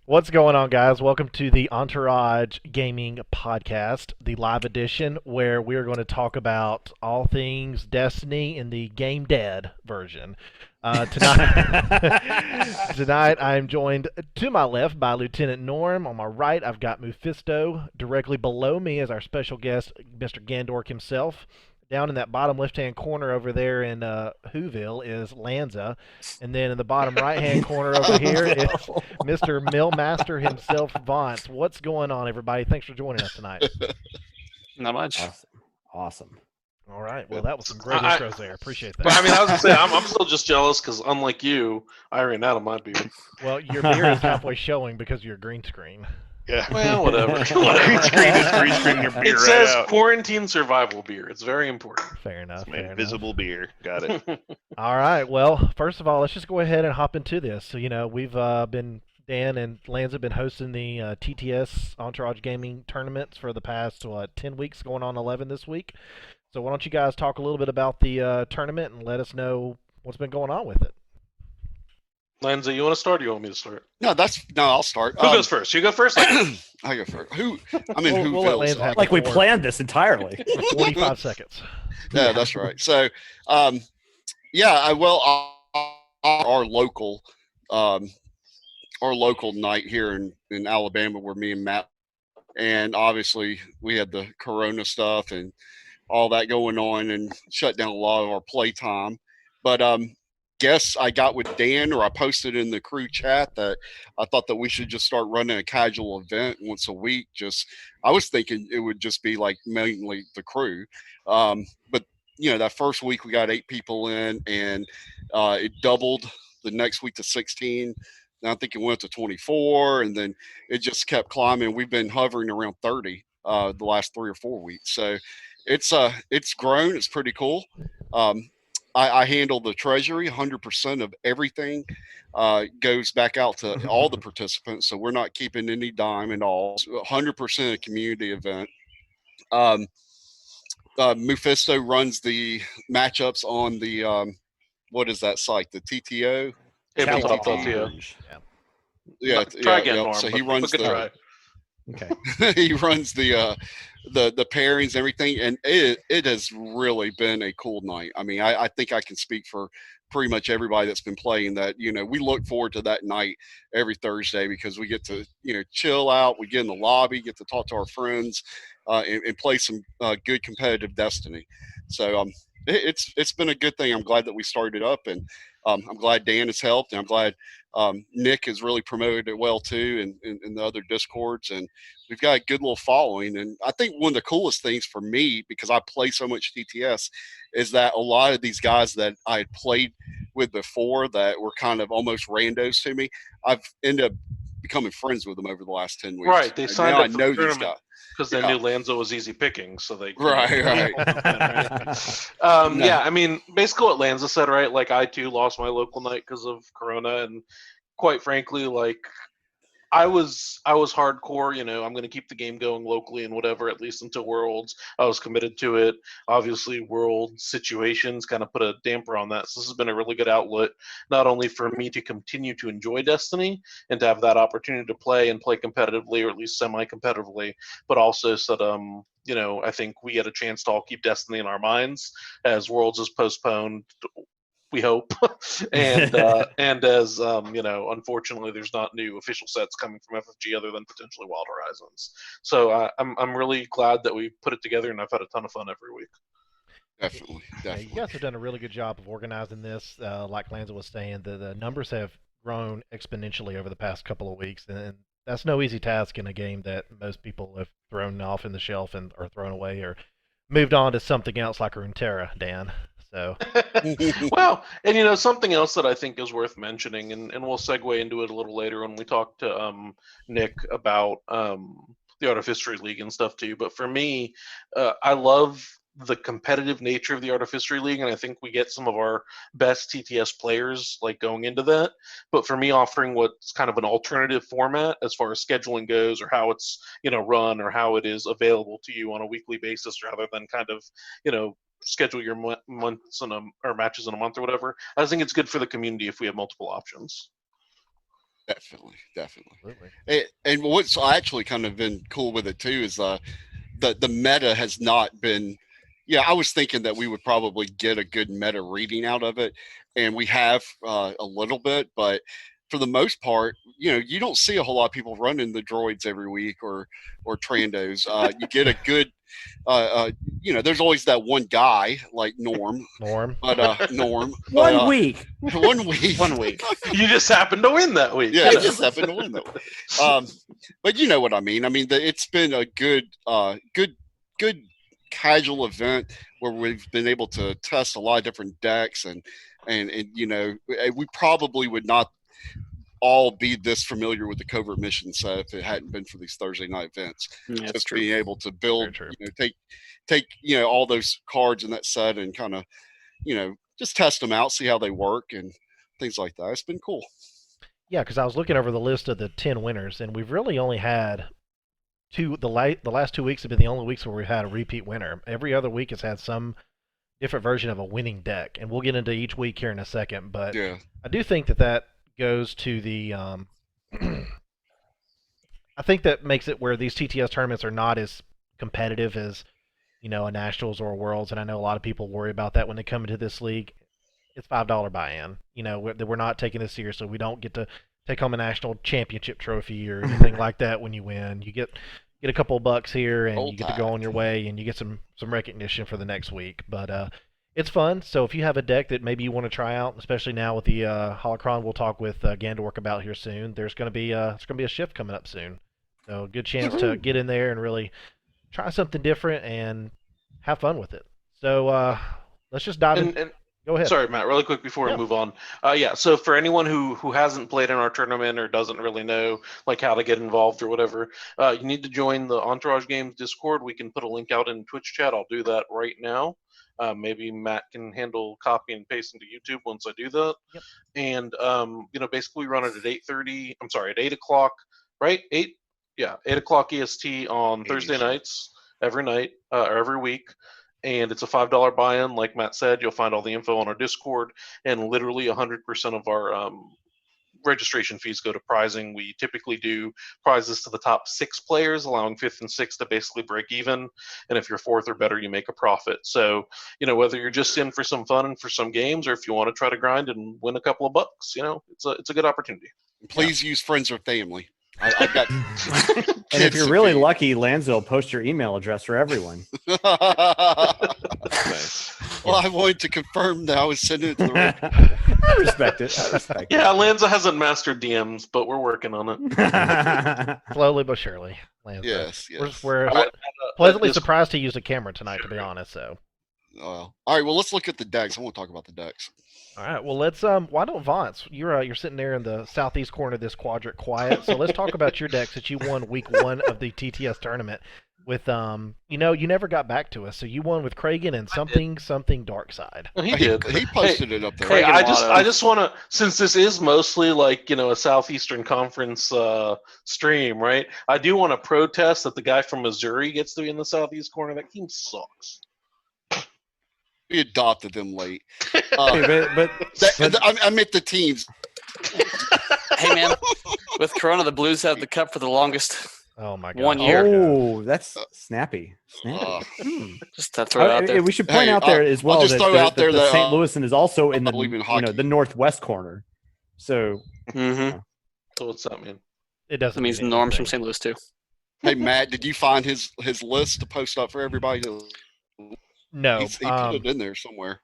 What's going on, guys? Welcome to the Entourage Gaming Podcast, the live edition, where we're going to talk about all things Destiny in the Game Dead version. Tonight I'm joined to my left by Lieutenant Norm. On my right, I've got Mephisto. Directly below me is our special guest, Mr. Gandork himself. Down in that bottom left-hand corner over there in Whoville is Lanza, and then in the bottom right-hand corner over here is Mr. Millmaster himself, Vance. What's going on, everybody? Thanks for joining us tonight. Not much. Awesome. All right. Well, that was some great I- intros there. Appreciate But I that. mean, I was gonna say I'm still just jealous because unlike you, I ran out of my beard. Well, your beer is halfway showing because of your green screen. Yeah, well, whatever. Green screen is green screen your beer It right says out. quarantine survival beer. It's very important. Fair enough. It's Fair enough. invisible beer. Got it. All right. Well, first of all, let's just go ahead and hop into this. So, we've been Dan and Lance have been hosting the TTS Entourage Gaming tournaments for the past 10 weeks, going on 11 this week. So why don't you guys talk a little bit about the tournament and let us know what's been going on with it? Lanza, you want to start or you want me to start? No, I'll start. Who goes first? You go first? I go first. We'll let Lance have like the we floor. planned this entirely. 45 seconds. Yeah, that's right. So, our local, our local night here in Alabama, where me and Matt, and obviously we had the Corona stuff and all that going on, and shut down a lot of our playtime. But guess I got with Dan, or I posted in the crew chat that I thought that we should just start running a casual event once a week. I was thinking it would just be like mainly the crew, but that first week we got 8 people in, and it doubled the next week to 16. And I think it went to 24, and then it just kept climbing. We've been hovering around 30 the last 3 or 4 weeks, so it's grown. It's pretty cool. I handle the treasury. 100% of everything goes back out to all the participants, so we're not keeping any dime at all. It's 100% a community event. Mephisto runs the matchups on the what is that site? The TTO. Tabletop LTO. Yeah, Try again, Norm. So he but runs good try. Okay. he runs the pairings, everything, and it has really been a cool night. I mean, I think I can speak for pretty much everybody that's been playing that. We look forward to that night every Thursday because we get to chill out, we get in the lobby, get to talk to our friends, and play some good competitive Destiny. So it's been a good thing. I'm glad that we started up, and I'm glad Dan has helped, and I'm glad Nick has really promoted it well too, and in the other discords, and we've got a good little following. And I think one of the coolest things for me, because I play so much TTS, is that a lot of these guys that I had played with before that were kind of almost randos to me, I've ended up becoming friends with them over the last 10 weeks. Right, they And signed now up I for know the these tournament guys. because they knew Lanza was easy picking, so they Right. Yeah, I mean, basically what Lanza said, right? Like, I too lost my local night because of Corona, and quite frankly, like, I was hardcore. I'm going to keep the game going locally and whatever, at least until Worlds. I was committed to it. Obviously, World situations kind of put a damper on that. So this has been a really good outlet, not only for me to continue to enjoy Destiny and to have that opportunity to play and play competitively, or at least semi-competitively, but also so that I think we get a chance to all keep Destiny in our minds as Worlds is postponed. We hope, and as unfortunately, there's not new official sets coming from FFG other than potentially Wild Horizons. So I'm really glad that we put it together, and I've had a ton of fun every week. Definitely. Yeah, you guys have done a really good job of organizing this. Like Lanza was saying, the numbers have grown exponentially over the past couple of weeks, and that's no easy task in a game that most people have thrown off in the shelf and or thrown away or moved on to something else like Runeterra, Dan. So Well, and something else that I think is worth mentioning, and we'll segue into it a little later when we talk to Nick about the Artificery League and stuff too. But for me, I love the competitive nature of the Artificery League, and I think we get some of our best TTS players like going into that. But for me, offering what's kind of an alternative format as far as scheduling goes, or how it's run, or how it is available to you on a weekly basis, rather than kind of schedule your months or matches in a month or whatever. I think it's good for the community if we have multiple options. Definitely. Absolutely. And what's actually kind of been cool with it too is the meta has not been. Yeah, I was thinking that we would probably get a good meta reading out of it, and we have a little bit, but for the most part, you don't see a whole lot of people running the droids every week or Trandos. You get a good, there's always that one guy like Norm, Norm. but Norm, One week. 1 week, 1 week. You just happened to win that week. yeah, you it know? just happened to win though. But you know what I mean. I mean, it's been a good casual event where we've been able to test a lot of different decks, and we probably would not all be this familiar with the covert mission set if it hadn't been for these Thursday night events. Yeah, that's Just true. being able to build, Very take all those cards in that set and kind of just test them out, see how they work and things like that. It's been cool. Yeah, because I was looking over the list of the 10 winners, and we've really only had two. The last 2 weeks have been the only weeks where we've had a repeat winner. Every other week has had some different version of a winning deck, and we'll get into each week here in a second. But Yeah. I do think that goes to the. I think that makes it where these TTS tournaments are not as competitive as a nationals or a worlds, and I know a lot of people worry about that when they come into this league. It's $5 buy-in. We're not taking this seriously. We don't get to take home a national championship trophy or anything like that when you win. You get a couple of bucks here, and you get to go on your way, and you get some recognition for the next week. But it's fun. So if you have a deck that maybe you want to try out, especially now with the Holocron, we'll talk with Gandork about here soon. There's going to be a shift coming up soon, so good chance to get in there and really try something different and have fun with it. So let's just dive in. Go ahead. Sorry, Matt, really quick before we move on. So for anyone who hasn't played in our tournament or doesn't really know like how to get involved or whatever, you need to join the Entourage Games Discord. We can put a link out in Twitch chat. I'll do that right now. Maybe Matt can handle copy and paste into YouTube once I do that. Yep. And basically we run it at 8:30. I'm sorry, at 8 o'clock, right? 8 o'clock EST on Thursday nights every night or every week. And it's a $5 buy-in. Like Matt said, you'll find all the info on our Discord, and literally 100% of our registration fees go to prizing. We typically do prizes to the top 6 players, allowing 5th and 6th to basically break even. And if you're 4th or better, you make a profit. So, whether you're just in for some fun and for some games, or if you want to try to grind and win a couple of bucks, it's a good opportunity. Please use friends or family. I've got. And if you're really lucky, Lanza will post your email address for everyone. Well, I wanted to confirm that I was sending it to the right. I respect it. Yeah, Lanza hasn't mastered DMs, but we're working on it. Slowly but surely. Lanza. Yes. We're Alright, pleasantly surprised he used a camera tonight, to be honest. So. All right. Well, let's look at the decks. I want to talk about the decks. All right. Well, let's. Why don't Vance? You're sitting there in the southeast corner of this quadrant, quiet. So let's talk about your decks that you won week 1 of the TTS tournament with. You never got back to us. So you won with Kragan and something dark side. He did. He posted it up there. Hey, I just want to, since this is mostly like a Southeastern Conference stream, right? I do want to protest that the guy from Missouri gets to be in the southeast corner. That team sucks. We adopted them late. but I meant the teams. Hey man, with Corona, the Blues have the cup for the longest. Oh my God. 1 year. Oh, that's snappy. Just to throw it out there. We should point out there as well I'll just that, throw out there that that, St. Louis is also in the believe in hockey. the northwest corner. So Mm-hmm. So what's that mean? It doesn't. That means mean Norm's from anything. St. Louis too. Hey Matt, did you find his list to post up for everybody? No. He put it in there somewhere.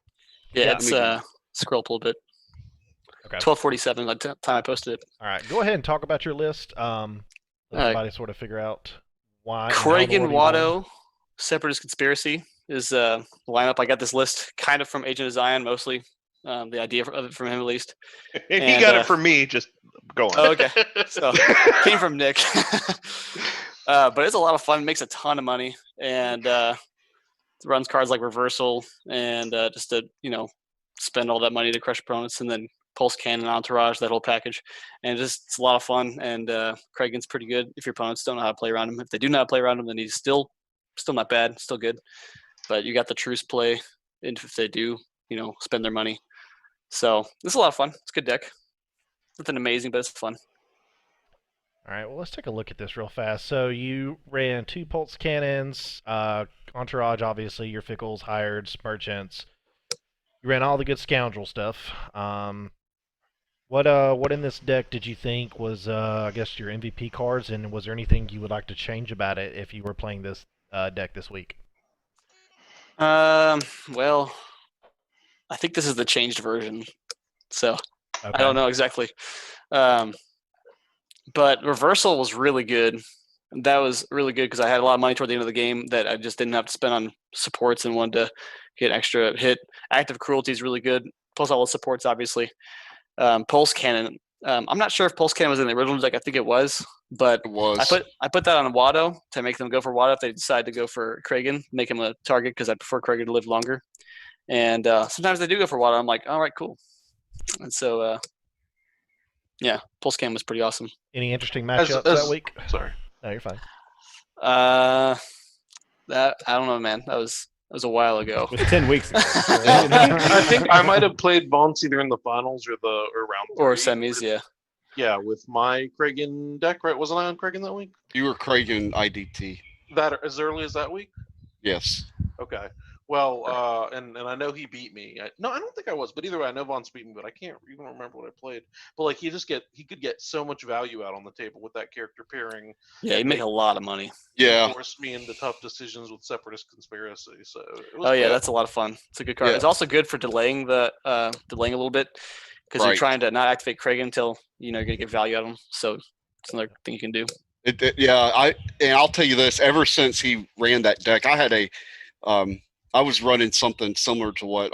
Yeah, Yeah, it's scrolled a little bit. Okay. 12:47 by the time I posted it. All right. Go ahead and talk about your list. Let everybody sort of figure out why. and how in Kragan order you won. Watto, Separatist Conspiracy is the lineup. I got this list kind of from Agent of Zion, mostly. The idea of it from him, at least. He And, got it from me. Just go on. Oh, okay. So came from Nick. But it's a lot of fun. Makes a ton of money, and runs cards like Reversal, and just to spend all that money to crush opponents, and then Pulse Cannon, Entourage, that whole package, and it's a lot of fun. And Kragan's pretty good if your opponents don't know how to play around him. If they do know how to play around him, then he's still not bad, still good. But you got the Truce play, and if they do, spend their money. So it's a lot of fun. It's a good deck. Nothing amazing, but it's fun. All right, well, let's take a look at this real fast. So you ran 2 pulse cannons, Entourage, obviously, your Fickles, Hireds, Merchants. You ran all the good scoundrel stuff. What in this deck did you think was, I guess, your MVP cards, and was there anything you would like to change about it if you were playing this deck this week? Well, I think this is the changed version, so Okay. I don't know exactly. But reversal was really good. That was really good because I had a lot of money toward the end of the game that I just didn't have to spend on supports and wanted to get extra hit. Active cruelty is really good, plus all the supports, obviously. Pulse cannon. I'm not sure if pulse cannon was in the original deck. I think it was, but It was. I put that on Watto to make them go for Watto if they decide to go for Kragan, make him a target because I prefer Kragan to live longer. And sometimes they do go for Watto. I'm like, all right, cool. And so, yeah, pulse cannon was pretty awesome. Any interesting matchups that week? Sorry. No, you're fine. That I don't know, man. That was a while ago. It was 10 weeks ago. I think I might have played Vance either in the finals or round 3. Or semis, yeah. Yeah, with my Kragan deck, right? Wasn't I on Kragan that week? You were Kragan IDT. That as early as that week? Yes. Okay. Well, and I know he beat me. No, I don't think I was, but either way, I know Vance beat me, but I can't even remember what I played. But like, he could get so much value out on the table with that character pairing. Yeah, he made a lot of money. Yeah. Forced me into tough decisions with Separatist Conspiracy. So it was yeah, good. that's a lot of fun. It's a good card. Yeah. It's also good for delaying a little bit because you're trying to not activate Kragan until you're gonna get value out of him. So it's another thing you can do. I'll tell you this. Ever since he ran that deck, I had I was running something similar to what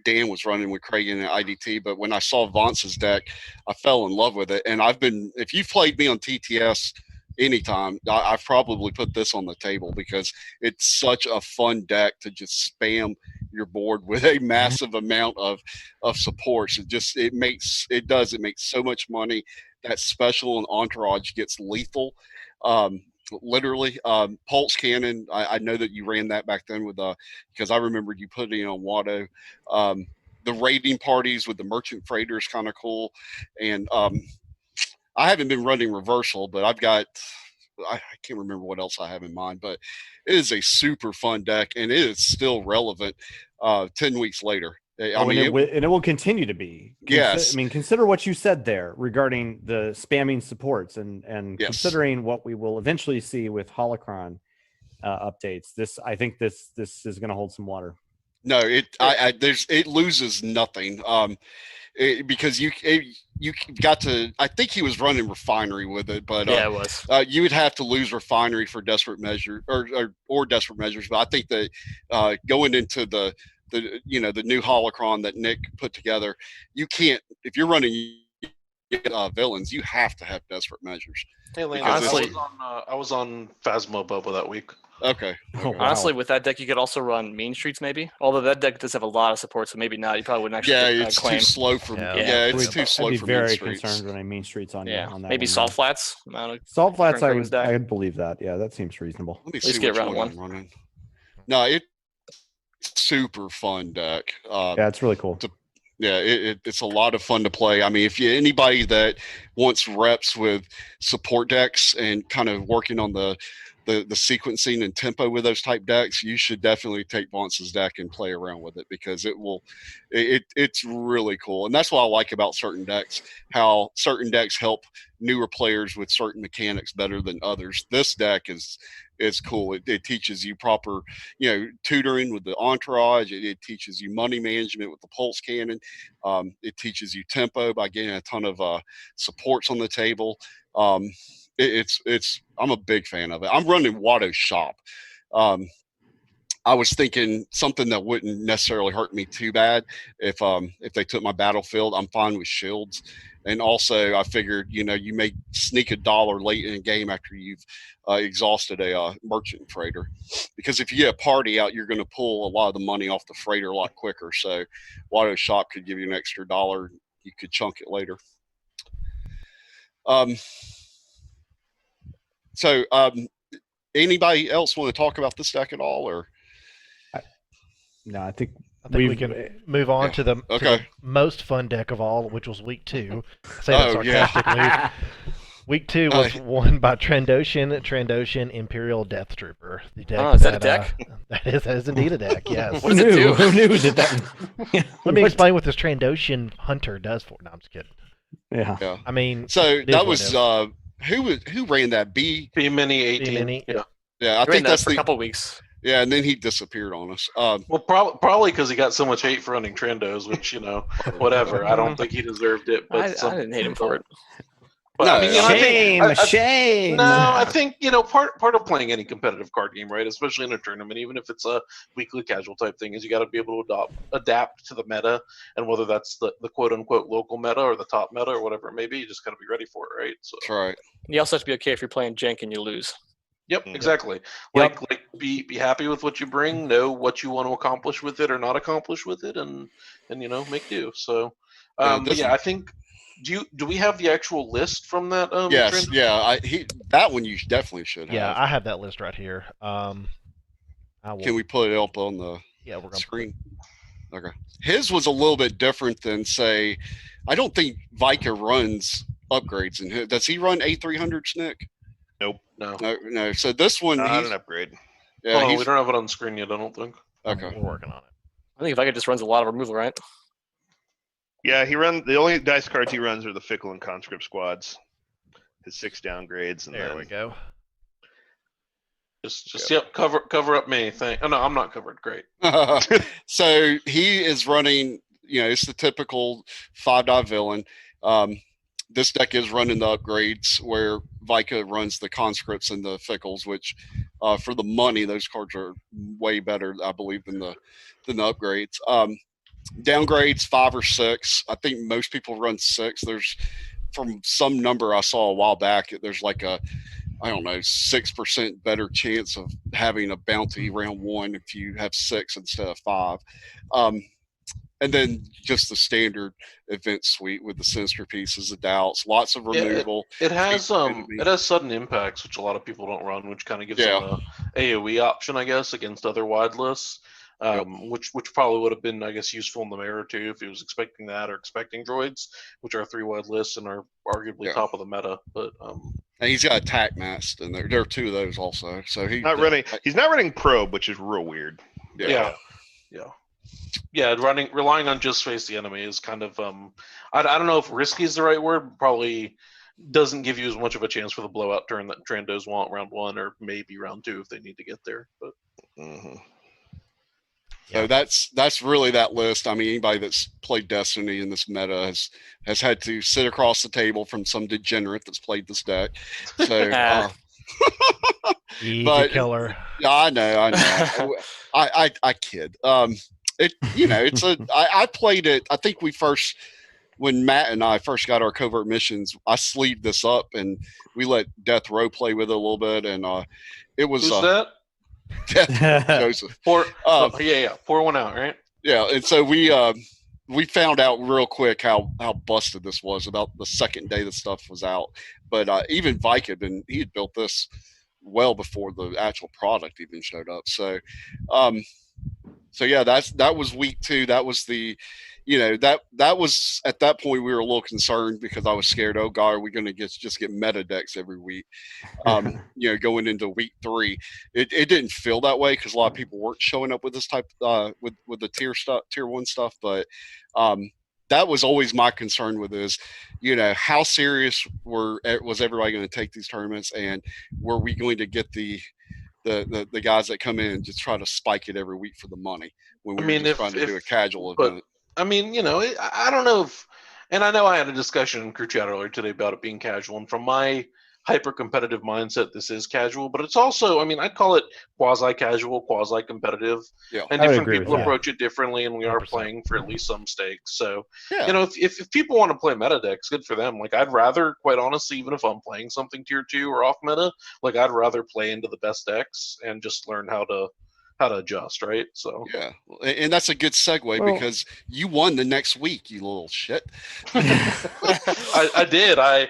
Dan was running with Kragan and IDT, but when I saw Vance's deck, I fell in love with it. And if you've played me on TTS anytime, I've probably put this on the table because it's such a fun deck to just spam your board with a massive amount of supports. It makes so much money. That special and Entourage gets lethal. Literally, pulse cannon. I know that you ran that back then with because I remember you putting it on Watto. The raiding parties with the merchant freighter is kind of cool, and I haven't been running reversal, but I can't remember what else I have in mind, but it is a super fun deck, and it is still relevant 10 weeks later. And it will continue to be. Yes. I mean, consider what you said there regarding the spamming supports and Yes. considering what we will eventually see with Holocron updates. I think this is going to hold some water. No, it loses nothing. Because you got to. I think he was running refinery with it, but yeah, it was. You would have to lose refinery for desperate measure or desperate measures. But I think that going into the new Holocron that Nick put together, you can't, if you're running villains, you have to have desperate measures. Hey, Lane, Honestly, I was on Phasma Boba that week. Okay. Oh, wow. Honestly, with that deck, you could also run Mean Streets, maybe. Although that deck does have a lot of support, so maybe not. You probably wouldn't actually. Yeah, it's claim. too slow for. Yeah. It's too slow I'd be for very Mean Streets. concerned when I mean streets on on that. Maybe one, Salt though. Flats. Salt flats. Current Kragan's deck. I would believe that. Yeah, that seems reasonable. Let me At least see get which around one I'm running. No, it's super fun deck. Yeah, it's really cool. Yeah, it's a lot of fun to play. I mean, if anybody that wants reps with support decks and kind of working on the sequencing and tempo with those type decks, you should definitely take Vance's deck and play around with it because it's really cool. And that's what I like about certain decks, how certain decks help newer players with certain mechanics better than others. This deck is cool. It teaches you proper, tutoring with the Entourage. It teaches you money management with the pulse cannon. It teaches you tempo by getting a ton of supports on the table. I'm a big fan of it. I'm running Watto Shop. I was thinking something that wouldn't necessarily hurt me too bad if they took my battlefield. I'm fine with shields. And also I figured, you may sneak $1 late in a game after you've exhausted a merchant freighter, because if you get a party out, you're going to pull a lot of the money off the freighter a lot quicker. So Watto Shop could give you an extra $1. You could chunk it later. So anybody else want to talk about this deck at all, or? No, I think we can move on to the most fun deck of all, which was week 2. I say that sarcastically. Week 2 was won by Trandoshan Imperial Death Trooper. The deck Oh, is that a deck? That is indeed a deck, yes. What does it do? Who knew that? Let me explain what this Trandoshan Hunter does for. No, I'm just kidding. Yeah. Yeah. I mean, So it is that what was it is. who ran that B? B Mini 18. Mini. Yeah. Yeah, I Ran think that that's for a the couple weeks. yeah, and then he disappeared on us. Well, probably because he got so much hate for running Trendos, which whatever. I don't think he deserved it, but I didn't hate him for it. But No, I mean, I think, Shame. No, I think part of playing any competitive card game, right, especially in a tournament, even if it's a weekly casual type thing, is you got to be able to adapt to the meta, and whether that's the quote unquote local meta or the top meta or whatever it may be, you just got to be ready for it, right? So That's right. You also have to be okay if you're playing jank and you lose. Yep, Mhm. exactly. Like be happy with what you bring, know what you want to accomplish with it or not accomplish with it, and make do. So, but yeah, I think. Do we have the actual list from that? Yes, trend? yeah. That one you definitely should have. Yeah, I have that list right here. I will, Can we put it up on the Yeah, we're gonna screen? Okay. His was a little bit different than say. I don't think Vika runs upgrades in his. Does he run A300s, Nick? No. No. So this one, Not he's an upgrade. yeah. we He's don't have it on screen yet. I don't think. okay. We're working on it. I think if I could just runs a lot of removal, right? Yeah, the only dice cards he runs are the Fickle and Conscript squads. His 6 downgrades, and There then we go. Just cover up me. Oh no, I'm not covered. Great. So he is running. It's the typical 5-die villain. This deck is running the upgrades where Vika runs the conscripts and the fickles, which for the money, those cards are way better, I believe, than the upgrades. Downgrades 5 or 6. I think most people run 6. There's from some number I saw a while back, there's like a 6% better chance of having a bounty round 1 if you have 6 instead of 5. And then just the standard event suite with the sinister pieces, the doubts, lots of removal. It has sudden impacts, which a lot of people don't run, which kind of gives them a AOE option, I guess, against other wide lists. Which probably would have been, I guess, useful in the mirror too if he was expecting that or expecting droids, which are 3 wide lists and are arguably top of the meta. But and he's got attack masked, and there are 2 of those also. So he's not running probe, which is real weird. Yeah. Relying on just face the enemy is kind of I don't know if risky is the right word. But probably doesn't give you as much of a chance for the blowout turn that Trandos want round 1 or maybe round 2 if they need to get there. But. Mm-hmm. So that's really that list. I mean, anybody that's played Destiny in this meta has had to sit across the table from some degenerate that's played this deck. So, Easy killer. Yeah, I know. I kid. I played it. I think when Matt and I first got our covert missions, I sleeved this up and we let Death Row play with it a little bit, and it was. Who's that? Joseph. Pour one out, right? Yeah, and so we found out real quick how busted this was about the second day the stuff was out. But even Vike he had built this well before the actual product even showed up. So yeah, that was week 2. That was the that was at that point we were a little concerned because I was scared. Oh God, are we going to just get meta decks every week? Going into week 3, it didn't feel that way because a lot of people weren't showing up with this type with the tier 1 stuff. But that was always my concern with is, how serious was everybody going to take these tournaments, and were we going to get the guys that come in and just try to spike it every week for the money when we were just trying to do a casual event. I mean, I don't know if, and I know I had a discussion in crew chat earlier today about it being casual, and from my hyper-competitive mindset, this is casual, but it's also, I'd call it quasi-casual, quasi-competitive, and different people approach it differently, and we are 100%. Playing for at least some stakes. So, if people want to play meta decks, good for them. Like, I'd rather, quite honestly, even if I'm playing something tier 2 or off meta, like, I'd rather play into the best decks and just learn how to to adjust, right? So Yeah, and that's a good segue Well- because you won the next week, you little shit. I did. I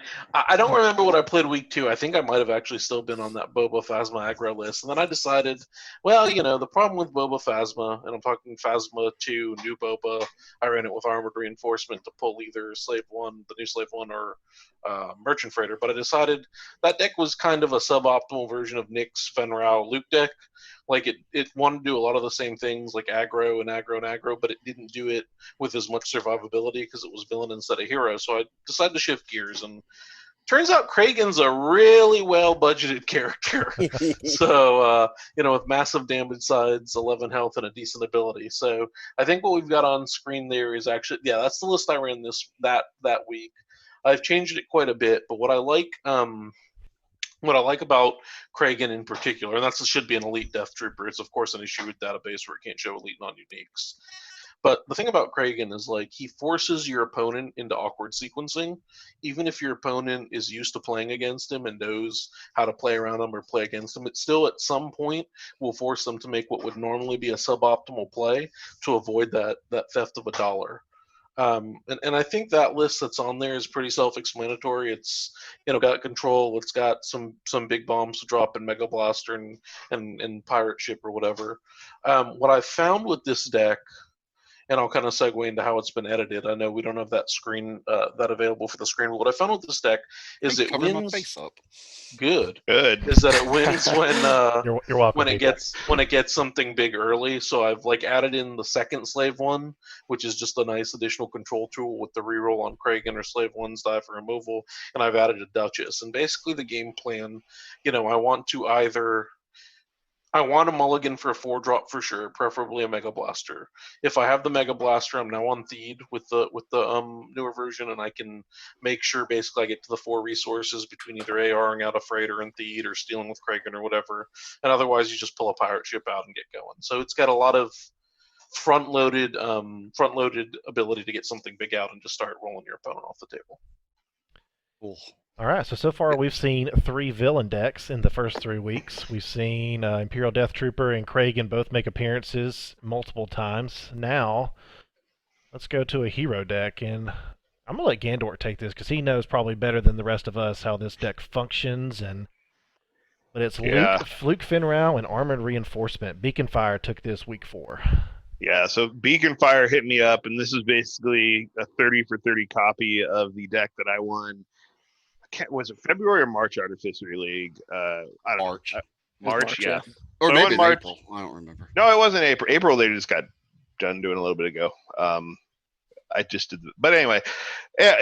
don't remember what I played week 2. I think I might have actually still been on that Boba Phasma aggro list. And then I decided, well, the problem with Boba Phasma, and I'm talking Phasma 2, new Boba, I ran it with Armored Reinforcement to pull either Slave 1, the new Slave 1, or Merchant Freighter. But I decided that deck was kind of a suboptimal version of Nick's Fenrau Luke deck. Like it wanted to do a lot of the same things like aggro and aggro and aggro, but it didn't do it with as much survivability because it was villain instead of hero. So I decided to shift gears, and turns out Kragan's a really well budgeted character. So with massive damage sides, 11 health, and a decent ability. So I think what we've got on screen there is actually that's the list I ran that week. I've changed it quite a bit, but what I like about Kragan in particular, and that should be an elite Death Trooper. It's of course an issue with database where it can't show elite non-uniques. But the thing about Kragan is he forces your opponent into awkward sequencing. Even if your opponent is used to playing against him and knows how to play around him or play against him, it still at some point will force them to make what would normally be a suboptimal play to avoid that theft of a dollar. And I think that list that's on there is pretty self-explanatory. It's got control. It's got some big bombs to drop in Mega Blaster and Pirate Ship or whatever. What I found with this deck, and I'll kind of segue into how it's been edited. I know we don't have that screen that available for the screen, but what I found with this deck is it Cover my wins. face up. Good. Good. Is that it wins when You're welcome. when it Peter. gets something big early. So I've added in the second Slave 1, which is just a nice additional control tool with the reroll on Kragan or Slave 1's die for removal, and I've added a Duchess. And basically the game plan, I want a mulligan for a 4-drop for sure, preferably a Mega Blaster. If I have the Mega Blaster, I'm now on Theed with the newer version, and I can make sure basically I get to the 4 resources between either ARing out a Freighter and Theed or stealing with Kragan or whatever. And otherwise, you just pull a Pirate Ship out and get going. So it's got a lot of front-loaded ability to get something big out and just start rolling your opponent off the table. Cool. All right, so far we've seen 3 villain decks in the first 3 weeks. We've seen Imperial Death Trooper and Kragan both make appearances multiple times. Now, let's go to a hero deck, and I'm going to let Gandork take this because he knows probably better than the rest of us how this deck functions. But it's Yeah. Luke Fenrau and Armored Reinforcement. Beacon Fire took this week 4. Yeah, so Beacon Fire hit me up, and this is basically a 30 for 30 copy of the deck that I won. Was it February or March Artificery League? I don't March. know. March, yeah. Or So I maybe won in March. April. I don't remember. No, it wasn't April. April they just got done doing a little bit ago. I just did, but anyway, yeah,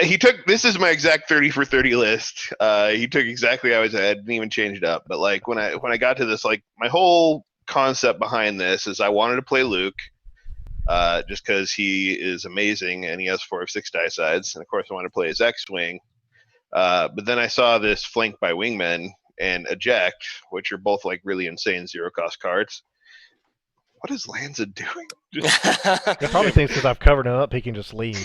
this is my exact 30 for 30 list. He took exactly how I didn't even change it up. But when I got to this, my whole concept behind this is I wanted to play Luke, just because he is amazing and he has 4 of 6 die sides, and of course I want to play his X-wing. But then I saw this Flank by Wingmen and Eject, which are both really insane 0-cost cards. What is Lanza doing? He probably thinks because I've covered him up, he can just leave.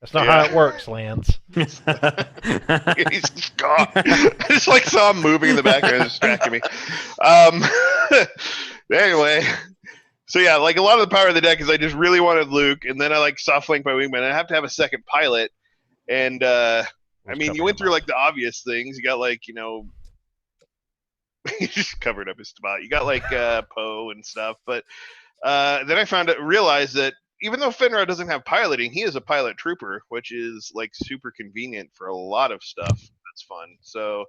That's not how it works, Lance. He's just gone. I just saw him moving in the background, distracting me. Anyway, so yeah, a lot of the power of the deck is I just really wanted Luke, and then I saw Flank by Wingman. I have to have a second pilot, and you went through the obvious things. You got he just covered up his spot. You got Poe and stuff, but then I realized that even though Fenrau doesn't have piloting, he is a pilot trooper, which is super convenient for a lot of stuff. That's fun. So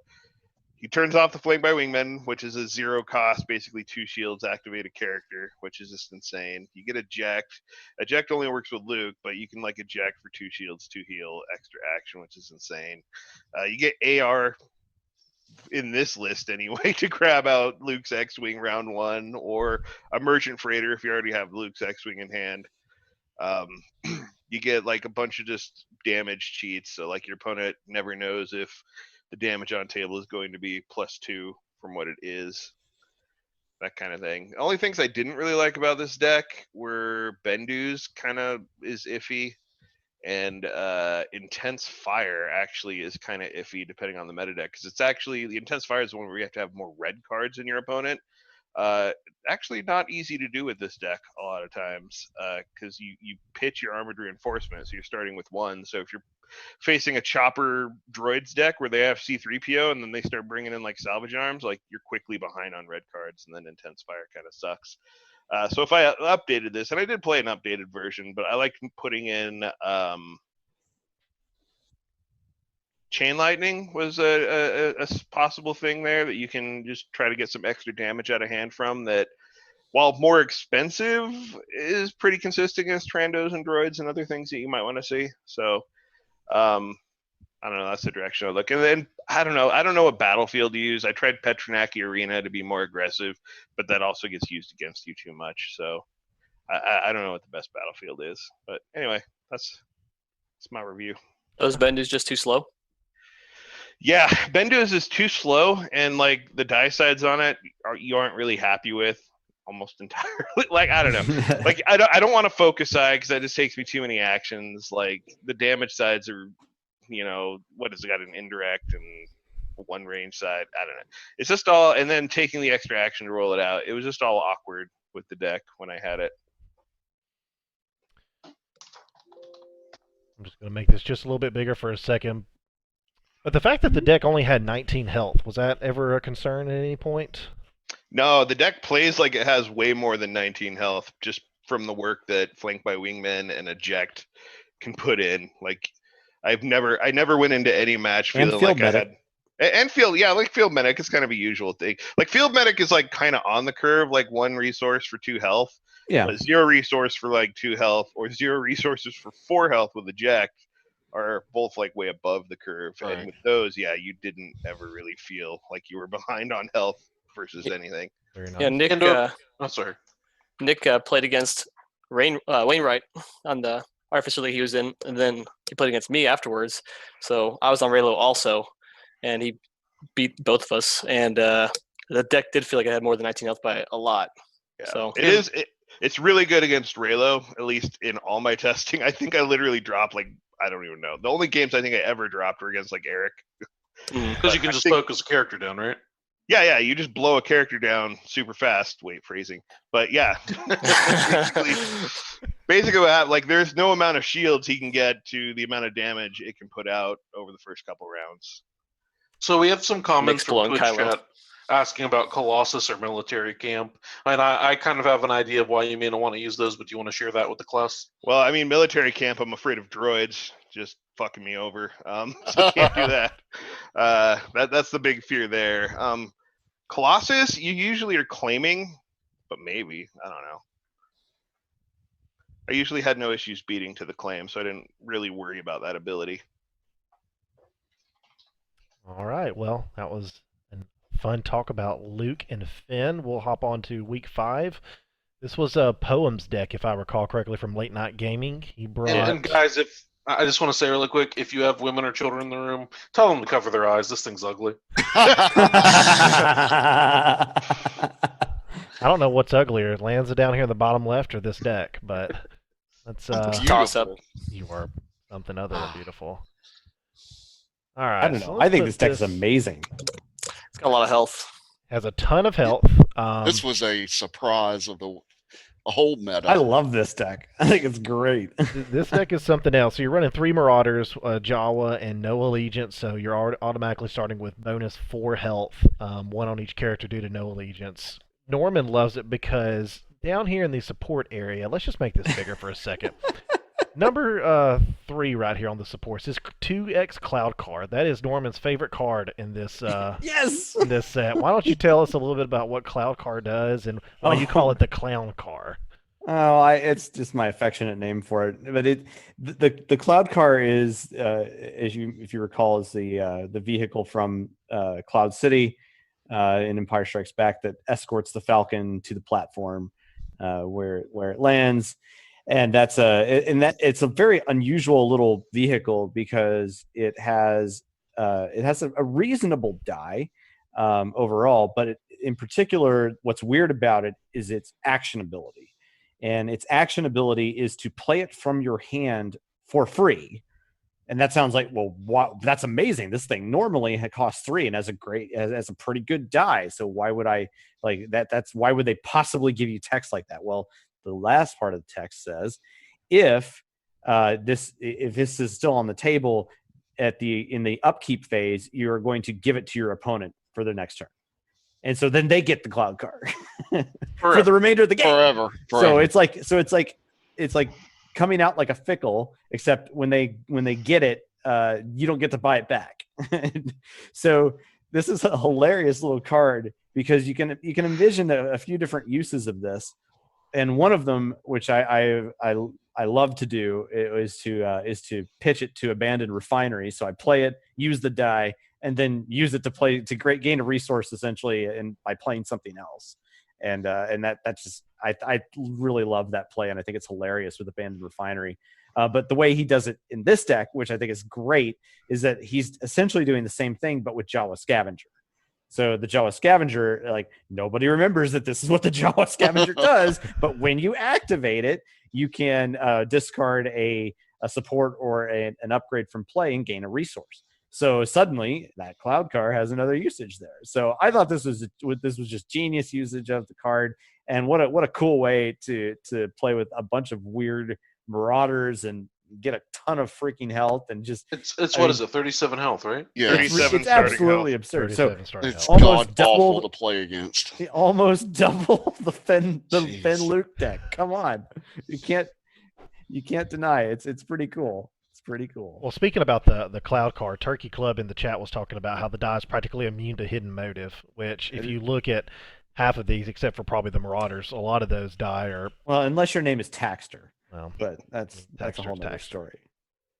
he turns off the Flank by Wingman, which is a 0-cost, basically 2 shields activated character, which is just insane. You get Eject. Eject only works with Luke, but you can Eject for 2 shields, 2 heal, extra action, which is insane. You get AR in this list anyway to grab out Luke's X-wing round 1, or a Merchant Freighter if you already have Luke's X-wing in hand. You get a bunch of just damage cheats, so your opponent never knows if the damage on table is going to be +2 from what it is, that kind of thing. The only things I didn't really like about this deck were Bendu's kind of is iffy, and Intense Fire actually is kind of iffy depending on the meta deck, because it's actually the Intense Fire is the one where you have to have more red cards in your opponent. Actually not easy to do with this deck a lot of times, because you pitch your armored reinforcement, so you're starting with 1. So if you're facing a chopper droids deck where they have C-3PO and then they start bringing in like salvage arms, like you're quickly behind on red cards, and then intense fire kind of sucks. So if I updated this, and I did play an updated version, but I like putting in chain lightning was a possible thing there that you can just try to get some extra damage out of hand from, that while more expensive is pretty consistent against Trandos and droids and other things that you might want to see. So I don't know, that's the direction I look. And then I don't know what battlefield to use. I tried Petronaki Arena to be more aggressive, but that also gets used against you too much. So I don't know what the best battlefield is. But anyway, that's my review. Those Bendu's just too slow. Yeah, Bendu's is too slow, and like the die sides on it you aren't really happy with almost entirely. Like, I don't know. Like, I don't want to focus side because that just takes me too many actions. Like, the damage sides are, what has it got, an indirect and one range side? I don't know. It's just all, and then taking the extra action to roll it out. It was just all awkward with the deck when I had it. I'm just going to make this just a little bit bigger for a second. But the fact that the deck only had 19 health, was that ever a concern at any point? No, the deck plays like it has way more than 19 health, just from the work that Flank by Wingmen and Eject can put in. Like, I never went into any match feeling like I had. And field medic is kind of a usual thing. Like, field medic is like kind of on the curve, like 1 resource for 2 health. Yeah. But 0 resource for like 2 health, or 0 resources for 4 health with Eject are both like way above the curve. Right. And with those, yeah, you didn't ever really feel like you were behind on health versus anything. Very nice. Yeah, Nick. Oh, sorry. Nick played against Wainwright on the Artificery League he was in, and then he played against me afterwards. So I was on Raylo also, and he beat both of us. And the deck did feel like it had more than 19 health by a lot. Yeah. So It's really good against Raylo, at least in all my testing. I think I literally dropped, like, I don't even know. The only games I think I ever dropped were against, like, Eric. Because you can just focus a character down, right? Yeah, you just blow a character down super fast. Wait, phrasing. But yeah, basically what happened, like, there's no amount of shields he can get to the amount of damage it can put out over the first couple rounds. So we have some comments Nick's from blowing Twitch Kylo. chat asking about Colossus or military camp. And I kind of have an idea of why you may not want to use those, but do you want to share that with the class? Well, I mean, military camp, I'm afraid of droids just fucking me over. So can't do that. That's the big fear there. Colossus, you usually are claiming, but maybe, I don't know. I usually had no issues beating to the claim, so I didn't really worry about that ability. All right, well, that was a fun talk about Luke and Finn. We'll hop on to week 5. This was a Poems deck, if I recall correctly, from Late Night Gaming. He brought... And guys, if I just want to say really quick, if you have women or children in the room, tell them to cover their eyes. This thing's ugly. I don't know what's uglier, Lanza down here in the bottom left or this deck, but that's toss up. You are something other than beautiful. All right. I don't know. I think this deck is amazing. It's got a lot of health. Has a ton of health. This was a surprise of the whole meta. I love this deck. I think it's great. This deck is something else. So you're running 3 Marauders, Jawa, and no Allegiance. So you're automatically starting with bonus 4 health, 1 on each character due to no Allegiance. Norman loves it because down here in the support area, let's just make this bigger for a second. Number 3 right here on the supports is 2X Cloud Card. That is Norman's favorite card in this Yes. in this set. Why don't you tell us a little bit about what Cloud Card does and why you call it the Clown Car? Oh, it's just my affectionate name for it. But the Cloud Car is, if you recall, is the vehicle from Cloud City in Empire Strikes Back that escorts the Falcon to the platform where it lands. And it's a very unusual little vehicle because it has a reasonable die overall, but in particular, what's weird about it is its actionability, and its actionability is to play it from your hand for free, And that sounds like, well, wow, that's amazing. This thing normally costs 3 and has a pretty good die. So why would I like that? Why would they possibly give you text like that? Well, the last part of the text says, if this is still on the table in the upkeep phase, you're going to give it to your opponent for their next turn. And so then they get the cloud car for the remainder of the game. Forever. So it's like coming out like a fickle, except when they get it, you don't get to buy it back. So this is a hilarious little card because you can envision a few different uses of this, and one of them, which I love to do, is to pitch it to Abandoned Refinery. So I play it, use the die, and then use it to gain a resource essentially, and by playing something else. And that's just I really love that play, and I think it's hilarious with Abandoned Refinery. But the way he does it in this deck, which I think is great, is that he's essentially doing the same thing but with Jawa Scavenger. So the Jawa Scavenger, like, nobody remembers that this is what the Jawa Scavenger does, but when you activate it, you can discard a support or an upgrade from play and gain a resource. So suddenly that cloud car has another usage there. So I thought this was just genius usage of the card, and what a cool way to play with a bunch of weird marauders and get a ton of freaking health and just what is it, 37 health, right? Yeah, 37 it's starting absolutely health. absurd. So 37 starting it's health. almost god awful double- to play against. almost double the Fen Jeez. Luke deck. Come on, you can't deny it. It's pretty cool. It's pretty cool. Well, speaking about the cloud card, Turkey Club in the chat was talking about how the die is practically immune to hidden motive, which if you look at half of these, except for probably the Marauders, a lot of those die are, Well, unless your name is Taxter, well, but that's a Taxter's whole nother Taxter. story.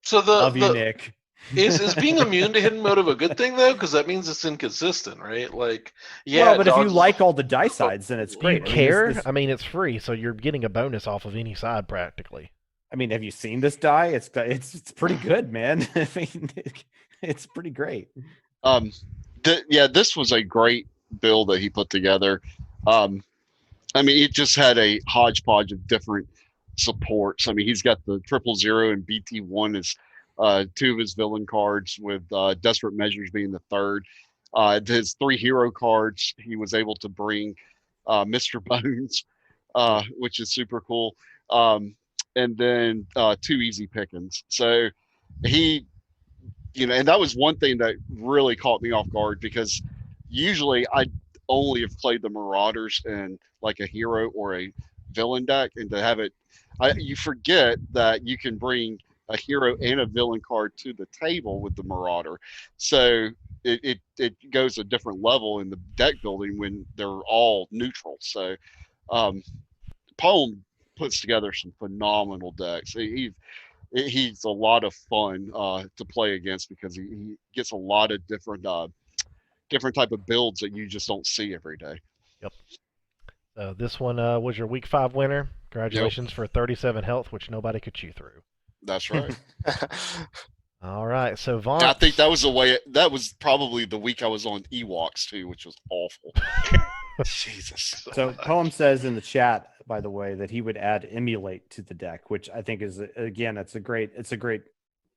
So Love you, Nick. is being immune to hidden motive a good thing though? Because that means it's inconsistent, right? Like, yeah. Well, but if you dogs- like all the die sides, then it's do great. you care? I mean, it's free, so you're getting a bonus off of any side practically. I mean, have you seen this die? It's pretty good, man. I mean, it's pretty great. This was a great build that he put together. I mean, it just had a hodgepodge of different supports. I mean, he's got the 000 and BT1 as 2 of his villain cards, with Desperate Measures being the third. His 3 hero cards, he was able to bring Mr. Bones, which is super cool. And then 2 easy pickings. So he, and that was one thing that really caught me off guard, because usually I only have played the Marauders in like a hero or a villain deck, and to have it, you forget that you can bring a hero and a villain card to the table with the Marauder. So it goes a different level in the deck building when they're all neutral. So Poem puts together some phenomenal decks. He's a lot of fun to play against, because he gets a lot of different type of builds that you just don't see every day. Yep. So this one was your week 5 winner. Congratulations for 37 health, which nobody could chew through. That's right. All right, so Vaughn. I think that was probably the week I was on Ewoks too, which was awful. Jesus. So Poem says in the chat, by the way, that he would add Emulate to the deck, which I think is, again, it's a great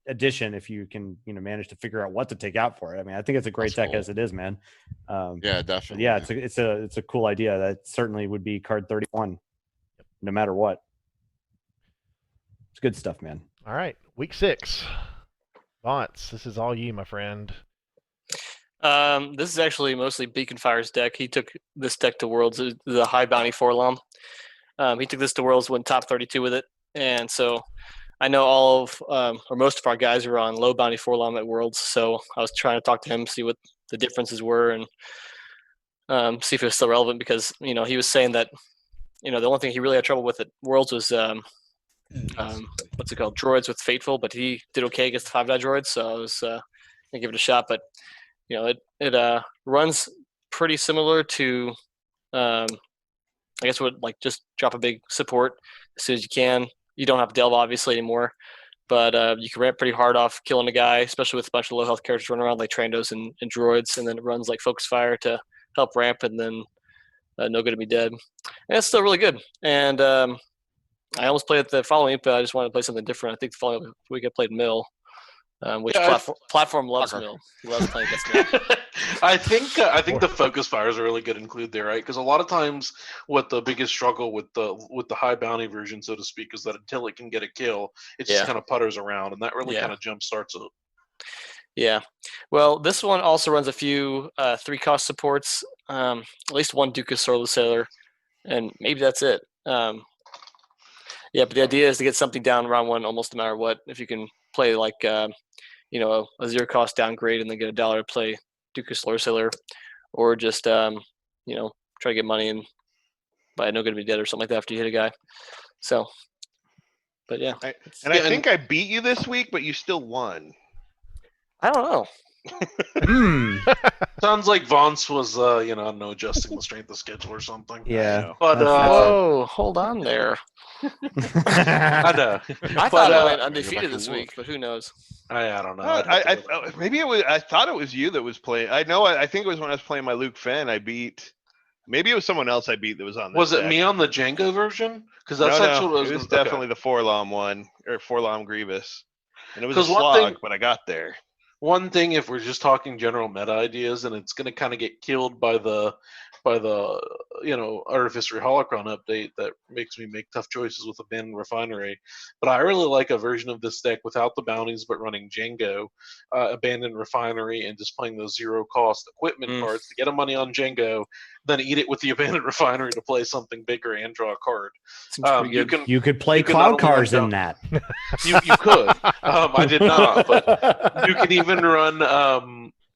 addition if you can manage to figure out what to take out for it. I mean, I think it's a great deck cool. as it is, man. Yeah, definitely. Yeah, it's a cool idea. That certainly would be card 31, no matter what. It's good stuff, man. All right, week 6. Vaunce, this is all you, my friend. This is actually mostly Beacon Fire's deck. He took this deck to Worlds, the High Bounty Forlom. He took this to Worlds, went top 32 with it. And so I know all of, or most of our guys were on low bounty Forlom at Worlds. So I was trying to talk to him, see what the differences were, and see if it was still relevant, because, he was saying that, the only thing he really had trouble with at Worlds was, what's it called? Droids with Fateful, but he did okay against the 5-die droids. So I was going to give it a shot, but it runs pretty similar to, I guess, would like just drop a big support as soon as you can. You don't have to delve obviously anymore, but you can ramp pretty hard off killing a guy, especially with a bunch of low health characters running around like Trandos and droids, and then it runs like Focus Fire to help ramp, and then no good to be dead. And it's still really good. And I almost played it the following week, but I just wanted to play something different. I think the following week I played Mill. which Yeah, platform loves Mill. He loves playing against Mill. I think the focus fires are really good to include there, right? Because a lot of times, what the biggest struggle with the high bounty version, so to speak, is that until it can get a kill, it just kind of putters around, and that really kind of jump starts it. Yeah. Well, this one also runs a few 3-cost supports, at least one Dukas Sorla Sailor, and maybe that's it. Yeah, but the idea is to get something down round 1 almost no matter what. If you can play like a 0-cost downgrade and then get $1 to play Dukas Sorla Sailor, or just try to get money and buy No Good to Be Dead or something like that after you hit a guy. So, but yeah. I think I beat you this week, but you still won. I don't know. Sounds like Vance was, I don't know, adjusting the strength of schedule or something. Yeah. But whoa, hold on there. I know. I thought I went undefeated this week, but who knows? I don't know. Maybe it was. I thought it was you that was playing. I know. I think it was when I was playing my Luke Fenn. I beat. Maybe it was someone else I beat that was on. Was it deck. me on the Django version? Because that's no, actually what it was definitely the Forlom one or Forlom Grievous, and it was a 'Cause one slog, thing- but I got there. One thing, if we're just talking general meta ideas, and it's going to kind of get killed by the Artificery Holocron update that makes me make tough choices with Abandoned Refinery. But I really like a version of this deck without the bounties, but running Django, Abandoned Refinery, and just playing those 0-cost equipment cards to get a money on Django, then eat it with the Abandoned Refinery to play something bigger and draw a card. You could play Cloud Cars in that. You could. I did not, but you can even run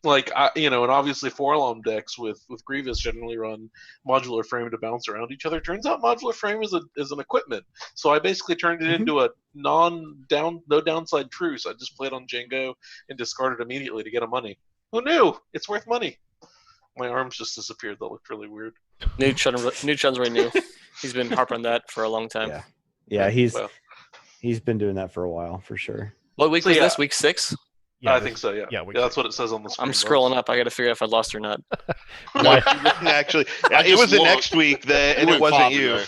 and obviously Forlom decks with Grievous generally run Modular Frame to bounce around each other. Turns out Modular Frame is an equipment, so I basically turned it into a no downside truce. I just played on Django and discarded immediately to get a money. Who knew? It's worth money. My arms just disappeared. That looked really weird. New Chun's right new. He's been harping on that for a long time. Yeah, he's been doing that for a while for sure. What week was this? Week 6? Yeah, I think so. Yeah, yeah, that's what it says on the screen. I'm scrolling up. I got to figure out if I lost or not. Actually, it was the next week, and it wasn't you.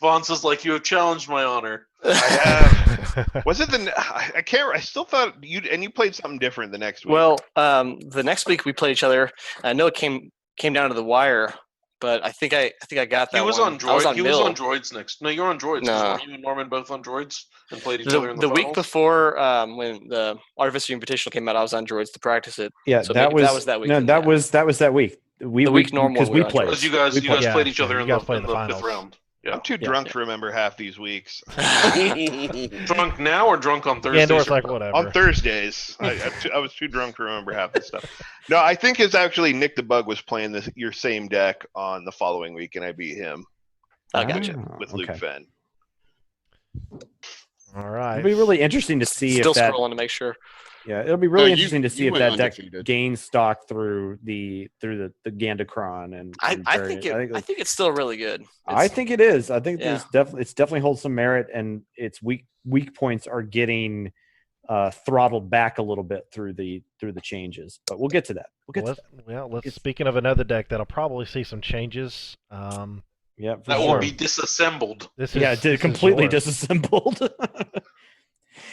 Vance is like, you have challenged my honor. I have. Was it I can't. I still thought you played something different the next week. Well, the next week we played each other. I know it came down to the wire, but I think I got that. He was one. on droid. He was on droids next. No, you're on droids. No. Weren't you and Norman both on droids and played each other in the week before when the Artificer Invitational came out. I was on droids to practice it. Yeah, so that was that week. No, that was that week. The week normal because we on played. Because you guys played each other in the finals. 5th round. Yeah. I'm too drunk to remember half these weeks. Drunk now or drunk on Thursdays? Gandork's like, whatever. On Thursdays, I was too drunk to remember half this stuff. No, I think it's actually Nick the Bug was playing your same deck on the following week, and I beat him. I gotcha. With Luke Fenn. All right. It'll be really interesting to see Still if that. scrolling to make sure. Yeah, it'll be really interesting to see if went that deck undefeated. gains stock through the Gandorcron and I various- think it's still really good. I think it is. I think Yeah. it's definitely holds some merit, and its weak points are getting throttled back a little bit through the changes. But we'll get to that. Speaking of another deck that'll probably see some changes. Yeah, that will be disassembled. Completely disassembled.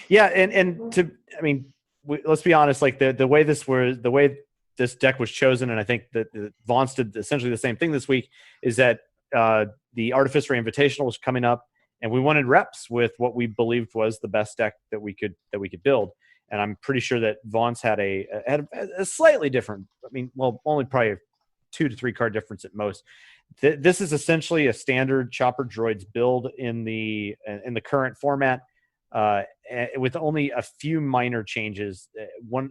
Yeah, and let's be honest. Like the way this deck was chosen, and I think that Vance did essentially the same thing this week. Is that the Artificery Invitational was coming up, and we wanted reps with what we believed was the best deck that we could build. And I'm pretty sure that Vance had a slightly different. Only probably a 2 to 3 card difference at most. This is essentially a standard Chopper Droids build in the current format. With only a few minor changes.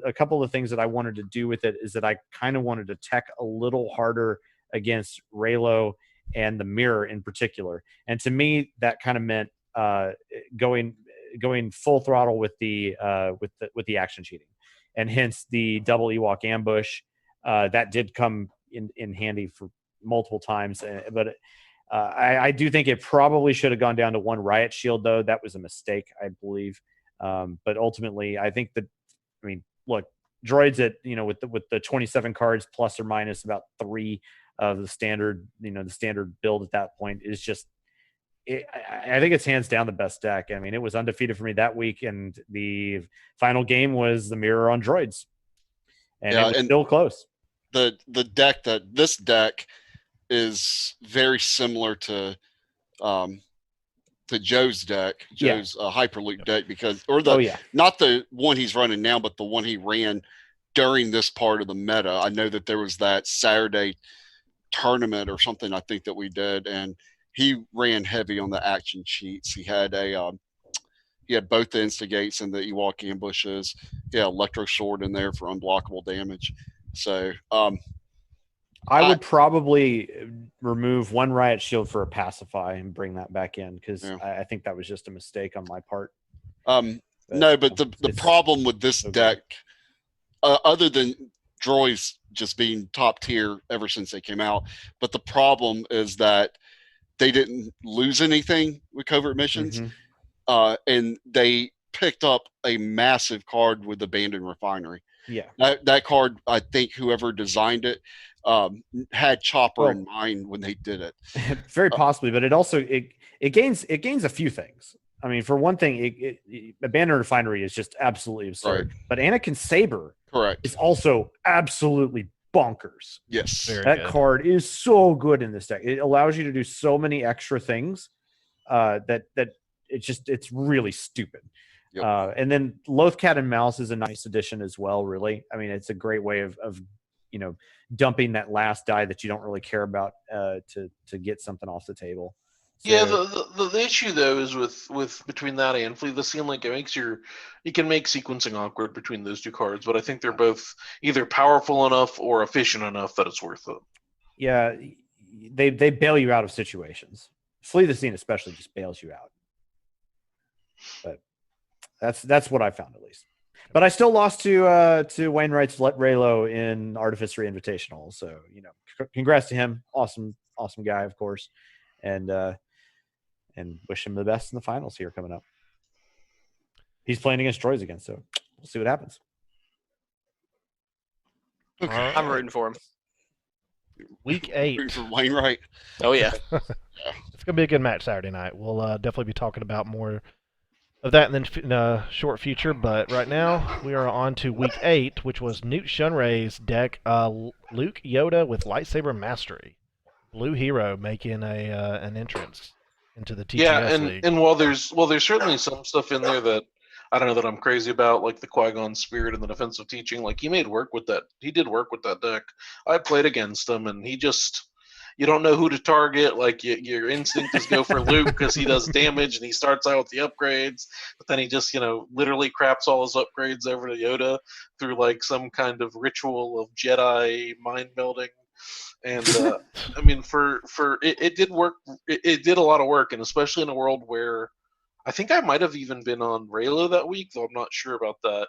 A couple of things that I wanted to do with it is that I kind of wanted to tech a little harder against Raylo and the Mirror in particular. And to me, that kind of meant going full throttle with the action cheating, and hence the double Ewok ambush that did come in handy for multiple times, but. I do think it probably should have gone down to 1 Riot Shield, though. That was a mistake, I believe. But ultimately, I think look, droids at with the 27 cards plus or minus about 3 of the standard, the standard build at that point is just I think it's hands down the best deck. I mean, it was undefeated for me that week, and the final game was the mirror on droids, and it was still close. The this deck is very similar to Joe's deck, Hyperloop deck, because not the one he's running now, but the one he ran during this part of the meta. I know that there was that Saturday tournament or something I think that we did, and he ran heavy on the action sheets. He had both the instigates and the Ewok ambushes. Yeah, electro sword in there for unblockable damage. So I would probably remove one riot shield for a pacify and bring that back in, because I think that was just a mistake on my part. But the problem with this deck, other than droids just being top tier ever since they came out, but the problem is that they didn't lose anything with covert missions, and they picked up a massive card with Abandoned Refinery. Yeah, that card, I think whoever designed it had Chopper in mind when they did it. Very possibly, but it also it gains a few things. I mean, for one thing, Abandoned Refinery is just absolutely absurd. Right. But Anakin Saber, is also absolutely bonkers. Yes, that card is so good in this deck. It allows you to do so many extra things that it's really stupid. Yep. And then Loth Cat and Mouse is a nice addition as well. Really, I mean, it's a great way of dumping that last die that you don't really care about to get something off the table. So, yeah, the issue though is with between that and Flee the Scene Link, you can make sequencing awkward between those two cards, but I think they're both either powerful enough or efficient enough that it's worth it. Yeah, they bail you out of situations. Flee the Scene especially just bails you out. But that's what I found, at least. But I still lost to Wainwright's Raylo in Artificery Invitational. So, congrats to him. Awesome guy, of course. And wish him the best in the finals here coming up. He's playing against droids again, so we'll see what happens. Okay. I'm rooting for him. Week 8. Rooting for Wainwright. Oh, yeah. It's going to be a good match Saturday night. We'll definitely be talking about more of that in the short future, but right now we are on to Week 8, which was Newt Shunray's deck, Luke Yoda with Lightsaber Mastery. Blue Hero making an entrance into the TTS League. And while there's certainly some stuff in there that I don't know that I'm crazy about, like the Qui-Gon Spirit and the defensive teaching, like he did work with that deck. I played against him, and you don't know who to target. Like your instinct is go for Luke because he does damage and he starts out with the upgrades, but then he just literally craps all his upgrades over to Yoda through like some kind of ritual of Jedi mind melding. And I mean, for it did work. It did a lot of work, and especially in a world where I think I might have even been on Raylo that week, though I'm not sure about that.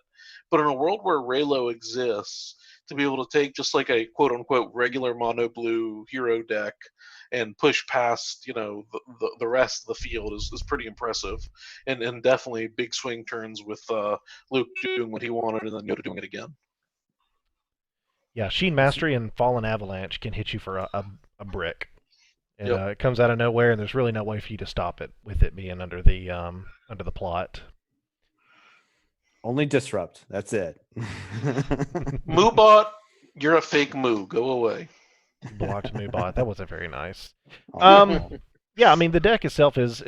But in a world where Raylo exists, to be able to take just like a quote unquote regular mono blue hero deck and push past the rest of the field is pretty impressive, and definitely big swing turns with Luke doing what he wanted and then Yoda doing it again. Yeah, Sheen Mastery and Fallen Avalanche can hit you for a brick. And it comes out of nowhere, and there's really no way for you to stop it with it being under the plot. Only disrupt. That's it. Moobot, you're a fake moo. Go away. Blocked Moobot. That wasn't very nice. Yeah, I mean the deck itself is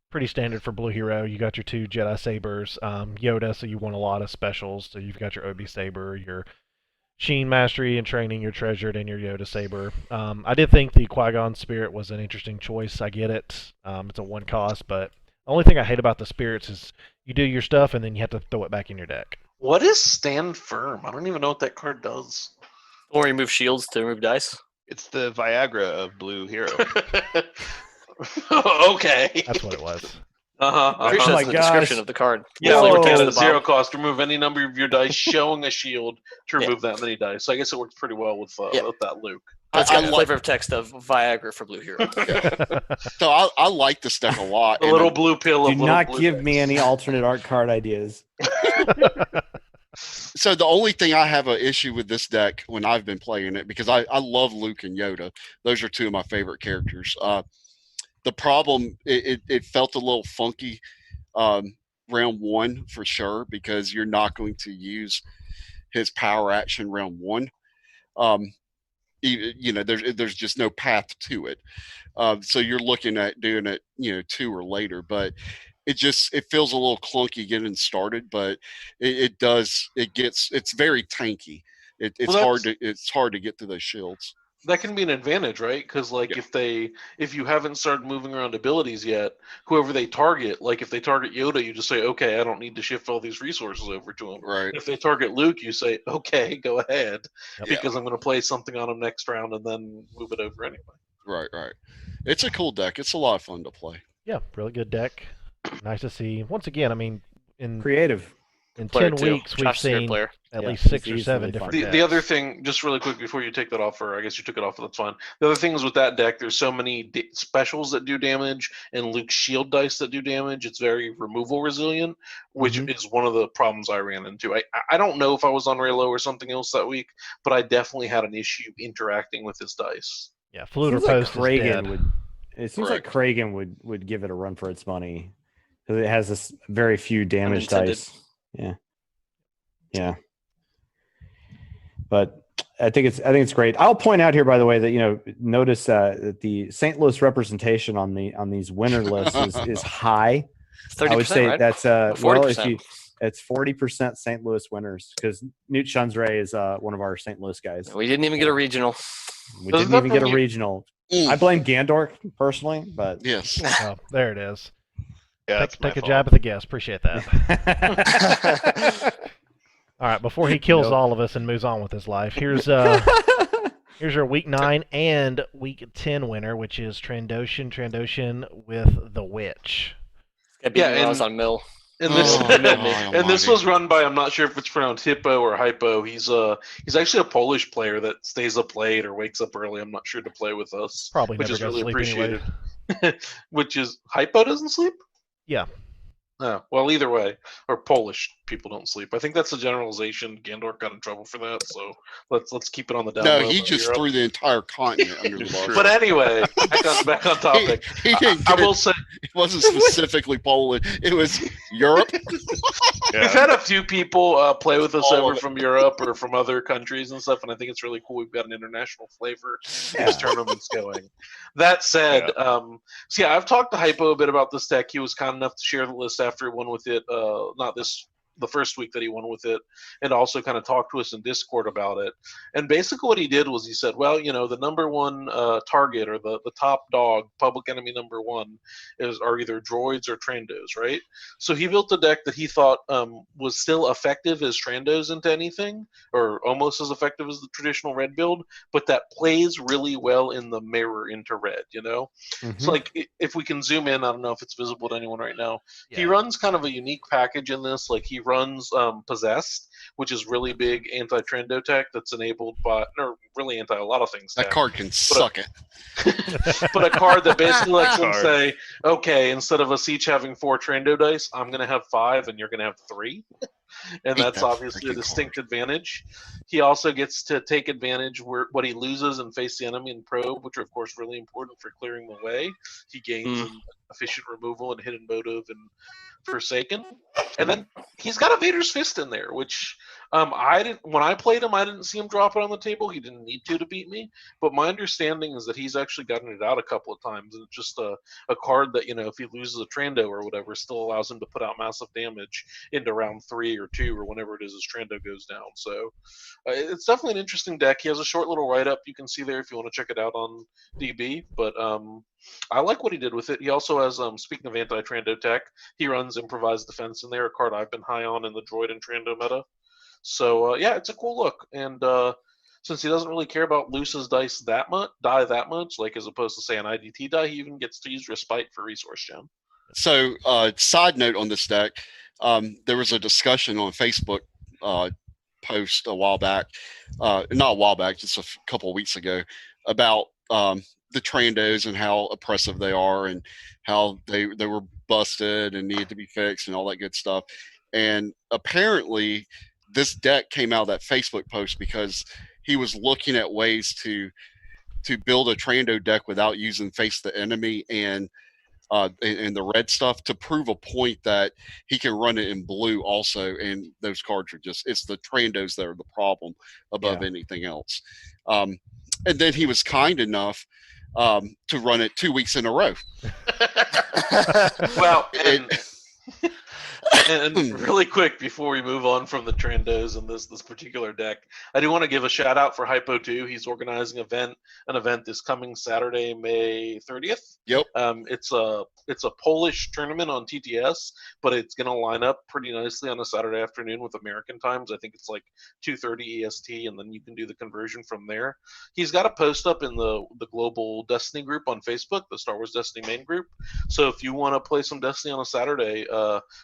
pretty standard for Blue Hero. You got your 2 Jedi Sabers, Yoda, so you want a lot of specials. So you've got your Obi Saber, your Sheen Mastery and Training, your Treasured, and your Yoda Saber. I did think the Qui-Gon Spirit was an interesting choice. I get it. It's a 1 cost, but the only thing I hate about the Spirits is you do your stuff and then you have to throw it back in your deck. What is Stand Firm? I don't even know what that card does. Or remove shields to remove dice. It's the Viagra of Blue Hero. Okay. That's what it was. Pretty sure that's the description of the card. Yeah, Like like the 0 cost. Remove any number of your dice showing a shield to remove that many dice. So I guess it works pretty well with that Luke. That's got the flavor of text of Viagra for Blue Hero. So I like this deck a lot. A little blue pill. Do not give me any alternate art card ideas. So the only thing I have an issue with this deck when I've been playing it, because I love Luke and Yoda. Those are 2 of my favorite characters. The problem, it felt a little funky round one for sure, because you're not going to use his power action round one. There's just no path to it. So you're looking at doing it, 2 or later, but it feels a little clunky getting started, but it's very tanky. It's hard to get to those shields. That can be an advantage, right? Because if you haven't started moving around abilities yet, whoever they target, like if they target Yoda, you just say, okay, I don't need to shift all these resources over to him. Right. If they target Luke, you say, okay, go ahead, Yep. because I'm going to play something on him next round and then move it over anyway. Right. It's a cool deck. It's a lot of fun to play. Yeah, really good deck. Nice to see. Once again, I mean, in Creative. 10 weeks, we've Josh is a good seen player. at least he's 6 or 7 easily different fun. decks. The other thing, just really quick before you take that off, or I guess you took it off, but that's fine. The other thing is with that deck, there's so many specials that do damage and Luke's shield dice that do damage. It's very removal resilient, which is one of the problems I ran into. I don't know if I was on Raylo or something else that week, but I definitely had an issue interacting with his dice. Yeah, Fluid Seems like Post is dead. It seems like Kragan would give it a run for its money. Because it has this very few damage Unintended. dice. Yeah. But I think it's great. I'll point out here, by the way, that notice that the St. Louis representation on these winner lists is high. It's 30%, I would say right? that's 40%. it's 40% St. Louis winners, because Newt Shunsray is one of our St. Louis guys. We didn't even get a regional. We Doesn't didn't that even get a bring you- regional. I blame Gandork personally, but Yes. Oh, there it is. Yeah, that's my Take a fault. jab at the guess. Appreciate that. All right, before he kills all of us and moves on with his life, here's your Week 9 and Week 10 winner, which is Trandoshan with the Witch. I beat Yeah, me when I and- was on Mill. And this Oh, and this almighty. was run by, I'm not sure if it's pronounced Hippo or Hypo. He's actually a Polish player that stays up late or wakes up early. I'm not sure to play with us, Probably which never is goes really to sleep anyway. appreciated. Which is Hypo doesn't sleep. Yeah. Oh, well, either way, or Polish people don't sleep. I think that's a generalization. Gandork got in trouble for that, so let's keep it on the down No, low he about just Europe. threw the entire continent under the It's bus. true. But anyway, back on topic. He didn't I get will it. say It wasn't specifically Poland. It was Europe. Yeah. we've had a few people play with us All of over it. from Europe or from other countries and stuff, and I think it's really cool. We've got an international flavor to these tournaments going. That said, so yeah, I've talked to Hypo a bit about this deck. He was kind enough to share the list after he won with it. The first week that he won with it, and also kind of talked to us in Discord about it. And basically what he did was he said, well, the number one target, or the top dog, public enemy number one, are either droids or Trandos, right? So he built a deck that he thought was still effective as Trandos into anything, or almost as effective as the traditional red build, but that plays really well in the mirror into red, So like if we can zoom in, I don't know if it's visible to anyone right now. He Yeah. runs kind of a unique package in this. Like he runs Possessed, which is really big anti-Trendo tech that's enabled by, or really anti a lot of things. That tech. card can suck it. But a card that basically lets them Card. say, okay, instead of us each having 4 Trendo dice, I'm going to have 5 and you're going to have 3. And Hate that's that obviously a freaking distinct advantage. He also gets to take advantage what he loses and face the enemy and probe, which are of course really important for clearing the way. He gains in efficient removal and hidden motive and Forsaken. And then he's got a Vader's Fist in there, which when I played him, I didn't see him drop it on the table. He didn't need to beat me. But my understanding is that he's actually gotten it out a couple of times. And it's just a card that, if he loses a Trando or whatever, still allows him to put out massive damage into round 3 or 2 or whenever it is his Trando goes down. So it's definitely an interesting deck. He has a short little write-up you can see there if you want to check it out on DB. But I like what he did with it. He also has, speaking of anti-Trando tech, he runs Improvised Defense in there, a card I've been high on in the Droid and Trando meta. So yeah, it's a cool look. And since he doesn't really care about Luce's dice that much, like as opposed to say an IDT die, he even gets to use Respite for Resource Gem. So, side note on this deck, there was a discussion on Facebook post a while back, not a while back, just a couple of weeks ago, about the Trandos and how oppressive they are and how they were busted and needed to be fixed and all that good stuff. And apparently this deck came out of that Facebook post because he was looking at ways to to build a Trando deck without using face the enemy and the red stuff to prove a point that he can run it in blue also. And those cards are just, it's the Trandos that are the problem above anything else. And then he was kind enough to run it 2 weeks in a row. Well, and really quick before we move on from the Trandos and this particular deck, I do want to give a shout out for Hypo 2. He's organizing an event this coming Saturday, May 30th. Yep. It's a Polish tournament on TTS, but it's going to line up pretty nicely on a Saturday afternoon with American times. I think it's like 2:30 EST, and then you can do the conversion from there. He's got a post up in the Global Destiny group on Facebook, the Star Wars Destiny main group. So if you want to play some Destiny on a Saturday,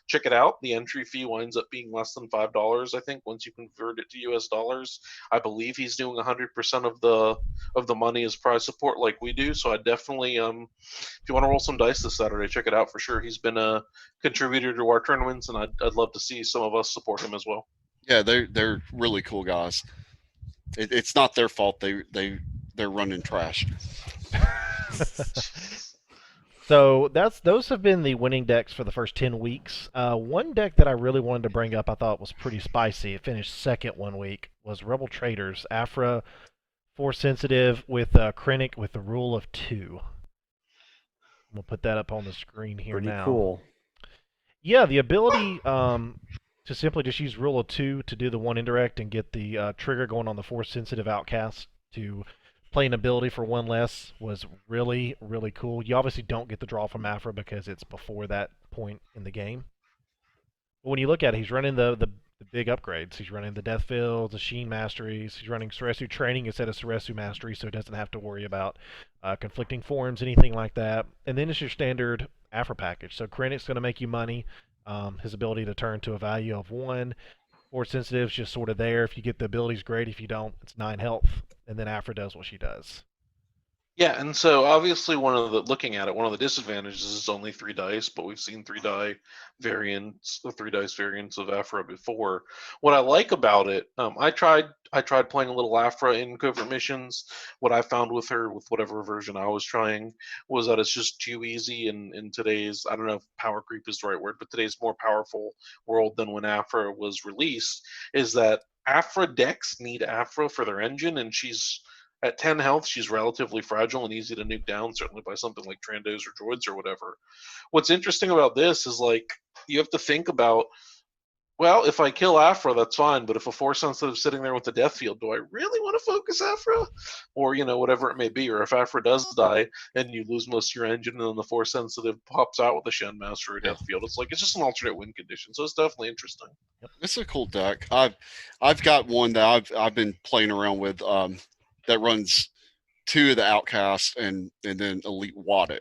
check it out. The entry fee winds up being less than $5, I think, once you convert it to US dollars. I believe he's doing 100% of the money as prize support like we do. So I definitely, if you want to roll some dice this Saturday, check it out for sure. He's been a contributor to our tournaments, and I'd love to see some of us support him as well. Yeah, they're really cool guys. It's not their fault. They're running trash. So those have been the winning decks for the first 10 weeks. One deck that I really wanted to bring up, I thought was pretty spicy. It finished second 1 week. Was Rebel Traders Afra, Force Sensitive with Krennic with the rule of 2. We'll put that up on the screen here Pretty now. cool. Yeah, the ability to simply just use rule of 2 to do the one indirect and get the trigger going on the Force Sensitive Outcast to play an ability for one less was really, really cool. You obviously don't get the draw from Afra because it's before that point in the game. But when you look at it, he's running the big upgrades. He's running the Death Fields, the Sheen Masteries. He's running Ceresu Training instead of Ceresu Mastery, so he doesn't have to worry about conflicting forms, anything like that. And then it's your standard Afra package. So Krennic's going to make you money. His ability to turn to a value of 1. Force Sensitive's just sort of there. If you get the abilities, great. If you don't, it's 9 health. And then Afra does what she does. Yeah, and so obviously looking at it, one of the disadvantages is only 3 dice, but we've seen 3 dice variants of Afra before. What I like about it, I tried playing a little Afra in covert missions. What I found with her, with whatever version I was trying, was that it's just too easy in today's, I don't know if power creep is the right word, but today's more powerful world than when Afra was released, is that Afra decks need Afra for their engine, and she's at 10 health, she's relatively fragile and easy to nuke down, certainly by something like Trandos or Droids or whatever. What's interesting about this is, like, you have to think about, well, if I kill Afra, that's fine, but if a Force Sensitive is sitting there with the Death Field, do I really want to focus Afra? Or, whatever it may be. Or if Afra does die and you lose most of your engine and then the Force Sensitive pops out with a Shen Master or a Death Field, it's just an alternate win condition. So it's definitely interesting. It's a cool deck. I've got one that I've been playing around with that runs 2 of the Outcasts and then Elite Watto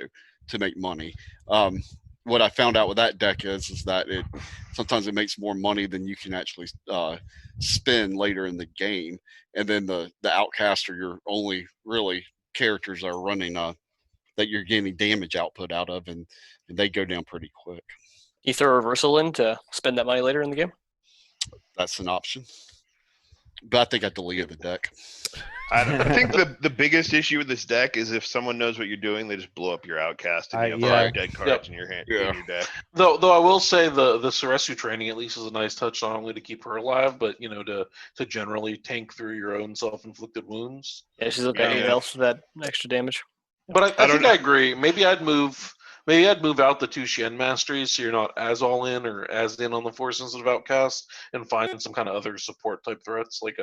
to make money. What I found out with that deck is that sometimes it makes more money than you can actually spend later in the game. And then the Outcast are your only really characters that are running that you're getting damage output out of, and they go down pretty quick. You throw a reversal in to spend that money later in the game? That's an option. But I think I deleted the deck. I think the biggest issue with this deck is if someone knows what you're doing, they just blow up your Outcast and you have 5 dead cards in your hand in your deck. Though I will say the Ceresu Training at least is a nice touch, not only to keep her alive, but to generally tank through your own self-inflicted wounds. Yeah, she's got 8 health for that extra damage. But I think I agree. Maybe I'd move out the 2 Shen Masteries so you're not as all in or as in on the Force Sensitive Outcast, and find some kind of other support type threats, like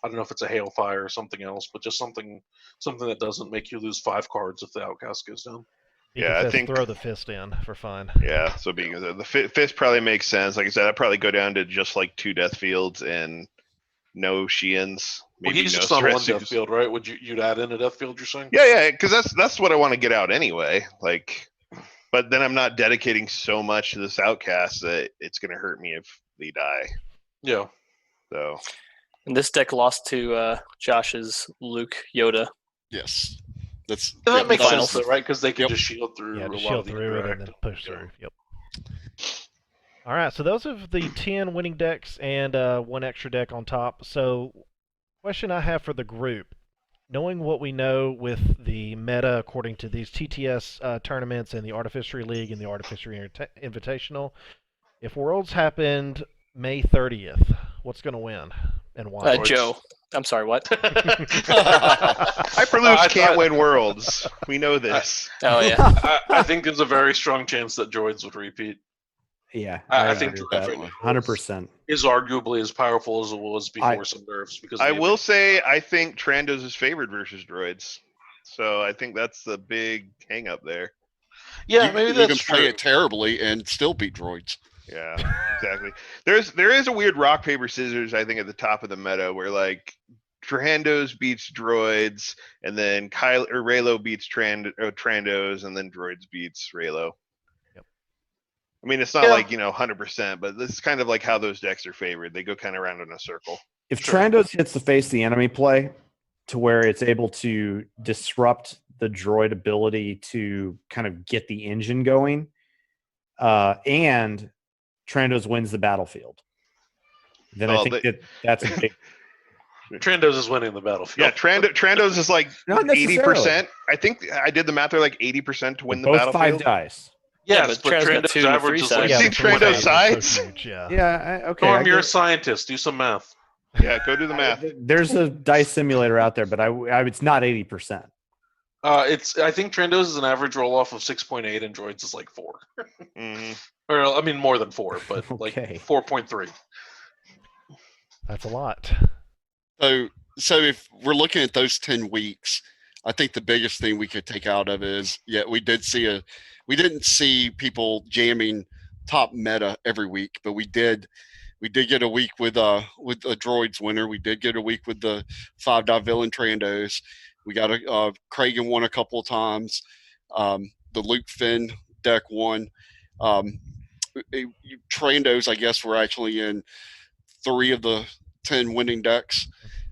I don't know if it's a Hailfire or something else, but just something that doesn't make you lose 5 cards if the Outcast goes down. I think throw the fist in for fun. Yeah, so being the fist probably makes sense. Like I said, I'd probably go down to just like 2 Death Fields and no Sheens. Well, he's no just on 1 Ceresus. Death Field, right? You'd add in a Death Field, you're saying? Yeah, because that's what I want to get out anyway. But then I'm not dedicating so much to this Outcast that it's going to hurt me if they die. Yeah. So. And this deck lost to Josh's Luke Yoda. Yes. That makes finals. sense, though, right? Because they can just shield through Yeah, a just lot shield of the through it and then push through. Yep. All right, so those are the 10 winning decks and 1 extra deck on top. So, question I have for the group: knowing what we know with the meta according to these TTS tournaments and the Artificery League and the Artificery Invitational, if Worlds happened May 30th, what's going to win and why? Joe. I'm sorry, what? Hyperloops can't win Worlds. We know this. Oh, yeah. I think there's a very strong chance that droids would repeat. Yeah, I think that 100%. is arguably as powerful as it was before some nerfs. Because I will say I think Trandos is favored versus droids, so I think that's the big hang up there. Yeah, maybe that's you can play it terribly and still beat droids. Yeah, exactly. There is a weird rock paper scissors I think at the top of the meta where like Trandos beats droids, and then Raylo beats Trandos, and then droids beats Raylo. Yep. I mean, it's not like 100%, but this is kind of like how those decks are favored. They go kind of around in a circle. If Trandos hits the face the enemy play to where it's able to disrupt the droid ability to kind of get the engine going, and Trandos wins the battlefield, then I think that's a big. Trandos is winning the battlefield. Yeah, Trandos is like 80%. I think I did the math. They're like 80% to win the battlefield. 5 dice. Yes, but Trandos average is like... You think Trandos sides? Yeah, okay. Norm, you're a scientist. Do some math. Yeah, go do the math. There's a dice simulator out there, but it's not 80%. I think Trandos is an average roll off of 6.8, and droids is like 4. Mm-hmm. Or I mean more than 4, but like 4.3. That's a lot. So if we're looking at those 10 weeks, I think the biggest thing we could take out of it is, we didn't see people jamming top meta every week, but we did get a week with a droids winner. We did get a week with the 5 villain Trandos. We got a Kragan won a couple of times. The Luke Finn deck won. Trandos, I guess, were actually in 3 of the 10 winning decks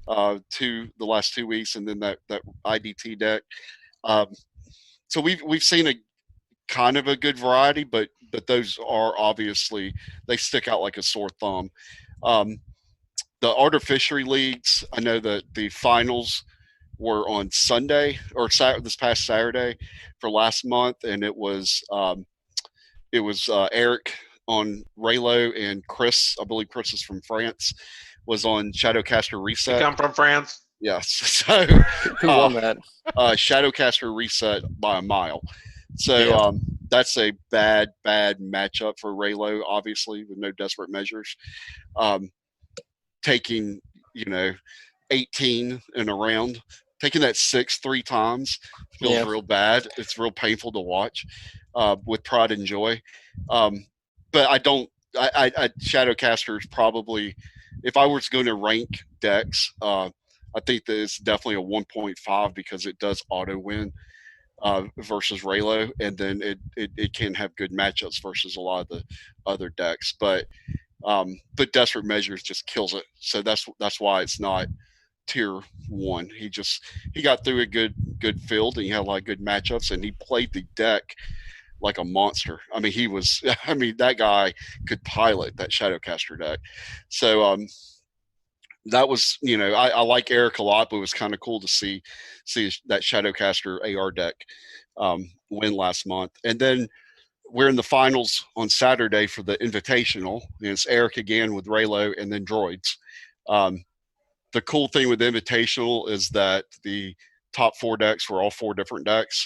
the last 2 weeks, and then that IDT deck. So we've seen a kind of a good variety, but those are obviously, they stick out like a sore thumb. The Artificery Leagues, I know that the finals were on Sunday or this past Saturday for last month, and it was Eric on Raylo, and Chris, I believe Chris is from France, was on Shadowcaster Reset. You come from France? Yes. So Who won that? Shadowcaster Reset by a mile. So that's a bad matchup for Raylo, obviously, with no desperate measures. Taking 18 in a round, taking that 6 3 times feels real bad. It's real painful to watch with pride and joy. But I Shadowcaster is probably, if I was going to rank decks, I think that it's definitely a 1.5 because it does auto win versus Raylo, and then it can have good matchups versus a lot of the other decks. But Desperate Measures just kills it. So that's why it's not tier 1. He got through a good field, and he had a lot of good matchups, and he played the deck like a monster. I mean, that guy could pilot that Shadowcaster deck. So that was, I like Eric a lot, but it was kind of cool to see that Shadowcaster AR deck win last month. And then we're in the finals on Saturday for the Invitational, and it's Eric again with Raylo and then droids. The cool thing with the Invitational is that the top 4 decks were all 4 different decks.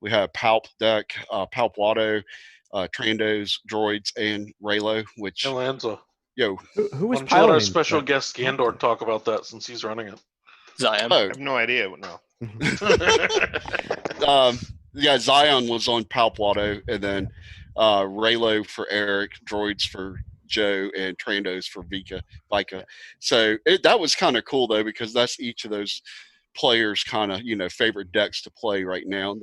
We have Palp deck, Palp Watto, Trandos, droids, and Raylo, which... Alanza. Yo. Who was let piloting? our special guest Gandork talk about that since he's running it. Zion. I have no idea. No. Zion was on Palp Watto, and then Raylo for Eric, droids for Joe, and Trandos for Vika. So that was kind of cool, though, because that's each of those players' kind of favorite decks to play right now.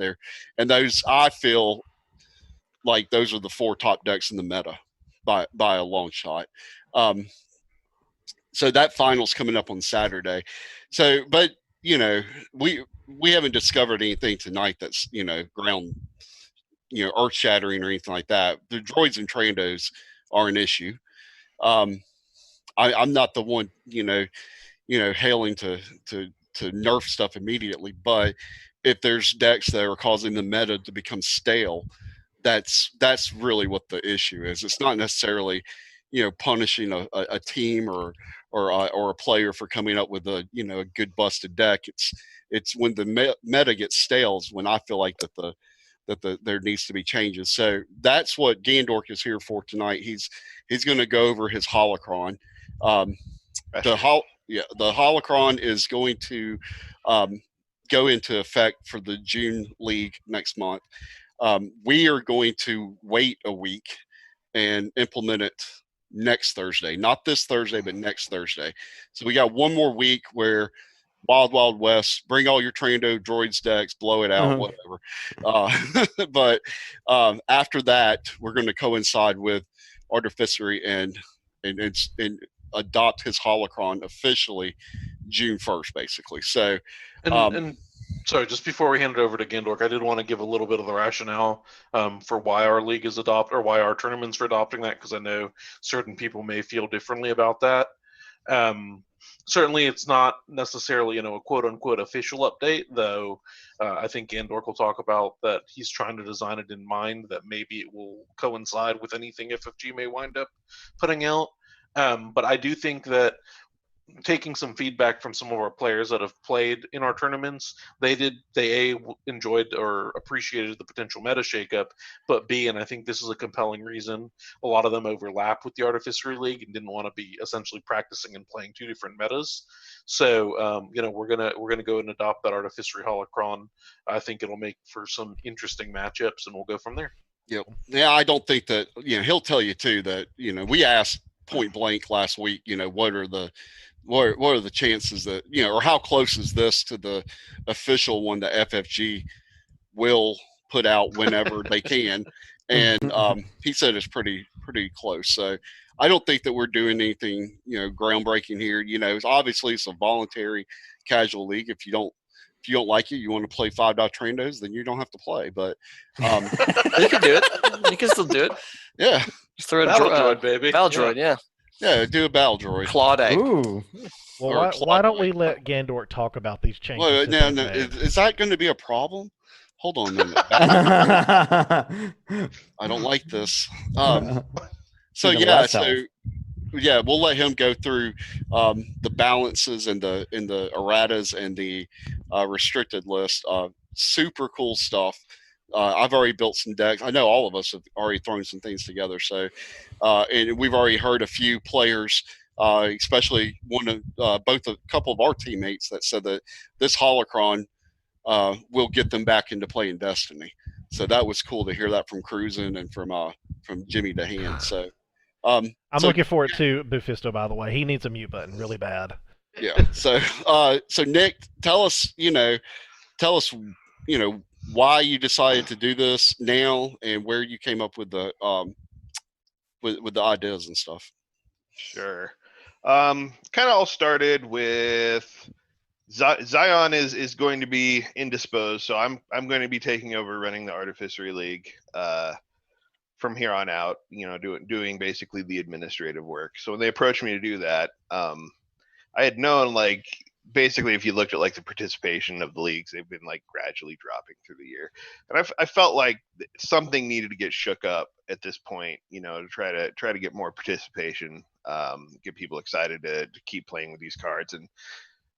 And those, I feel like those are the 4 top decks in the meta by a long shot. So that final's coming up on Saturday. So, but we haven't discovered anything tonight that's ground earth shattering or anything like that. The droids and Trandos are an issue. I'm not the one hailing to to nerf stuff immediately, but if there's decks that are causing the meta to become stale, that's really what the issue is. It's not necessarily, punishing a team or a player for coming up with a a good busted deck. It's when the meta gets stale is when I feel like there needs to be changes. So that's what Gandork is here for tonight. He's going to go over his Holocron. The Holocron is going to go into effect for the June League next month. We are going to wait a week and implement it next Thursday, not this Thursday, but next Thursday. So we got one more week where Wild West, bring all your Trando droids decks, blow it out, whatever. But after that, we're going to coincide with Artificery and adopt his Holocron officially June 1st, basically. So, and sorry, just before we hand it over to Gandork, I did want to give a little bit of the rationale for why our league is or why our tournaments are adopting that, because I know certain people may feel differently about that. Certainly, it's not necessarily, a quote-unquote official update, though I think Gandork will talk about that he's trying to design it in mind that maybe it will coincide with anything FFG may wind up putting out. But I do think that taking some feedback from some of our players that have played in our tournaments, they enjoyed or appreciated the potential meta shakeup, but B, and I think this is a compelling reason, a lot of them overlap with the Artificery League and didn't want to be essentially practicing and playing two different metas. So we're gonna go and adopt that Artificery Holocron. I think it'll make for some interesting matchups, and we'll go from there. Yeah, I don't think that he'll tell you too that we asked point blank last week, what are the chances that or how close is this to the official one that FFG will put out whenever they can, and he said it's pretty close. So I don't think that we're doing anything groundbreaking here. Obviously it's a voluntary casual league. If you don't like it, you want to play 5-dot Trandos, then you don't have to play. But you can do it. You can still do it. Yeah, just throw a Battle droid, baby. Battle droid, yeah. Yeah, do a battle droid. Clawed egg. Ooh. Well, why don't we let Gandork talk about these changes? Well, no, is that going to be a problem? Hold on a minute. I don't like this. So we'll let him go through the balances and the erratas and the restricted list. Super cool stuff. I've already built some decks. I know all of us have already thrown some things together. So, and we've already heard a few players, especially both a couple of our teammates that said that this Holocron will get them back into playing Destiny. So that was cool to hear that from Cruisin' and from Jimmy DeHaan. So, I'm looking forward to Bufisto, by the way. He needs a mute button really bad. Yeah. So Nick, tell us why you decided to do this now and where you came up with the with the ideas and stuff. Sure. Kind of all started with Zion is going to be indisposed, so I'm going to be taking over running the Artificery League from here on out. Doing basically the administrative work. So when they approached me to do that, I had known basically if you looked at the participation of the leagues, they've been gradually dropping through the year, and I felt like something needed to get shook up at this point, to try to get more participation, get people excited to keep playing with these cards. And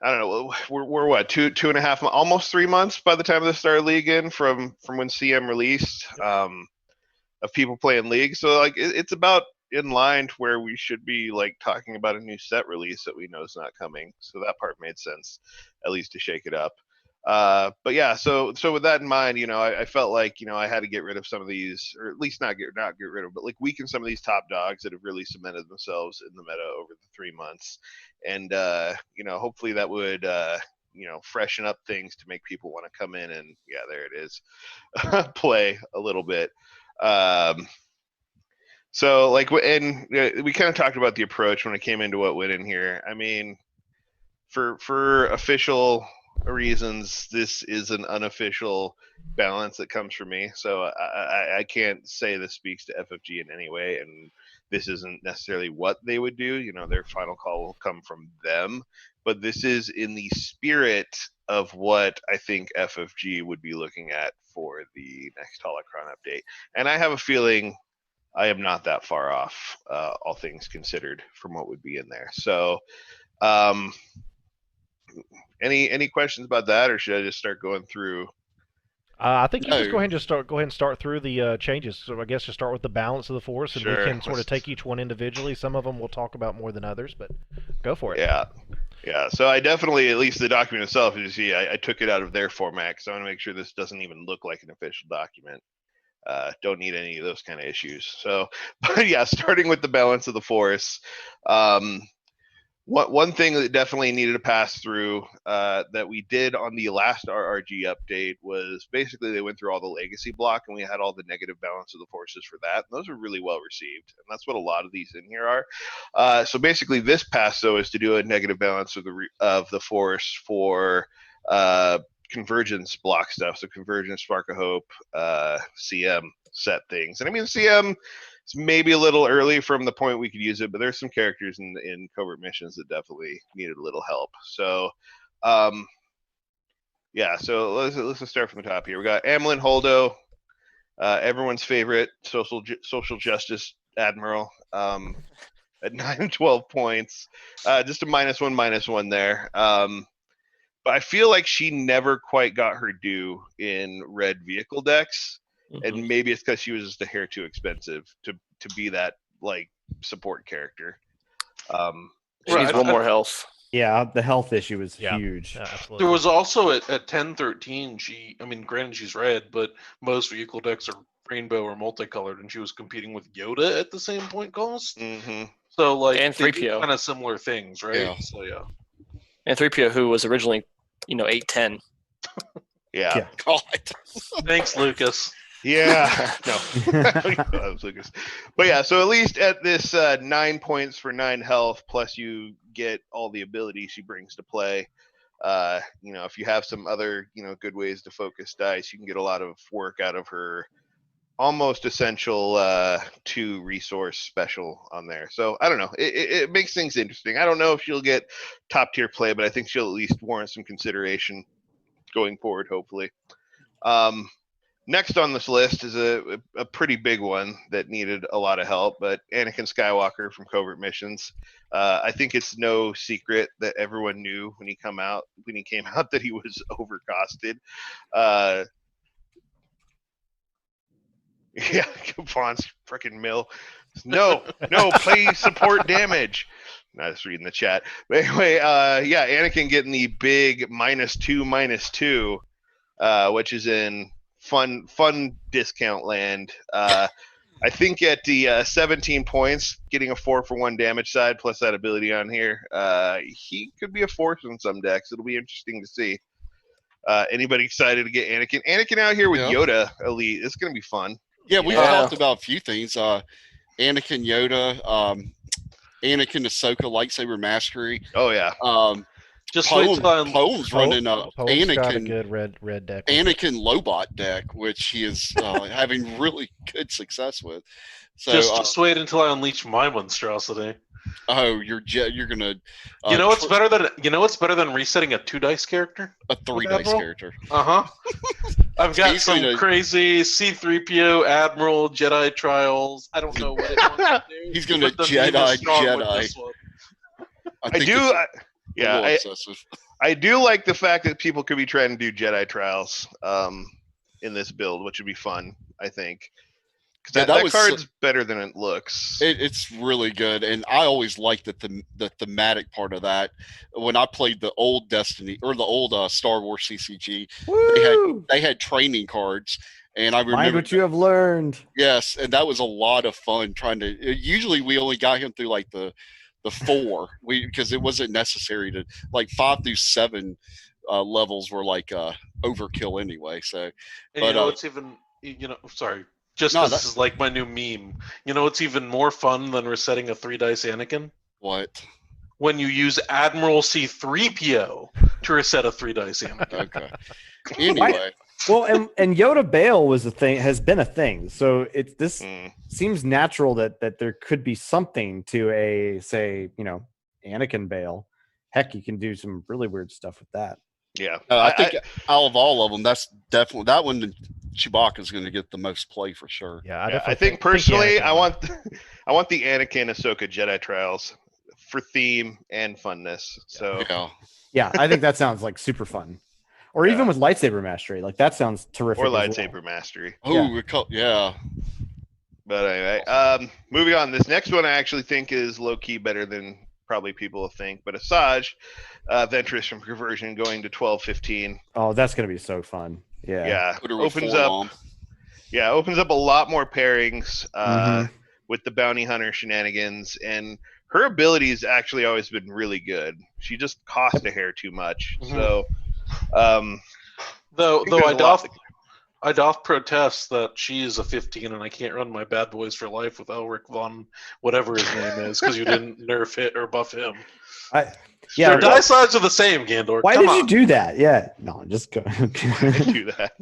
I don't know, we're what, 2.5 almost 3 months by the time they started league in from when CM released of people playing league, so it's about in line to where we should be talking about a new set release that we know is not coming. So that part made sense, at least to shake it up. But yeah, so with that in mind, I felt like I had to get rid of some of these, or at least not get rid of, but weaken some of these top dogs that have really cemented themselves in the meta over the 3 months, and hopefully that would freshen up things to make people want to come in and there it is, play a little bit. So and we kind of talked about the approach when it came into what went in here. I mean, for official reasons, this is an unofficial balance that comes from me. So I can't say this speaks to FFG in any way, and this isn't necessarily what they would do. You know, their final call will come from them. But this is in the spirit of what I think FFG would be looking at for the next Holocron update. And I have a feeling I am not that far off, all things considered, from what would be in there. So, any questions about that, or should I just start going through? I think you just No. go ahead and start through the changes. So I guess just start with the balance of the force, and we Sure. can sort of take each one individually. Some of them we'll talk about more than others, but go for it. Yeah. So I definitely, at least the document itself, you see, I took it out of their format because I want to make sure this doesn't even look like an official document. Don't need any of those kind of issues. So, but yeah, starting with the balance of the force. One thing that definitely needed to pass through that we did on the last RRG update was basically they went through all the legacy block and we had all the negative balance of the forces for that. And those were really well received. And that's what a lot of these in here are. So basically this pass, though, is to do a negative balance of the force for convergence block stuff. So convergence, Spark of Hope, CM set things. And I mean, CM, it's maybe a little early from the point we could use it, but there's some characters in covert missions that definitely needed a little help. So, yeah. So let's just start from the top here. We got Amelin Holdo, everyone's favorite social justice admiral, at 9 and 12 points, just a -1/-1 there. But I feel like she never quite got her due in red vehicle decks. And maybe it's because she was just a hair too expensive to be that like support character. She needs one more health. Yeah, the health issue is Yeah. huge. Yeah, absolutely. There was also at 10-13, granted she's red, but most vehicle decks are rainbow or multicolored, and she was competing with Yoda at the same point cost. Mm-hmm. So like, And 3PO. kind of similar things, right? Yeah. So yeah. And 3PO, who was originally, 8'10". Yeah. Yeah. God. Thanks, Lucas. Yeah. No. That was Lucas. But yeah, so at least at this 9 points for 9 health, plus you get all the abilities she brings to play. If you have some other, good ways to focus dice, you can get a lot of work out of her almost essential 2 resource special on there. So I don't know. It makes things interesting. I don't know if she'll get top tier play, but I think she'll at least warrant some consideration going forward, hopefully. Next on this list is a pretty big one that needed a lot of help, but Anakin Skywalker from Covert Missions. I think it's no secret that everyone knew when he came out that he was overcosted. Yeah, Vaughn's freaking mill. No, play support damage. Not just reading the chat. But anyway, yeah, Anakin getting the big -2/-2, which is in fun discount land. I think at the 17 points, getting a 4-for-1 damage side plus that ability on here, he could be a force in some decks. It'll be interesting to see. Anybody excited to get Anakin? Anakin out here with Yeah. Yoda Elite. It's going to be fun. Yeah, we've Yeah. talked about a few things. Anakin Yoda, Anakin Ahsoka Lightsaber Mastery. Oh, yeah. Just wait till I'm Poem's running Pope's got a Anakin good red deck. Anakin Lobot deck, which he is having really good success with. So just wait until I unleash my monstrosity. you're gonna You know what's better than resetting a 2 dice character? a 3 dice Admiral? character. I've got He's some gonna- crazy C-3PO, Admiral, Jedi Trials. I don't know what it wants to do. He's gonna but the meme is strong with Jedi. this one. I think do. it's a little I excessive. I do like the fact that people could be trying to do Jedi trials in this build, which would be fun, I think. Yeah, Because that that was card's better than it looks. It's really good, and I always liked the thematic part of that. When I played the old Destiny or the old Star Wars CCG, Woo! they had training cards, and I Mind remember what you have learned. yes, and that was a lot of fun trying to. Usually, we only got him through like the 4 because it wasn't necessary to like 5 through 7 levels were like overkill anyway. So, And but it's even, sorry, just No, because this is like my new meme. You know what's even more fun than resetting a 3 dice Anakin? what? When you use Admiral C-3PO to reset a 3 dice Anakin. Okay. Anyway, Well, and Yoda Bale was a thing, has been a thing. So this Mm. seems natural that there could be something to a, say, Anakin Bale. Heck, you can do some really weird stuff with that. Yeah. I think out of all of them, that's definitely that one. Chewbacca is going to get the most play for sure. Yeah, I definitely think personally, Anakin. I want the Anakin Ahsoka Jedi trials for theme and funness. So Yeah, I think that sounds like super fun. Or even with lightsaber mastery, like that sounds terrific. or as well. lightsaber mastery. Oh, yeah. But anyway, moving on. This next one I actually think is low key better than probably people think. But Asajj, Ventress from Conversion going to 12-15. Oh, that's gonna be so fun. Yeah. Put her with Opens four up. long. Yeah, opens up a lot more pairings Mhm. with the bounty hunter shenanigans, and her ability's actually always been really good. She just cost a hair too much. Mhm. So, Though there's I a lot I doth protest that she is a 15 and I can't run my bad boys for life with Elric von whatever his name is because you didn't nerf it or buff him. Yeah. Their die sides are the same, Gandork. Why Come did on. you do that? Yeah. No, just go. do that.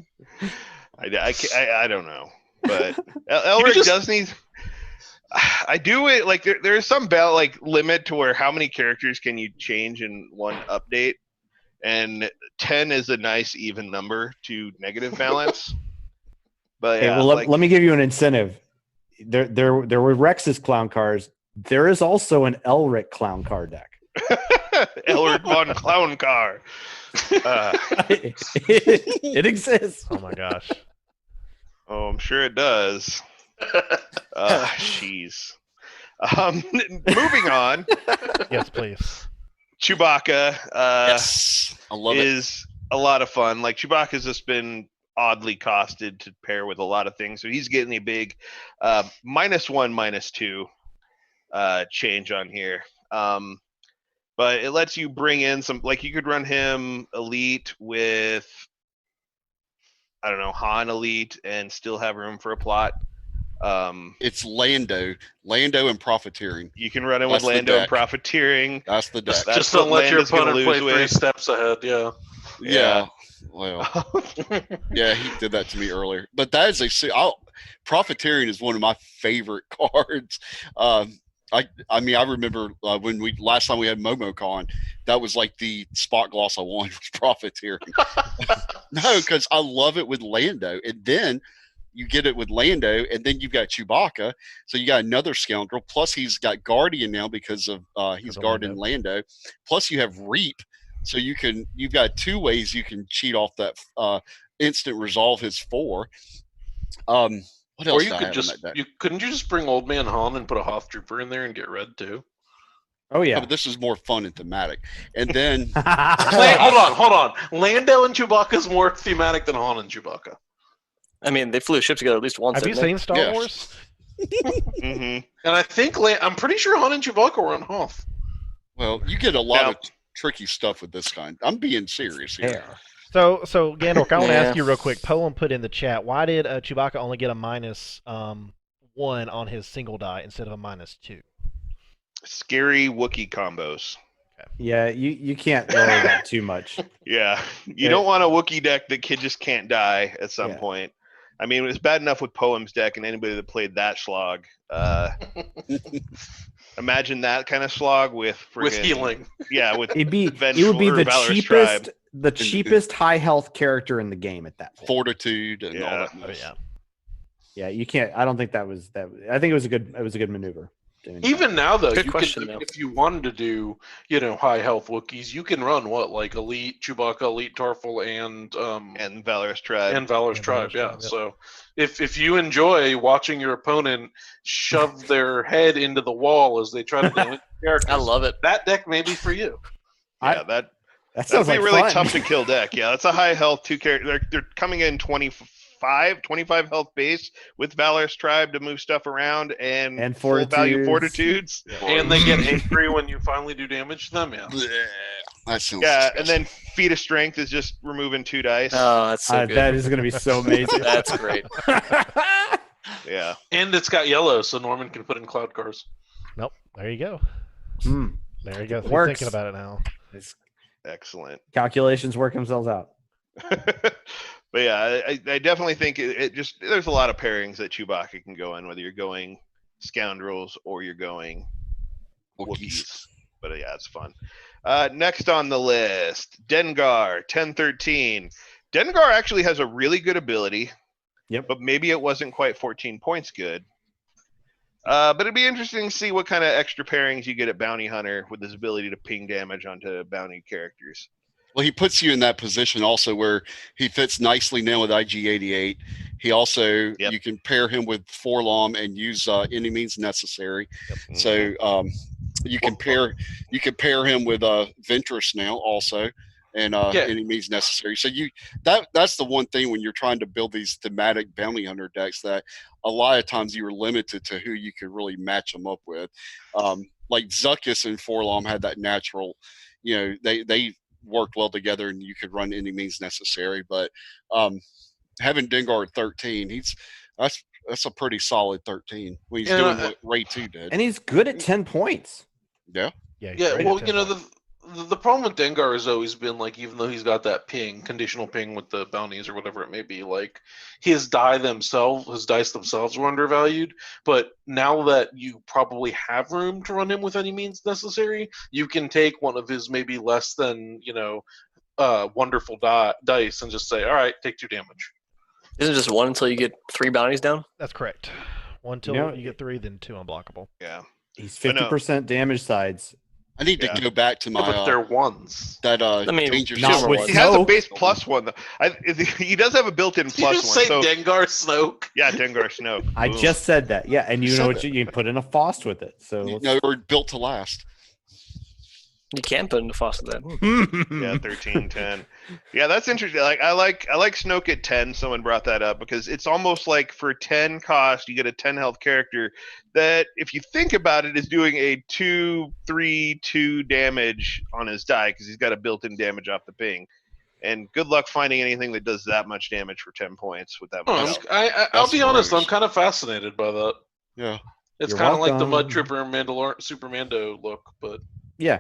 I don't know, but Elric does need. I do it like there is some limit to where how many characters can you change in one update, and 10 is a nice even number to negative balance. But Hey, yeah, well, let me give you an incentive. There were Rex's clown cars. There is also an Elric clown car deck. Elric von Clown Car. It exists. Oh my gosh. Oh, I'm sure it does. Jeez. Moving on. Yes, please. Chewbacca Yes, I love it. is a lot of fun. Like Chewbacca's just been oddly costed to pair with a lot of things, so he's getting a big -1, -2 change on here. But it lets you bring in some, like you could run him elite with, I don't know, Han elite and still have room for a plot. It's Lando and profiteering. You can run him That's with the Lando and deck. profiteering. That's the deck. That's Just don't what let your Lando's gonna opponent play lose 3 with. steps ahead. Yeah. Yeah. Well, yeah, he did that to me earlier. But that is profiteering is one of my favorite cards. I mean, I remember when last time we had MomoCon, that was like the spot gloss I wanted was profiteering. No, because I love it with Lando, and then you get it with Lando, and then you've got Chewbacca, so you got another scoundrel. Plus, he's got Guardian now because of he's guarding Lando. Plus, you have Reap, so you've got 2 ways you can cheat off that instant resolve his 4. What else? Or you could couldn't you just bring Old Man Han and put a Hoth Trooper in there and get red too? Oh yeah. But this is more fun and thematic. And then Hold on. Lando and Chewbacca is more thematic than Han and Chewbacca. I mean, they flew a ship together at least once. Have you didn't they? seen Star Yes. Wars? Mm-hmm. And I think I'm pretty sure Han and Chewbacca were on Hoth. well, you get a lot of tricky stuff with this kind. I'm being serious here. Hair. So Gandork, I want to Yeah. ask you real quick. Poem put in the chat, why did Chewbacca only get a -1 on his single die instead of a -2? Scary Wookiee combos. Yeah, you can't lower that too much. Yeah, you don't want a Wookiee deck that kid just can't die at some point. I mean, it was bad enough with Poem's deck and anybody that played that slog. Imagine that kind of slog with healing. Yeah, with It would be Vengeful or the Valorous cheapest high health character in the game at that point. Fortitude and all Yeah. that. Oh yeah. Yeah, you can't. I don't think that was that. I think it was a good maneuver. Even now, though, Good question, though. if you wanted to do, high health Wookiees, you can run like Elite Chewbacca, Elite Tarful, and Valorous Tribe. and Valor's And Tribe. Valor's Yeah. Tribe, yep. So if you enjoy watching your opponent shove their head into the wall as they try to damage characters, I love it. that deck may be for you. Yeah, that that'd sounds be like really fun. tough to kill deck. Yeah, that's a high health 2 character. They're coming in 25 health base with Valor's Tribe to move stuff around and full value Fortitudes. And they get angry when you finally do damage to them. Yeah. Bleh. That sounds Yeah, disgusting. and then Feat of Strength is just removing 2 dice. Oh, that's so good. That is going to be so amazing. That's great. Yeah. And it's got yellow, so Norman can put in cloud cars. Nope. There you go. Hmm. There you go. He's Works. thinking about it now. Excellent. Calculations work themselves out. But yeah, I definitely think it just there's a lot of pairings that Chewbacca can go in, whether you're going scoundrels or you're going Wookiees. But yeah, it's fun. Next on the list, Dengar 1013. Dengar actually has a really good ability. Yep. But maybe it wasn't quite 14 points good. But it'd be interesting to see what kind of extra pairings you get at Bounty Hunter with his ability to ping damage onto bounty characters. Well, he puts you in that position also where he fits nicely now with IG-88. He also, you can pair him with Forlom and use any means necessary. Yep. So you can pair him with Ventress now also, and any means necessary. So that's the one thing when you're trying to build these thematic bounty hunter decks that a lot of times you were limited to who you could really match them up with. Like Zuckuss and Forlom had that natural, they worked well together and you could run any means necessary. But having Dengar at 13, that's a pretty solid 13 when he's doing what Ray 2 did. And he's good at 10 points. Yeah. Yeah, well, the problem with Dengar has always been, like, even though he's got that conditional ping with the bounties or whatever it may be, like, his dice themselves were undervalued. But now that you probably have room to run him with any means necessary, you can take one of his maybe less than, wonderful dice and just say, all right, take 2 damage. Isn't it just 1 until you get 3 bounties down? That's correct. 1 till you get 3, then 2 unblockable. Yeah. He's 50% damage sides. I need to go back to my. But they're ones. Danger he has a base +1 though. He does have a built-in +1. You just say Dengar Snoke. Yeah, Dengar Snoke. I just said that. Yeah, and you know what you can put in a Fost with it. So we're built to last. You can put in the Fost with that. Yeah, 13, 10. Yeah, that's interesting. I like Snoke at 10. Someone brought that up because it's almost like for 10 cost, you get a 10 health character that, if you think about it, is doing a 2/3/2 damage on his die because he's got a built-in damage off the ping. And good luck finding anything that does that much damage for 10 points with that much health. I'll be honest, I'm kind of fascinated by that. Yeah. It's kind of like the Mud Tripper Super Mando look, but yeah.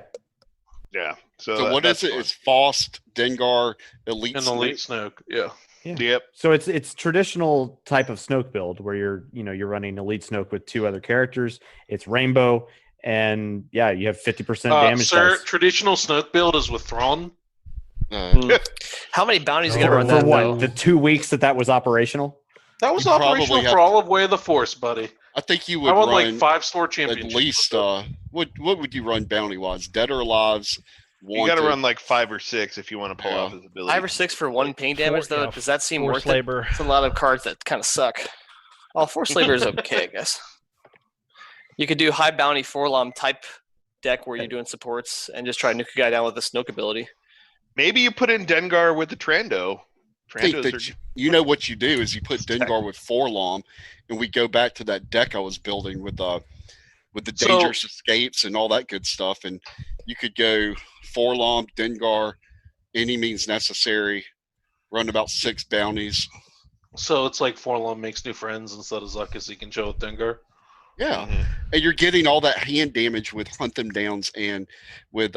Yeah. So what is it? Fun. It's Fost, Dengar, Elite Snoke. Yeah. Yep. So it's traditional type of Snoke build where you're running Elite Snoke with 2 other characters. It's Rainbow, and you have 50% damage. Sir, traditional Snoke build is with Thrawn. How many bounties are you gonna run that? What, the 2 weeks that was operational? That was operational for all of Way of the Force, buddy. I think you would. I run like 5-store championships. At least, what would you run bounty wise? Dead or Alive's? You got to run like 5 or 6 if you want to pull off his ability. 5 or 6 for 1 ping damage, though. Does that seem worth it? It's a lot of cards that kind of suck. Force Labor is okay, I guess. You could do high bounty Forlom type deck where you're doing supports and just try to nuke a guy down with the Snoke ability. Maybe you put in Dengar with the Trando. What you do is you put Dengar with Forlom, and we go back to that deck I was building with the dangerous escapes and all that good stuff, and you could go Forlom, Dengar, any means necessary, run about 6 bounties. So it's like Forlom makes new friends instead of Zuckuss, he can chill with Dengar. Yeah, and you're getting all that hand damage with Hunt Them Downs, and with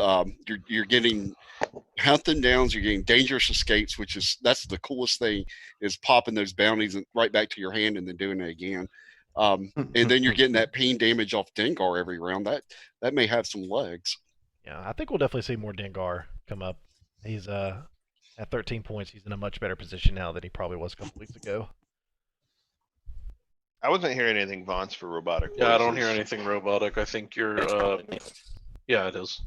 you're getting Hunt Them Downs, you're getting dangerous escapes, that's the coolest thing, is popping those bounties right back to your hand and then doing it again. And then you're getting that pain damage off Dengar every round. That may have some legs. Yeah, I think we'll definitely see more Dengar come up. He's at 13 points. He's in a much better position now than he probably was a couple weeks ago. I wasn't hearing anything, Vance, for robotic. Yeah, I don't hear anything robotic. I think you're. Yeah, it is.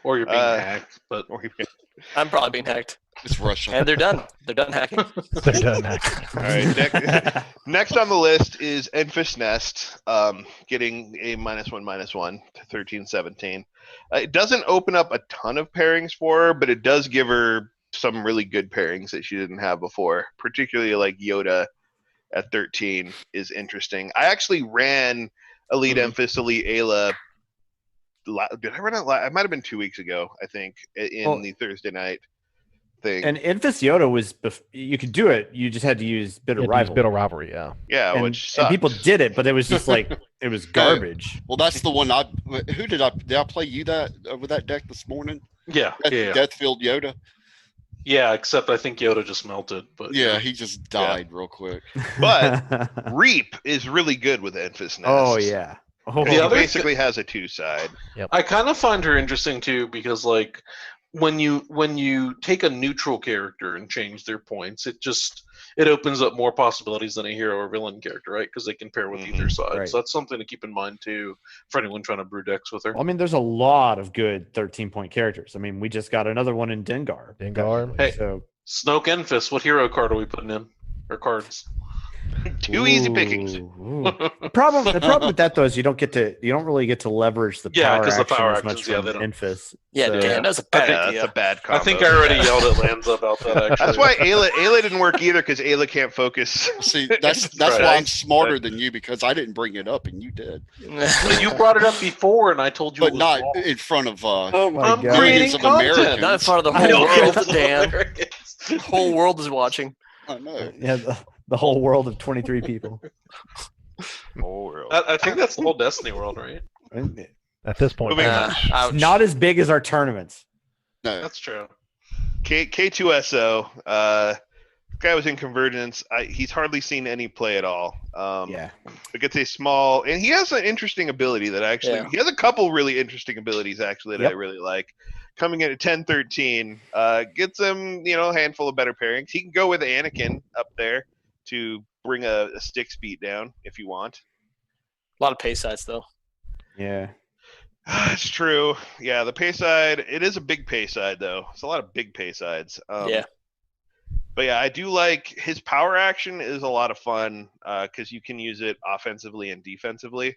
Or you're being hacked, but I'm probably being hacked. It's Russia. And they're done. They're done hacking. They're done hacking. All right. Next on the list is Enfys Nest, getting a -1/-1 to 13-17. It doesn't open up a ton of pairings for her, but it does give her some really good pairings that she didn't have before. Particularly like Yoda at 13 is interesting. I actually ran Elite Enfys, Elite Ayla. Did I run it? It might have been 2 weeks ago, I think, in the Thursday night thing. And Enfys Yoda was, you could do it. You just had to use Bitter Rivalry. Bitter Rivalry, yeah. Yeah, which sucks. And people did it, but it was just like, it was garbage. Well, that's the one did I play you with that deck this morning? Yeah. Deathfield Yoda. Yeah, except I think Yoda just melted. But Yeah, he just died real quick. But Reap is really good with Enfys Nest. oh yeah. Oh, The He other basically has a 2-side. I kind of find her interesting too because like when you take a neutral character and change their points, it opens up more possibilities than a hero or villain character, right? Because they can pair with either side. Right. So that's something to keep in mind too for anyone trying to brew decks with her. Well, I mean, there's a lot of good 13-point characters. I mean, we just got another one in Dengar. Dengar. Hey. So Snoke Enfys, what hero card are we putting in? Or cards? Two easy pickings. ooh. The problem with that though is you don't really get to leverage the Yeah, power 'cause the action power as much actions, yeah, from they don't. Enfys. Yeah, So- damn, that's a Yeah, bad that's idea. a bad I combo. think I already yelled at Lanza about that actually. That's why Ayla didn't work either, because Ayla can't focus. See, that's Right. why I'm smarter than you, because I didn't bring it up and you did. But you brought it up before and I told you But it was not wrong. in front of Oh my I'm god. creating millions of content. Americans. Not in front of the I whole know. world, Dan. The whole world is watching. I know. Yeah, the whole world of 23 people. Oh, world. I think that's the whole Destiny world, right? At this point, Moving pretty on. much. Ouch. Not as big as our tournaments. No. That's true. K2SO. Guy was in Convergence. He's hardly seen any play at all. Yeah. It gets a small, and he has an interesting ability that actually, Yeah. he has a couple really interesting abilities actually that I Yep. really like. Coming in at 10-13, gets him, a handful of better pairings. He can go with Anakin up there to bring a stick speed down if you want. A lot of pay sides though. Yeah. It's true. Yeah, the pay side, it is a big pay side though. It's a lot of big pay sides. Yeah. But yeah, I do like his power action is a lot of fun because you can use it offensively and defensively,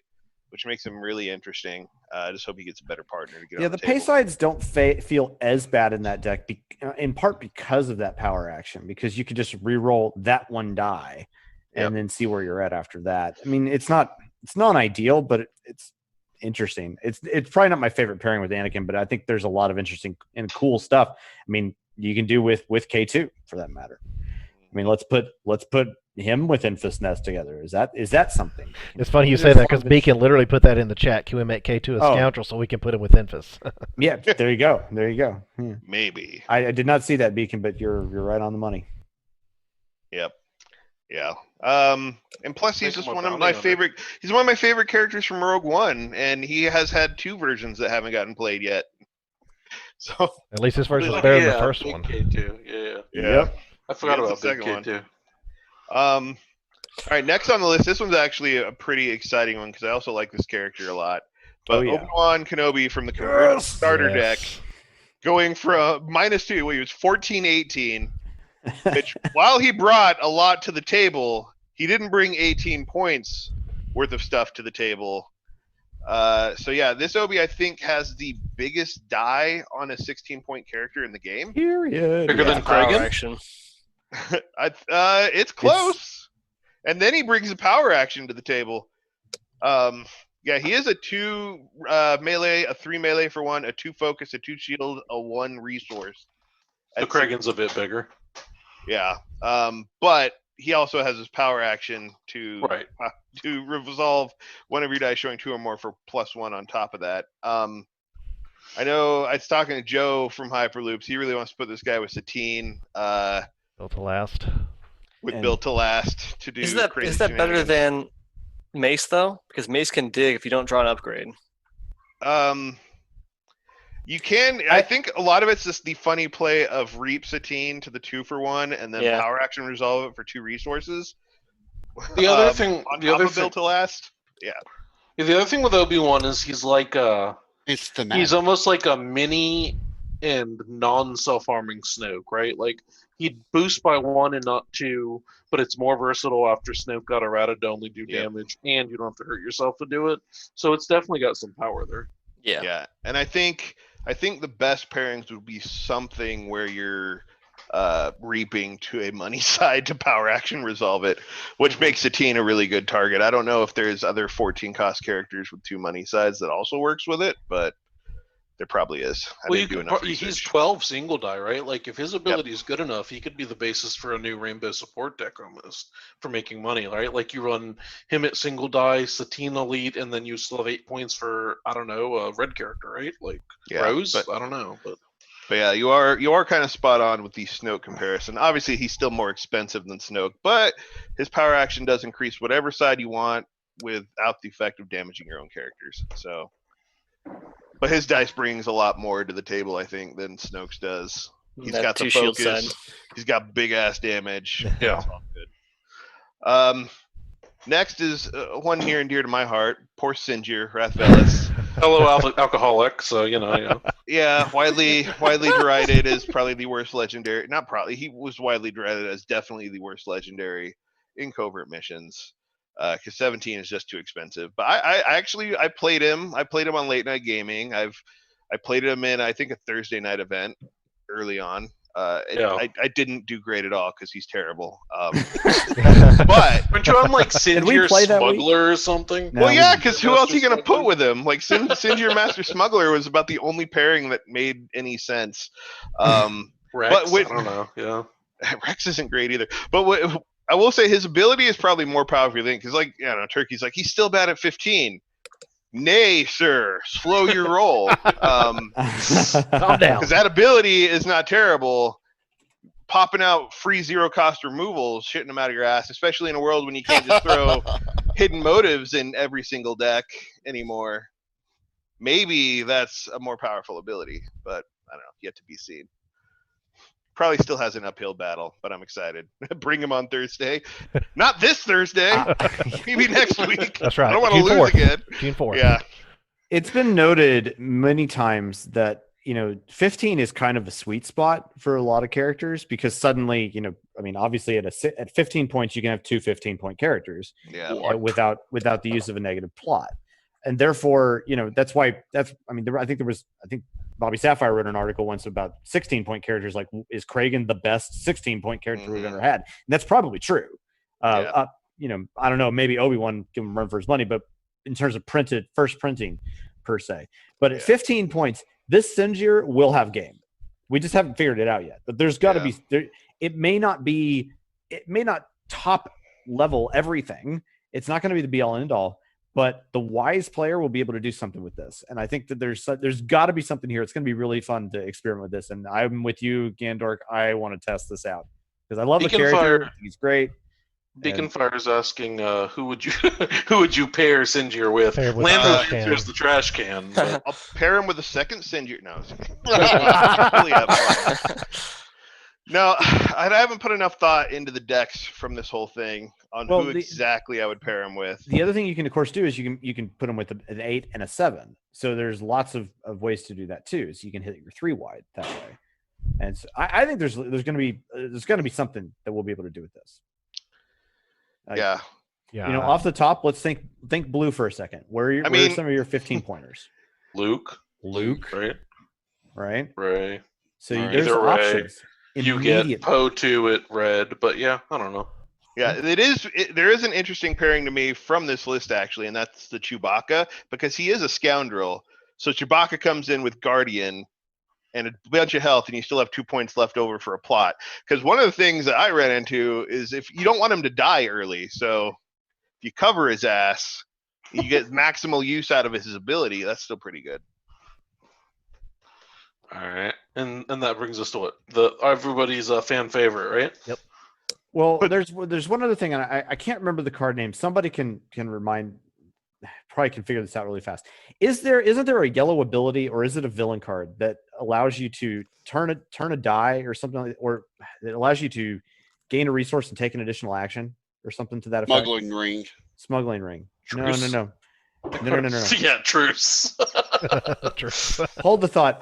which makes him really interesting. I just hope he gets a better partner to get Yeah, on the the pay table. sides don't feel as bad in that deck, in part because of that power action, because you could just re-roll that one die and then see where you're at after that. I mean, it's not ideal, but it's interesting. It's probably not my favorite pairing with Anakin, but I think there's a lot of interesting and cool stuff. I mean, you can do with K2 for that matter. I mean, let's put him with Enfys Nest together. Is that something? It's funny you say There's that a lot because of Beacon literally put that in the chat. Can we make K2 a Oh. scoundrel so we can put him with Enfys? Yeah, there you go. Yeah. Maybe. I did not see that, Beacon, but you're right on the money. Yep. Yeah. And plus he's Make him just a one of bounty my hunter. favorite he's one of my favorite characters from Rogue One, and he has had 2 versions that haven't gotten played yet. So At least his version's Oh, better than yeah, the first big one. K2. Yeah. Yep. I forgot Yeah, about it's the Big second K2. All right, next on the list. This one's actually a pretty exciting one because I also like this character a lot. But Oh, yeah. Obi-Wan Kenobi from the Convergence starter deck, Yes. going from -2, he was 14-18, which while he brought a lot to the table, he didn't bring 18 points worth of stuff to the table. So yeah, this Obi I think has the biggest die on a 16-point character in the game. Period. Bigger Yeah. than Power Kragan? action. It's close. And then he brings a power action to the table. Yeah, he is a 2 melee, a 3 melee for 1, a 2 focus, a 2 shield, a 1 resource. The Kragan's a bit bigger. Yeah. But he also has his power action to resolve one of your dice showing 2 or more for +1 on top of that. I know I was talking to Joe from Hyperloops. He really wants to put this guy with Satine, Built to last. with And- Built to Last to do Is that crazy better shenanigans. than Mace though? Because Mace can dig if you don't draw an upgrade. You can. I think a lot of it's just the funny play of Reap Satine to the 2 for 1, and then Yeah. power action resolve it for 2 resources. The other thing, on the top other of thing, Built to Last. yeah, the other thing with Obi-Wan is he's like It's thematic. he's almost like a mini and non-self-harming Snoke, right? Like he'd boost by 1 and not 2, but it's more versatile after Snoke got errata to only do Yep. damage, and you don't have to hurt yourself to do it. So it's definitely got some power there. Yeah. Yeah, and I think the best pairings would be something where you're reaping to a money side to power action resolve it, which makes Satine a really good target. I don't know if there's other 14 cost characters with 2 money sides that also works with it, but there probably is. I Well, didn't do enough he's research. 12 single die, right? Like if his ability is good enough, he could be the basis for a new Rainbow support deck almost for making money, right? Like you run him at single die, Satine Elite, and then you still have 8 points for I don't know a red character, right? Like Yeah, Rose. but I don't know, but But yeah, you are kind of spot on with the Snoke comparison. Obviously, he's still more expensive than Snoke, but his power action does increase whatever side you want without the effect of damaging your own characters. So, but his dice brings a lot more to the table, I think, than Snoke's does. He's That got the 2 shield focus. side. He's got big ass damage. Yeah. It's all good. Next is one near and dear to my heart. Poor Sinjir Rathvelis. Fellow alcoholic, so yeah. Yeah, widely derided as probably the worst legendary. Not probably, he was widely derided as definitely the worst legendary in covert missions. Because 17 is just too expensive. But I played him. I played him on late night gaming. I played him in I think a Thursday night event early on. I didn't do great at all because he's terrible. But Weren't you on like Did we Sinjir play that week? Smuggler or something? No, well, yeah, we- because who else are you gonna put with him? Like Sinjir Master Smuggler was about the only pairing that made any sense. Rex? But with- I don't know. Yeah. Rex isn't great either. But I will say his ability is probably more powerful than because, like, Turkey's like he's still bad at 15. Nay, sir, slow your roll. Calm down. Because that ability is not terrible. Popping out free zero cost removals, shitting them out of your ass, especially in a world when you can't just throw hidden motives in every single deck anymore. Maybe that's a more powerful ability, but I don't know, yet to be seen. Probably still has an uphill battle, but I'm excited. Bring him on Thursday. Not this Thursday. Maybe next week. That's right. I don't want to June lose 4th. again. June 4th. Yeah. It's been noted many times that 15 is kind of a sweet spot for a lot of characters because suddenly, obviously at 15 points you can have two 15-point characters Yeah. without the use of a negative plot, and therefore that's why I think Bobby Sapphire wrote an article once about 16-point characters. Like, is Kragan the best 16-point character we've ever had? And that's probably true. I don't know. Maybe Obi-Wan give him a run for his money, but in terms of first printing per se. But at 15 points, this Sinjir will have game. We just haven't figured it out yet. But there's got to be there. It may not top level everything. It's not going to be the be all and end all. But the wise player will be able to do something with this. And I think that there's got to be something here. It's going to be really fun to experiment with this. And I'm with you, Gandork. I want to test this out because I love the character. He's great. Beacon Fire's asking, who would you pair Sinjir with? Pair with Lando trash can. answers the trash can. But I'll pair him with a second Sinjir. No. No, I haven't put enough thought into the decks from this whole thing on who exactly I would pair him with. The other thing you can, of course, do is you can put them with an 8 and a 7. So there's lots of ways to do that too. So you can hit your 3 wide that way. And so I think there's going to be something that we'll be able to do with this. Yeah. Off the top, let's think blue for a second. Where are some of your 15 pointers? Luke, right? Ray. So Right. there's Either way, options. You get Poe 2 at red, but yeah, I don't know. Yeah, there is an interesting pairing to me from this list actually, and that's the Chewbacca because he is a scoundrel. So Chewbacca comes in with Guardian and a bunch of health, and you still have 2 points left over for a plot. Because one of the things that I ran into is if you don't want him to die early, so if you cover his ass, you get maximal use out of his ability. That's still pretty good. All right, and that brings us to what everybody's fan favorite, right? Yep. Well, there's one other thing, and I can't remember the card name. Somebody can remind. Probably can figure this out really fast. Isn't there a yellow ability, or is it a villain card that allows you to turn a die or something, or it allows you to gain a resource and take an additional action or something to that effect? Smuggling ring. Truce. No. Yeah, truce. Hold the thought.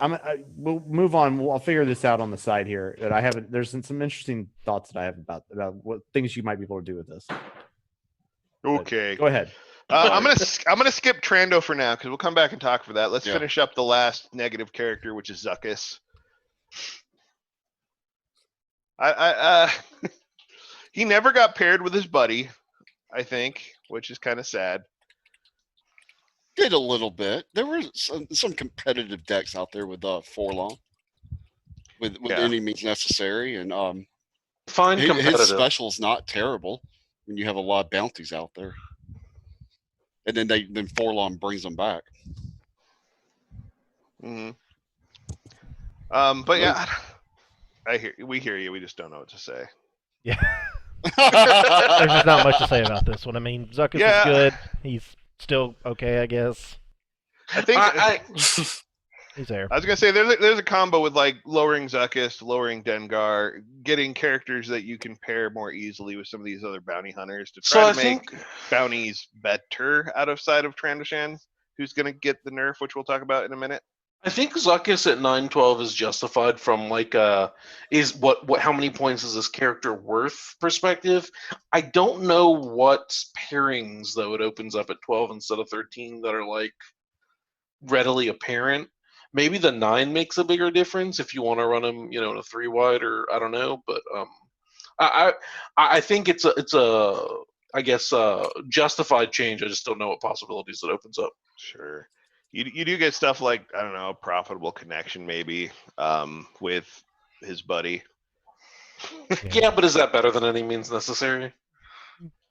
We'll move on. I'll figure this out on the side here. That I haven't. There's some interesting thoughts that I have about what things you might be able to do with this. Okay. Go ahead. I'm gonna skip Trando for now because we'll come back and talk for that. Let's finish up the last negative character, which is Zuckuss. He never got paired with his buddy, I think, which is kind of sad. Did a little bit. There were some competitive decks out there with Forlong, with any means necessary, and Fine competitive. his special's not terrible when you have a lot of bounties out there. And then Forlong brings them back. Mm-hmm. But yeah, we hear you. We just don't know what to say. Yeah. There's just not much to say about this one. I mean, Zuckus is good. He's still okay, I guess. I think He's there. I was gonna say there's a combo with like lowering Zuckus, lowering Dengar, getting characters that you can pair more easily with some of these other bounty hunters to try to make bounties better outside of Trandoshan, who's gonna get the nerf, which we'll talk about in a minute. I think Zuckus at 912 is justified from like is what how many points is this character worth perspective. I don't know what pairings though it opens up at 12 instead of 13 that are like readily apparent. Maybe the 9 makes a bigger difference if you want to run him, in a 3 wide or I don't know, but I think it's a I guess justified change. I just don't know what possibilities it opens up. Sure. You do get stuff like, I don't know, profitable connection maybe with his buddy. Yeah, but is that better than any means necessary?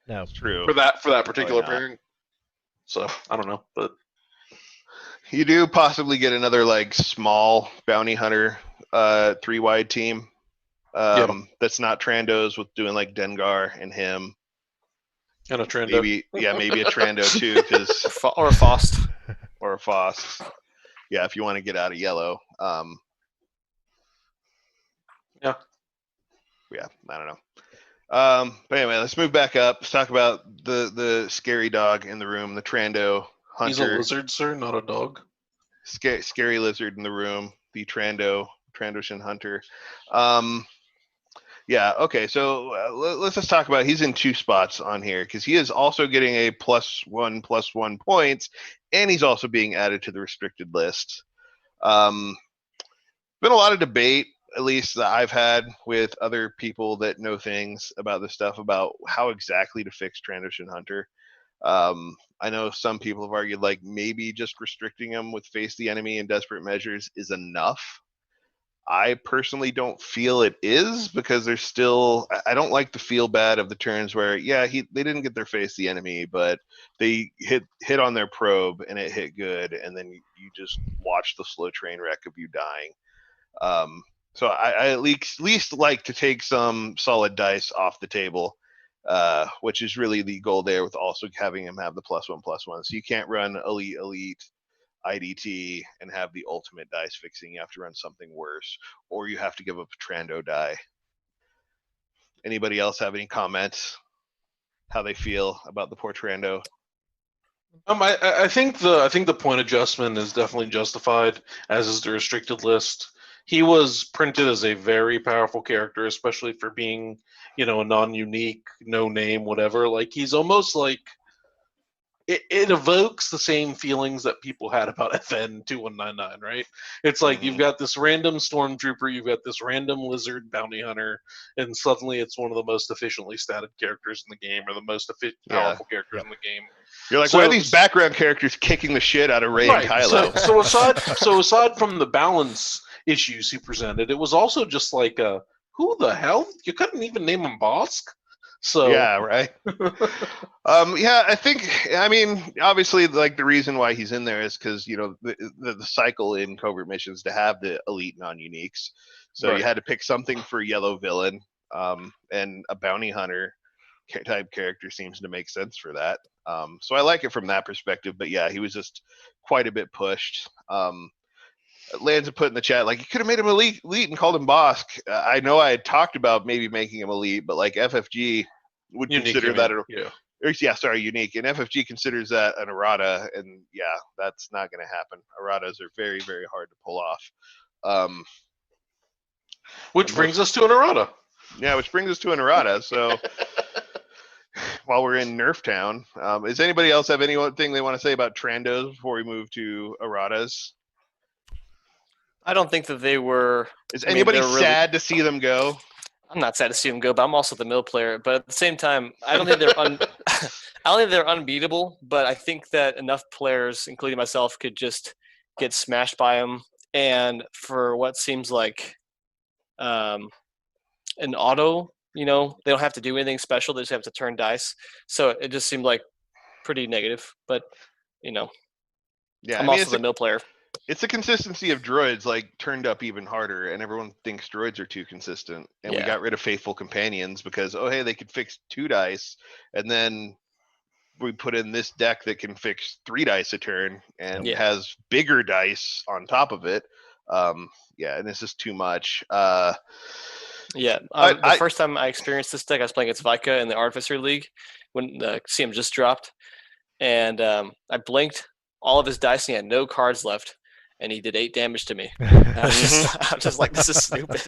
No. It's true. For that particular pairing. So I don't know, but you do possibly get another like small bounty hunter 3 wide team. That's not Trandos with doing like Dengar and him. And a Trando. Maybe a Trando too, because or a Fost. Or a Fost. Yeah, if you want to get out of yellow. Yeah, I don't know. But anyway, let's move back up. Let's talk about the scary dog in the room, the Trando hunter. He's a lizard, sir, not a dog. Scary lizard in the room, the Trandoshan hunter. Yeah, okay, so let's just talk about, he's in 2 spots on here because he is also getting a +1/+1 points, and he's also being added to the restricted list. Been a lot of debate, at least that I've had with other people that know things about this stuff, about how exactly to fix Trandoshan Hunter. I know some people have argued like maybe just restricting him with face the enemy and desperate measures is enough. I personally don't feel it is, because there's still, I don't like the feel bad of the turns where, they didn't get their face the enemy, but they hit on their probe and it hit good, and then you just watch the slow train wreck of you dying. So I at least like to take some solid dice off the table, which is really the goal there, with also having him have the +1/+1. So you can't run elite IDT and have the ultimate dice fixing. You have to run something worse, or you have to give up a Trando die. Anybody else have any comments? How they feel about the poor Trando? I think the point adjustment is definitely justified, as is the restricted list. He was printed as a very powerful character, especially for being, a non-unique, no name, whatever. Like, he's almost like it evokes the same feelings that people had about FN 2199, right? It's like you've got this random stormtrooper, you've got this random lizard bounty hunter, and suddenly it's one of the most efficiently statted characters in the game, or the most powerful characters in the game. You're like, why are these background characters kicking the shit out of Rey and Kylo? So aside from the balance issues he presented, it was also just like, who the hell? You couldn't even name him Bosk? So yeah, right. I think, obviously, like, the reason why he's in there is because the cycle in covert missions to have the elite non-uniques. So you had to pick something for yellow villain, and a bounty hunter type character seems to make sense for that. So I like it from that perspective. But yeah, he was just quite a bit pushed. Lanza put in the chat, like, you could have made him elite and called him Bosk. I know I had talked about maybe making him elite, but like FFG would consider that unique, and FFG considers that an errata, and that's not going to happen. Erratas are very, very hard to pull off. Which brings us to an errata. Yeah, which brings us to an errata. So while we're in Nerf Town, does anybody else have anything they want to say about Trandos before we move to erratas? I don't think that they were. Is anybody sad to see them go? I'm not sad to see them go, but I'm also the mill player. But at the same time, I don't think they're I don't think they're unbeatable. But I think that enough players, including myself, could just get smashed by them. And for what seems like an auto, they don't have to do anything special. They just have to turn dice. So it just seemed like pretty negative. But I'm also the mill player. It's the consistency of droids like turned up even harder, and everyone thinks droids are too consistent. And we Yeah. got rid of faithful companions because hey, they could fix 2 dice, and then we put in this deck that can fix 3 dice a turn and Yeah. has bigger dice on top of it. Yeah, and this is too much. Yeah, I- first time I experienced this deck, I was playing against Vika in the Artificery League when the CM just dropped, and I blinked all of his dice, and he had no cards left, and he did 8 damage to me. I was just like, this is stupid.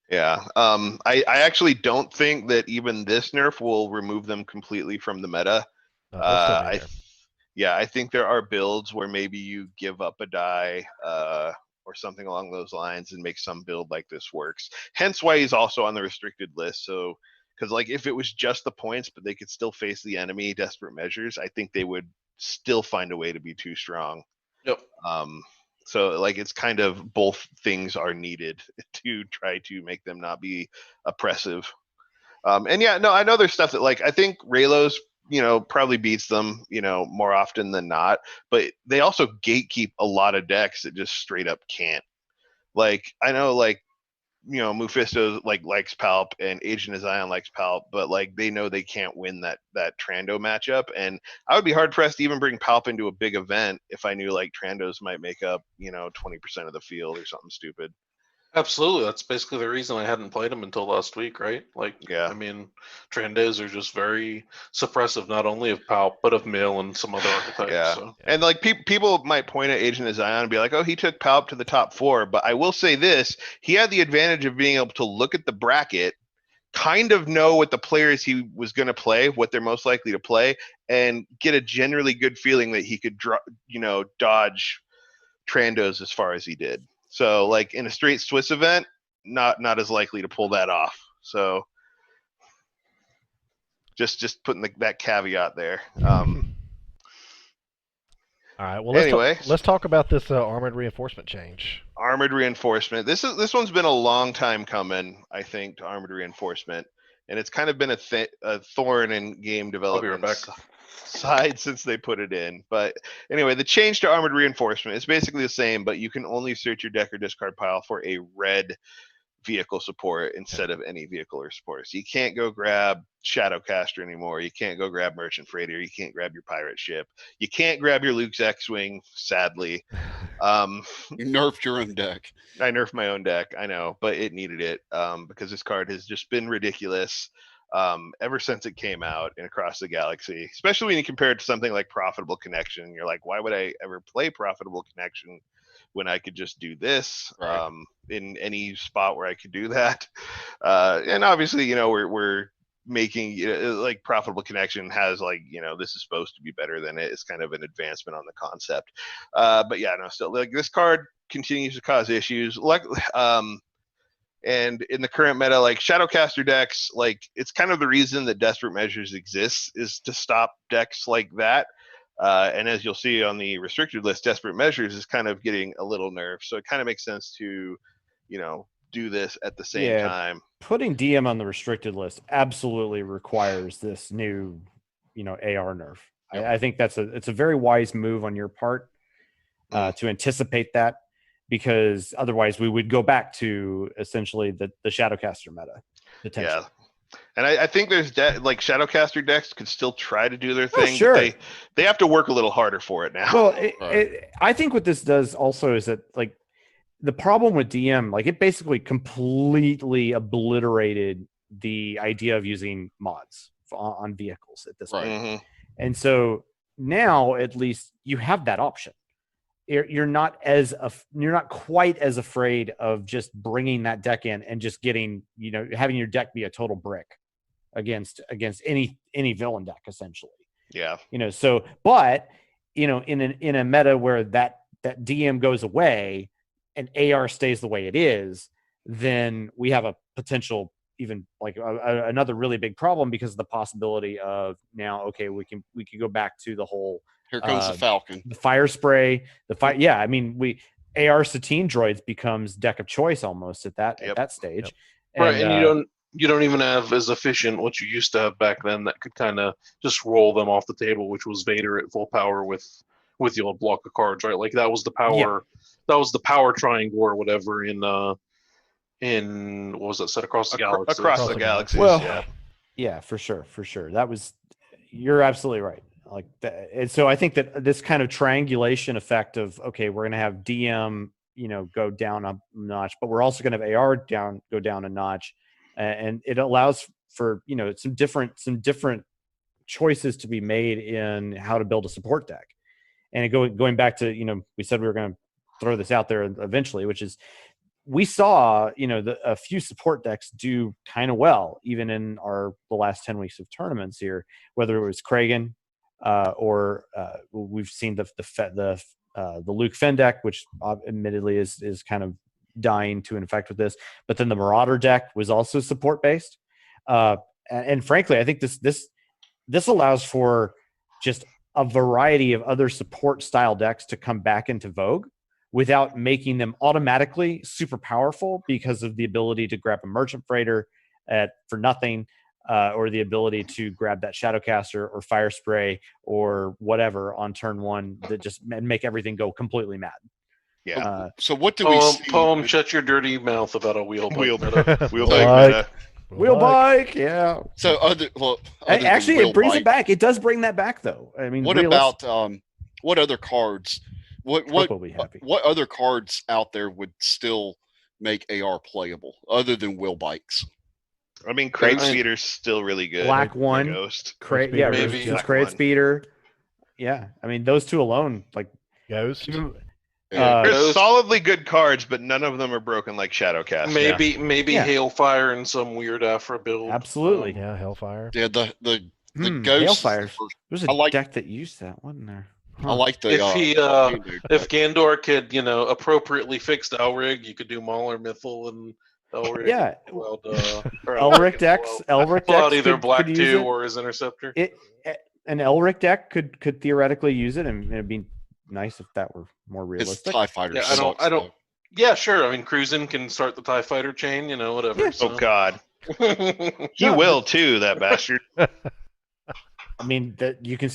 Yeah. I actually don't think that even this nerf will remove them completely from the meta. They'll still be I there. Yeah, I think there are builds where maybe you give up a die or something along those lines and make some build like this works. Hence why he's also on the restricted list. So, because like if it was just the points, but they could still face the enemy, desperate measures, I think they would still find a way to be too strong. Yep. So like it's kind of both things are needed to try to make them not be oppressive. And yeah, no, I know there's stuff that like I think Raylos, probably beats them, more often than not. But they also gatekeep a lot of decks that just straight up can't. Like I know, like Mephisto likes Palp and Agent of Zion likes Palp, but like they know they can't win that Trando matchup. And I would be hard pressed to even bring Palp into a big event if I knew like Trandos might make up 20% of the field or something stupid. Absolutely. That's basically the reason I hadn't played him until last week, right? Like, Yeah. I mean, Trandos are just very suppressive, not only of Palp, but of Mill and some other archetypes. Yeah. So. And like people might point at Agent of Zion and be like, oh, he took Palp to the top 4. But I will say this, he had the advantage of being able to look at the bracket, kind of know what the players he was going to play, what they're most likely to play, and get a generally good feeling that he could dodge Trandos as far as he did. So like in a straight Swiss event, not as likely to pull that off. So just putting that caveat there. All right. Well, let's talk about this armored reinforcement change. Armored reinforcement. This one's been a long time coming, I think, to armored reinforcement, and it's kind of been a thorn in game development side since they put it in. But anyway, the change to armored reinforcement is basically the same, but you can only search your deck or discard pile for a red vehicle support instead of any vehicle or support. So you can't go grab Shadowcaster anymore. You can't go grab Merchant Freighter. You can't grab your pirate ship. You can't grab your Luke's X-Wing, sadly. You nerfed your own deck. I nerfed my own deck, I know, but it needed it because this card has just been ridiculous ever since it came out and across the galaxy, especially when you compare it to something like Profitable Connection. You're like, why would I ever play Profitable Connection when I could just do this in any spot where I could do that? And obviously, we're making like Profitable Connection has like, this is supposed to be better than it. It's kind of an advancement on the concept. But yeah, no, still like this card continues to cause issues. And in the current meta, like Shadowcaster decks, like it's kind of the reason that Desperate Measures exists is to stop decks like that. And as you'll see on the restricted list, Desperate Measures is kind of getting a little nerfed. So it kind of makes sense to, do this at the same time. Putting DM on the restricted list absolutely requires this new, AR nerf. Yep. I think it's a very wise move on your part to anticipate that, because otherwise we would go back to essentially the Shadowcaster meta. Potentially. Yeah. And I think there's like Shadowcaster decks could still try to do their thing. Oh, sure. But they have to work a little harder for it now. Well, I think what this does also is that like the problem with DM, like it basically completely obliterated the idea of using mods on vehicles at this point. Mm-hmm. And so now at least you have that option. You're not quite as afraid of just bringing that deck in and just getting, having your deck be a total brick against any villain deck essentially. Yeah. But in a meta where that DM goes away and AR stays the way it is, then we have a potential even like another really big problem because of the possibility of now, okay, we can go back to the whole here comes the Falcon, the fire spray, yeah, I mean AR Satine droids becomes deck of choice almost at that stage. Yep. Right, and you don't even have as efficient what you used to have back then that could kind of just roll them off the table, which was Vader at full power with with the old block of cards, right? Like that was the power. That was the power triangle or whatever in what was that set across the galaxy? Across the the galaxies. Well, yeah. Yeah, for sure. That was, you're absolutely right. Like that, and so I think that this kind of triangulation effect of, okay, we're going to have DM, go down a notch, but we're also going to have AR go down a notch, and it allows for some different choices to be made in how to build a support deck. And going back to we said we were going to throw this out there eventually, which is, we saw, a few support decks do kind of well, even in the last 10 weeks of tournaments here, whether it was Kragan, or we've seen the Luke Fenn deck, which admittedly is kind of dying to infect with this. But then the Marauder deck was also support based, and frankly, I think this allows for just a variety of other support style decks to come back into vogue, without making them automatically super powerful because of the ability to grab a merchant freighter for nothing, or the ability to grab that Shadowcaster or Fire Spray or whatever on turn one that just make everything go completely mad. Yeah. So what do we see? Poem, shut your dirty mouth about a wheel bike Wheel meta. wheel Like- bike meta. Wheel bike, yeah. So other than Actually, Will it brings Bite, it back. It does bring that back, though. I mean, What about what other cards? What will be happy. what other cards out there would still make AR playable other than Will Bikes? I mean, Crate I mean, Speeder's still really good. Black or One. Ghost. Yeah, Maybe. just Black Crate One. Speeder. Yeah, I mean, those two alone, like, Ghost. There's Ghost. solidly good cards, but none of them are broken like Shadowcast. Maybe Yeah. Hailfire and some weird Afra build. absolutely. Yeah, Hellfire. Yeah, the Ghost. Hailfire. There's a I like- deck that used that, wasn't there? I like the. If Gandork could, appropriately fixed Elrig, you could do Mauler, Mythal, and Elrig. Yeah. Well, Elric decks. Elric pull out decks either could Black use 2 it. or his Interceptor. An Elric deck could theoretically use it, and it'd be nice if that were more His realistic. TIE Fighter. Yeah, sucks, I don't. though. Yeah, sure. I mean, Cruisin can start the TIE Fighter chain, whatever. Yeah. Oh God, he No, will too. That bastard. I mean, that you can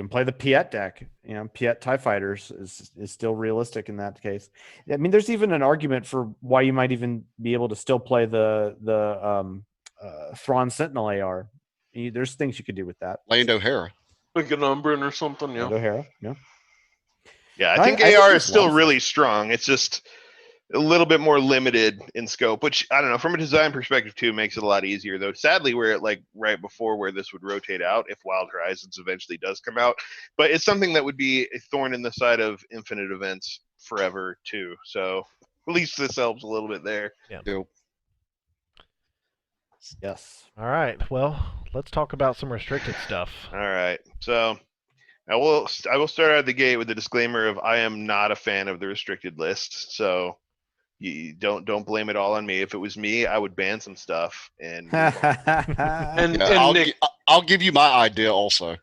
play the Piet deck. Piet TIE Fighters is still realistic in that case. I mean, there's even an argument for why you might even be able to still play the Thrawn Sentinel AR. There's things you could do with that. Lando Hera. Like an Umbran or something, yeah. O'Hara, yeah. Yeah, I I think think AR there's is still lots. really strong. It's just a little bit more limited in scope, which I don't know. From a design perspective, too, makes it a lot easier. Though, sadly, we're at like right before where this would rotate out if Wild Horizons eventually does come out. But it's something that would be a thorn in the side of Infinite Events forever, too. So at least this helps a little bit there. Yep. Yes. All right. Well, let's talk about some restricted stuff. All right, so. I will start out the gate with the disclaimer of I am not a fan of the restricted list. So you don't blame it all on me. If it was me, I would ban some stuff and move on. And Yeah, Nick, I'll give you my idea also.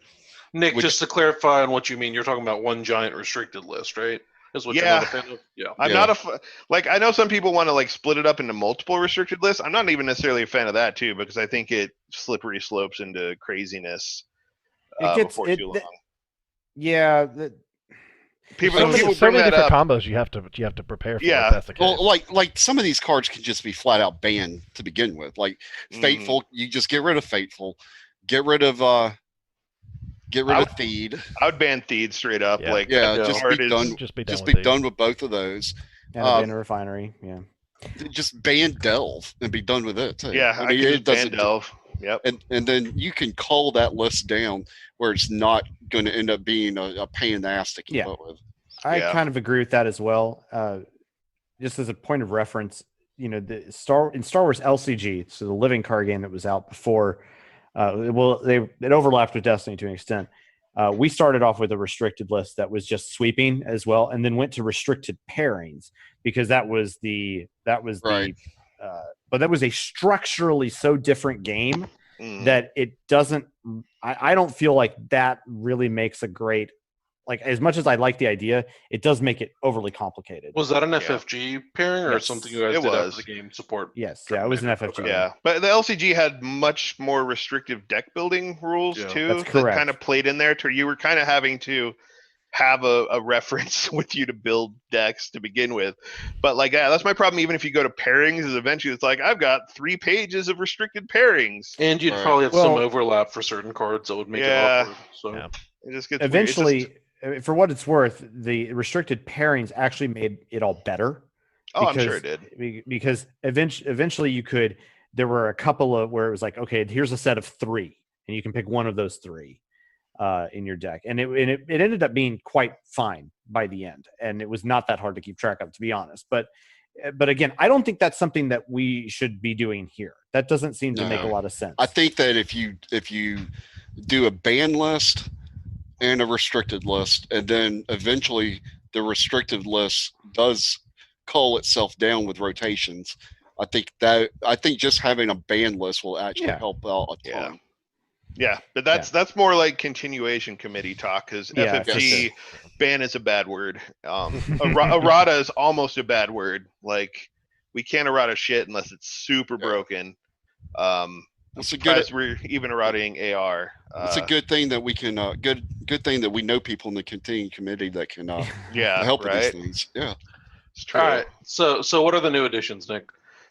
Nick, which- just to clarify on what you mean, you're talking about one giant restricted list, right? Is what you're Yeah. not a fan of? Yeah. I'm Yeah. not like I know some people want to like split it up into multiple restricted lists. I'm not even necessarily a fan of that too because I think it slippery slopes into craziness before too long. Yeah. People So people many bring that different up. combos you have to prepare for. Yeah. If that's the case. Well, like some of these cards can just be flat out banned to begin with. Like Fateful, you just get rid of Fateful, get rid of Theed. I would ban Theed straight up. Yeah. Like Yeah, that just card be is- done. just be done. Just with be these. done with both of those. And in a refinery. Yeah. Just ban Delve and be done with it too. Yeah, I mean, can it just ban doesn't. Delve. Yep. And then you can call that list down where it's not going to end up being a pain in the ass to keep Yeah. up with. I Yeah. kind of agree with that as well. Just as a point of reference, the Star Wars LCG, so the living card game that was out before, it overlapped with Destiny to an extent. We started off with a restricted list that was just sweeping as well, and then went to restricted pairings because that was Right. but that was a structurally so different game Mm. that it doesn't. I don't feel like that really makes a great. Like, as much as I like the idea, it does make it overly complicated. Was that an FFG pairing or Yes. something you guys It did was. after the game support? Yes, yeah, it was an FFG. game. Yeah, but the LCG had much more restrictive deck building rules Yeah. too. That's That correct. kind of played in there to where you were kind of having to have a reference with you to build decks to begin with. But like, yeah, that's my problem. Even if you go to pairings, is eventually it's like I've got 3 pages of restricted pairings. And you'd Right. probably have some Well- overlap for certain cards that would make Yeah. it awkward. So Yeah. It just gets weird. It's just- Eventually, for what it's worth, the restricted pairings actually made it all better. oh, I'm sure it did. Because eventually you could. There were a couple of where it was like, okay, here's a set of 3, and you can pick one of those 3 in your deck, and it ended up being quite fine by the end, and it was not that hard to keep track of, to be honest. But again, I don't think that's something that we should be doing here. That doesn't seem to make a No. lot of sense. I think that if you do a ban list and a restricted list, and then eventually the restricted list does cull itself down with rotations, I think just having a ban list will actually Yeah. help out a Yeah. ton. Yeah, but that's more like continuation committee talk, because Yeah, FFG ban is a bad word. Errata is almost a bad word. Like, we can't errata shit unless it's super broken. I'm It's a surprised good. we're even errataing AR. It's a good thing that we can. Good thing that we know people in the continuing committee that can yeah, help with right. these things. Yeah. It's true. all right. So what are the new additions, Nick?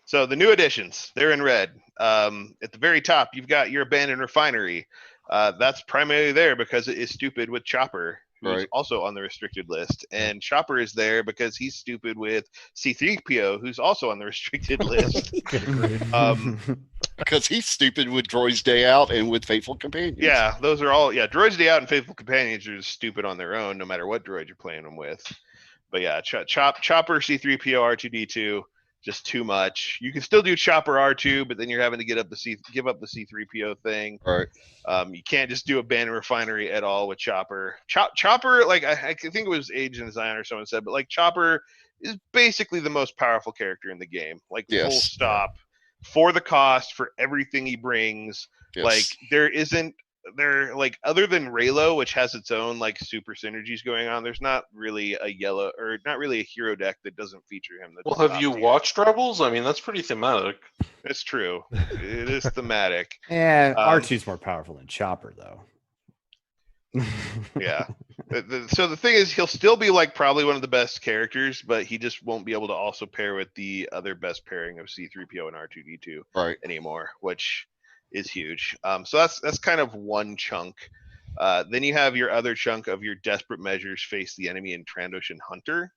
So the new additions, they're in red. At the very top, you've got your abandoned refinery. That's primarily there because it is stupid with Chopper, who's Right. also on the restricted list. And Chopper is there because he's stupid with C3PO, who's also on the restricted list. Because he's stupid with Droid's Day Out and with Faithful Companions. Yeah, those are all. Yeah, Droids Day Out and Faithful Companions are just stupid on their own, no matter what droid you're playing them with. But yeah, Chopper, C3PO, R2D2, just too much. You can still do Chopper R2, but then you're having to give up the C3PO thing. Right. You can't just do abandoned refinery at all with Chopper. Chopper, like I think it was Age and Design or someone said, but like Chopper is basically the most powerful character in the game. Like Yes. full stop. For the cost, for everything he brings. Yes. Like there like other than Raylo, which has its own like super synergies going on, there's not really a hero deck that doesn't feeture him. That's Well, have top you tier. watched Rebels? I mean, that's pretty thematic. It's true. It is thematic. Yeah, R2's more powerful than Chopper, though. Yeah. So the thing is, he'll still be like probably one of the best characters, but he just won't be able to also pair with the other best pairing of C3PO and R2D2 Right. anymore, which is huge. So that's kind of one chunk. Then you have your other chunk of your desperate measures face the enemy in Trandoshan Hunter.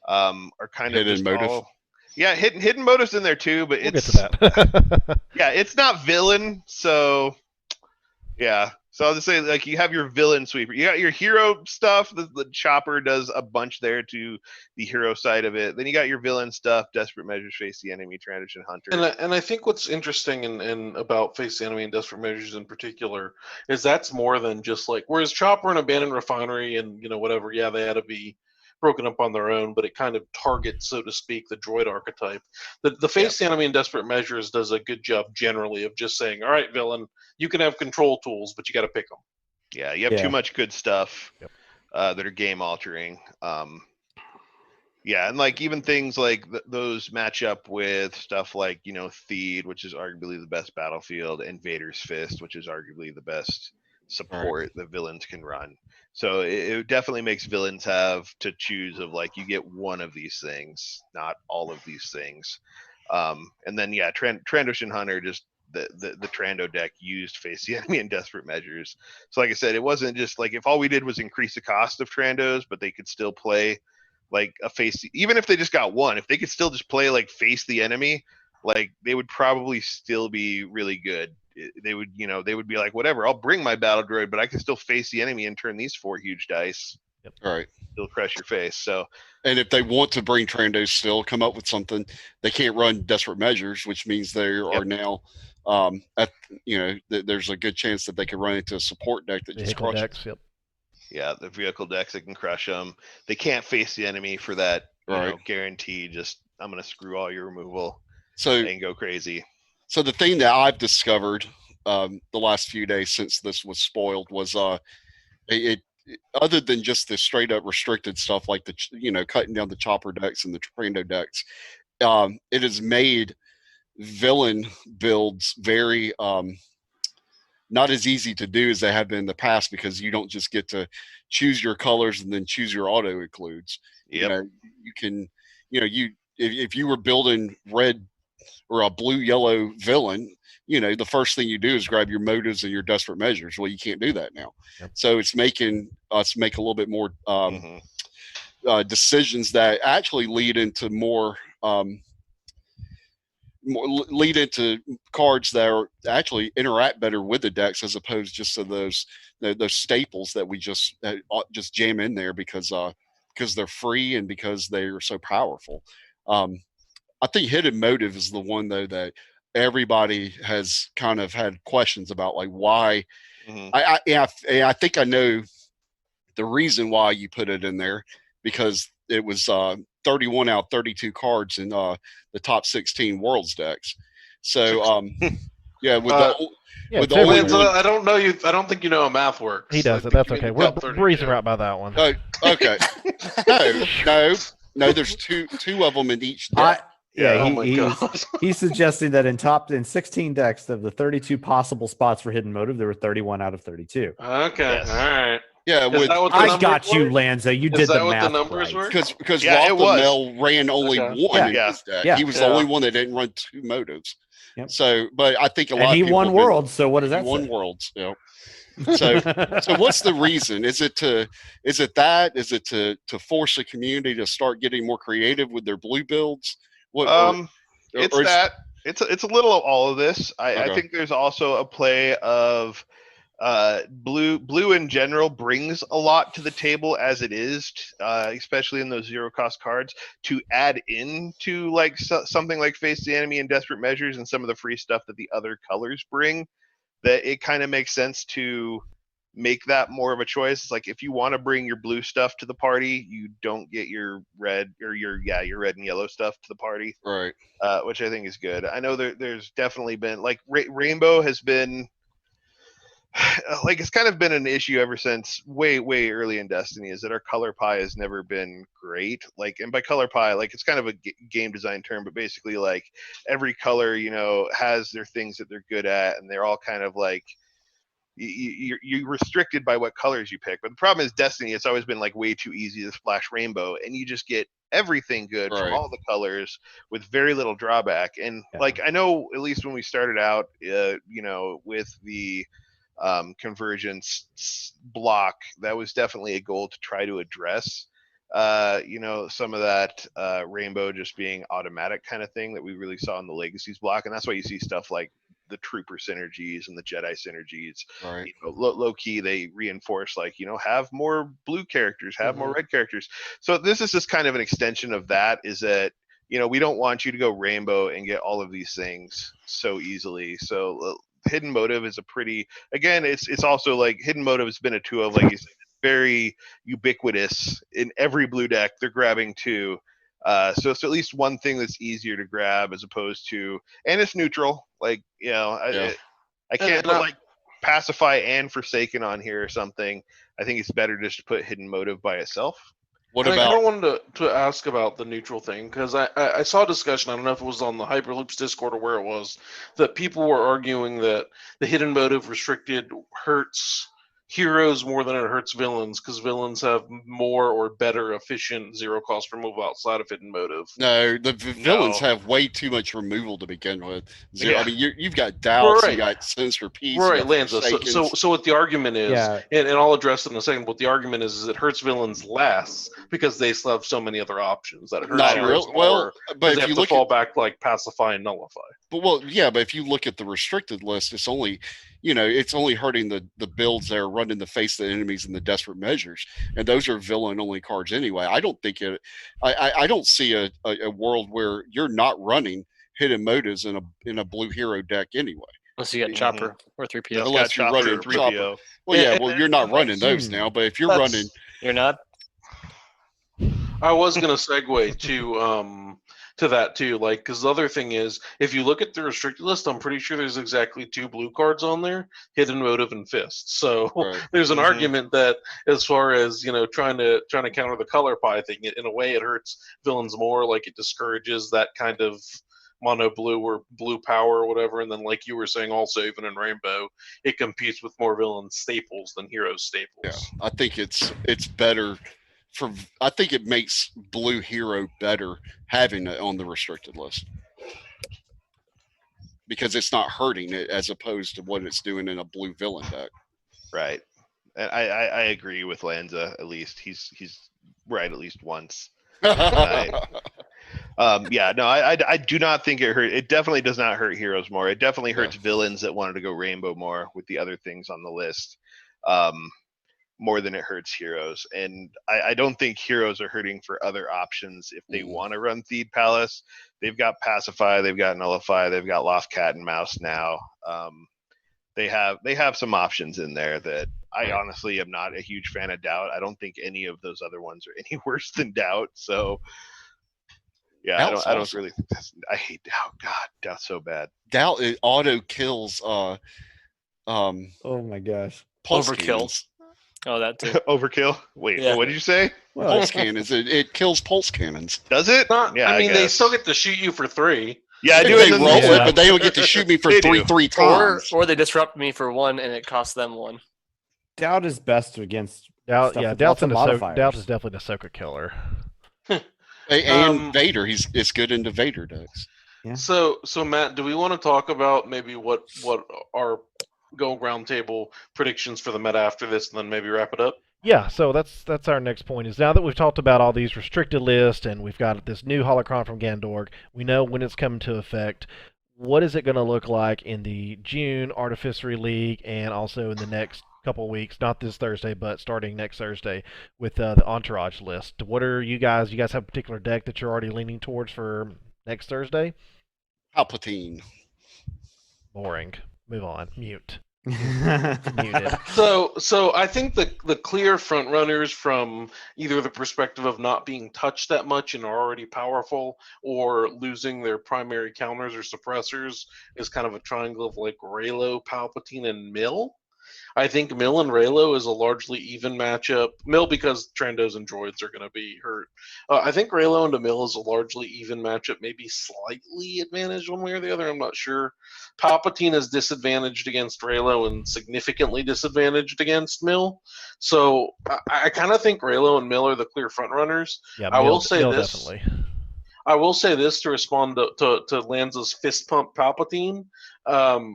Are kind of Hidden just motive. all. Yeah, hidden motives in there too, but We'll get it's to that. yeah, it's not villain, so yeah. So I'll just say, like, you have your villain sweeper. You got your hero stuff. The Chopper does a bunch there to the hero side of it. Then you got your villain stuff. Desperate measures face the enemy. Transition hunter. And I think what's interesting in about Face the Enemy and Desperate Measures in particular is that's more than just like, whereas Chopper and Abandoned Refinery and whatever, yeah, they had to be broken up on their own, but it kind of targets, so to speak, the droid archetype. The Face the Enemy and Desperate Measures does a good job generally of just saying, all right, villain, you can have control tools, but you got to pick them. Yeah, you have too much good stuff that are game altering. Yeah, and like even things like those match up with stuff like Theed, which is arguably the best battlefield, and Vader's Fist, which is arguably the best support the villains can run. So it definitely makes villains have to choose of like, you get one of these things, not all of these things. And then Trandoshan Hunter, just the Trando deck used Face the Enemy in Desperate Measures. So like I said, it wasn't just like if all we did was increase the cost of Trandos, but they could still play like a face, even if they just got one, if they could still just play like Face the Enemy, like they would probably still be really good. They would be like, whatever, I'll bring my battle droid, but I can still face the enemy and turn these 4 huge dice. Right. Still crush your face. So, and if they want to bring Trandos still, come up with something, they can't run Desperate Measures, which means they are now there's a good chance that they could run into a support deck that just Vehicle crushes. decks, yep. Yeah, the vehicle decks that can crush them. They can't face the enemy for that guarantee. Just, I'm going to screw all your removal and go crazy. So the thing that I've discovered the last few days since this was spoiled was it other than just the straight up restricted stuff like the cutting down the Chopper decks and the Trando decks, it has made villain builds very not as easy to do as they have been in the past, because you don't just get to choose your colors and then choose your auto includes. You Yep. know, you can, if you were building red or a blue yellow villain, the first thing you do is grab your motives and your desperate measures. Well, you can't do that now. Yep. So it's making us make a little bit more decisions that actually lead into more lead into cards that are actually interact better with the decks, as opposed just to those staples that we just jam in there because they're free and because they are so powerful. I think Hidden Motive is the one, though, that everybody has kind of had questions about, like, why. I think I know the reason why you put it in there, because it was 31 out of 32 cards in the top 16 Worlds decks. So, yeah, with the only Lanza, I don't know you. I don't think you know how math works. He doesn't. That's okay. We're breezing right by that one. Okay. No. There's two of them in each deck. He's suggesting that in 16 decks of the 32 possible spots for Hidden Motive, there were 31 out of 32. Okay, Yes. all right. Yeah, I got you, Lanza. You did the math. The numbers were? Because Yeah, Rothamel ran only one in his deck. Yeah. He was the only one that didn't run two motives. Yep. So, but I think a lot of people won Worlds. So what does that he won say? Worlds. Yeah. So what's the reason? Is it to force the community to start getting more creative with their blue builds? It's a little of all of this. I think there's also a play of blue in general brings a lot to the table as it is, especially in those zero cost cards, to add into like something like Face the Enemy and Desperate Measures and some of the free stuff that the other colors bring. That it kind of makes sense to make that more of a choice. It's like, if you want to bring your blue stuff to the party, you don't get your red or your red and yellow stuff to the party, right? Which I think is good. I know there's definitely been like Rainbow has been like, it's kind of been an issue ever since way early in Destiny, is that our color pie has never been great. Like, and by color pie, like, it's kind of a game design term, but basically like every color has their things that they're good at, and they're all kind of like you're restricted by what colors you pick. But the problem is Destiny, it's always been like way too easy to splash rainbow, and you just get everything good from all the colors with very little drawback. And like, I know at least when we started out with the convergence block, that was definitely a goal to try to address some of that rainbow just being automatic kind of thing that we really saw in the legacies block. And that's why you see stuff like the trooper synergies and the Jedi synergies, right? Low key, they reinforce, like, have more blue characters, have more red characters. So this is just kind of an extension of that, is that we don't want you to go rainbow and get all of these things so easily. So Hidden Motive is a pretty, again, it's also like Hidden Motive has been a tool of, like you said, very ubiquitous in every blue deck. They're grabbing two. So it's at least one thing that's easier to grab, as opposed to, and it's neutral. Like, I can't put like Pacify and Forsaken on here or something. I think it's better just to put Hidden Motive by itself. I wanted to ask about the neutral thing, because I saw a discussion, I don't know if it was on the Hyperloops Discord or where it was, that people were arguing that the Hidden Motive restricted hurts heroes more than it hurts villains, because villains have more or better efficient zero cost removal outside of Hidden Motive. No, the villains have way too much removal to begin with. I mean, you've got doubts, you got Sinister Peace, right, Lanza. So what the argument is, and I'll address it in a second. What the argument is it hurts villains less because they still have so many other options that it hurts heroes more. But if you look, fall back like Pacify and Nullify. But if you look at the restricted list, it's only hurting the builds that are running the Face the Enemies and the Desperate Measures, and those are villain only cards anyway. I don't think I don't see a world where you're not running Hidden Motives in a blue hero deck anyway. Unless you get Chopper or 3PO. Unless you're running 3PO. Well, you're not running those now. But if you're running, you're not. I was going to segue to that too, like, because the other thing is, if you look at the restricted list, I'm pretty sure there's exactly 2 blue cards on there: Hidden Motive and Fist. So there's an argument that, as far as trying to counter the color pie thing, in a way it hurts villains more, like it discourages that kind of mono blue or blue power or whatever. And then, like you were saying, also even in Rainbow, it competes with more villain staples than hero staples. Yeah, I think it's better for. I think it makes blue hero better having it on the restricted list because it's not hurting it as opposed to what it's doing in a blue villain deck. Right. And I agree with Lanza. At least he's right at least once. Yeah, no, I do not think it hurt. It definitely does not hurt heroes more. It definitely hurts villains that wanted to go rainbow more with the other things on the list, more than it hurts heroes. And I don't think heroes are hurting for other options if they want to run Theed Palace. They've got Pacify, they've got Nullify, they've got Loft Cat and Mouse now. They have some options in there that I honestly am not a huge fan of Doubt. I don't think any of those other ones are any worse than Doubt. So yeah, I don't really think I hate Doubt. God, Doubt's so bad. Doubt it auto kills Oh my gosh. pulse Overkill. cannons. Oh, that too. Overkill. Wait, Yeah. what did you say? Well, Pulse cannons. It kills pulse cannons. Does it? Yeah, I mean, they guess. still get to shoot you for 3. Yeah, I do. They And then roll they- it, but they don't get to shoot me for They three do. times. Or they disrupt me for 1 and it costs them 1. Doubt is best against Doubt, stuff yeah, with Doubt's lots of an modifiers. Doubt is definitely an Ahsoka killer. And Vader, it's good into Vader decks. Yeah. So Matt, do we want to talk about maybe what our Go Round Table predictions for the meta after this, and then maybe wrap it up? Yeah, so that's our next point. Is now that we've talked about all these restricted lists and we've got this new Holocron from Gandork, we know when it's coming to effect. What is it going to look like in the June Artificery League and also in the next couple of weeks? Not this Thursday, but starting next Thursday with the Entourage list. What are you guys? You guys have a particular deck that you're already leaning towards for next Thursday? Palpatine. Boring. Move on. Mute. Muted. Muted. So I think the clear front runners from either the perspective of not being touched that much and are already powerful, or losing their primary counters or suppressors, is kind of a triangle of like Raylo, Palpatine, and Mill. I think Mill and Raylo is a largely even matchup. Mill because Trandos and Droids are going to be hurt. I think Raylo and Mill is a largely even matchup, maybe slightly advantaged one way or the other. I'm not sure. Palpatine is disadvantaged against Raylo and significantly disadvantaged against Mill. So I kind of think Raylo and Mill are the clear front runners. Yeah, I will say Mill this. Definitely. I will say this to respond to Lanza's fist pump Palpatine. I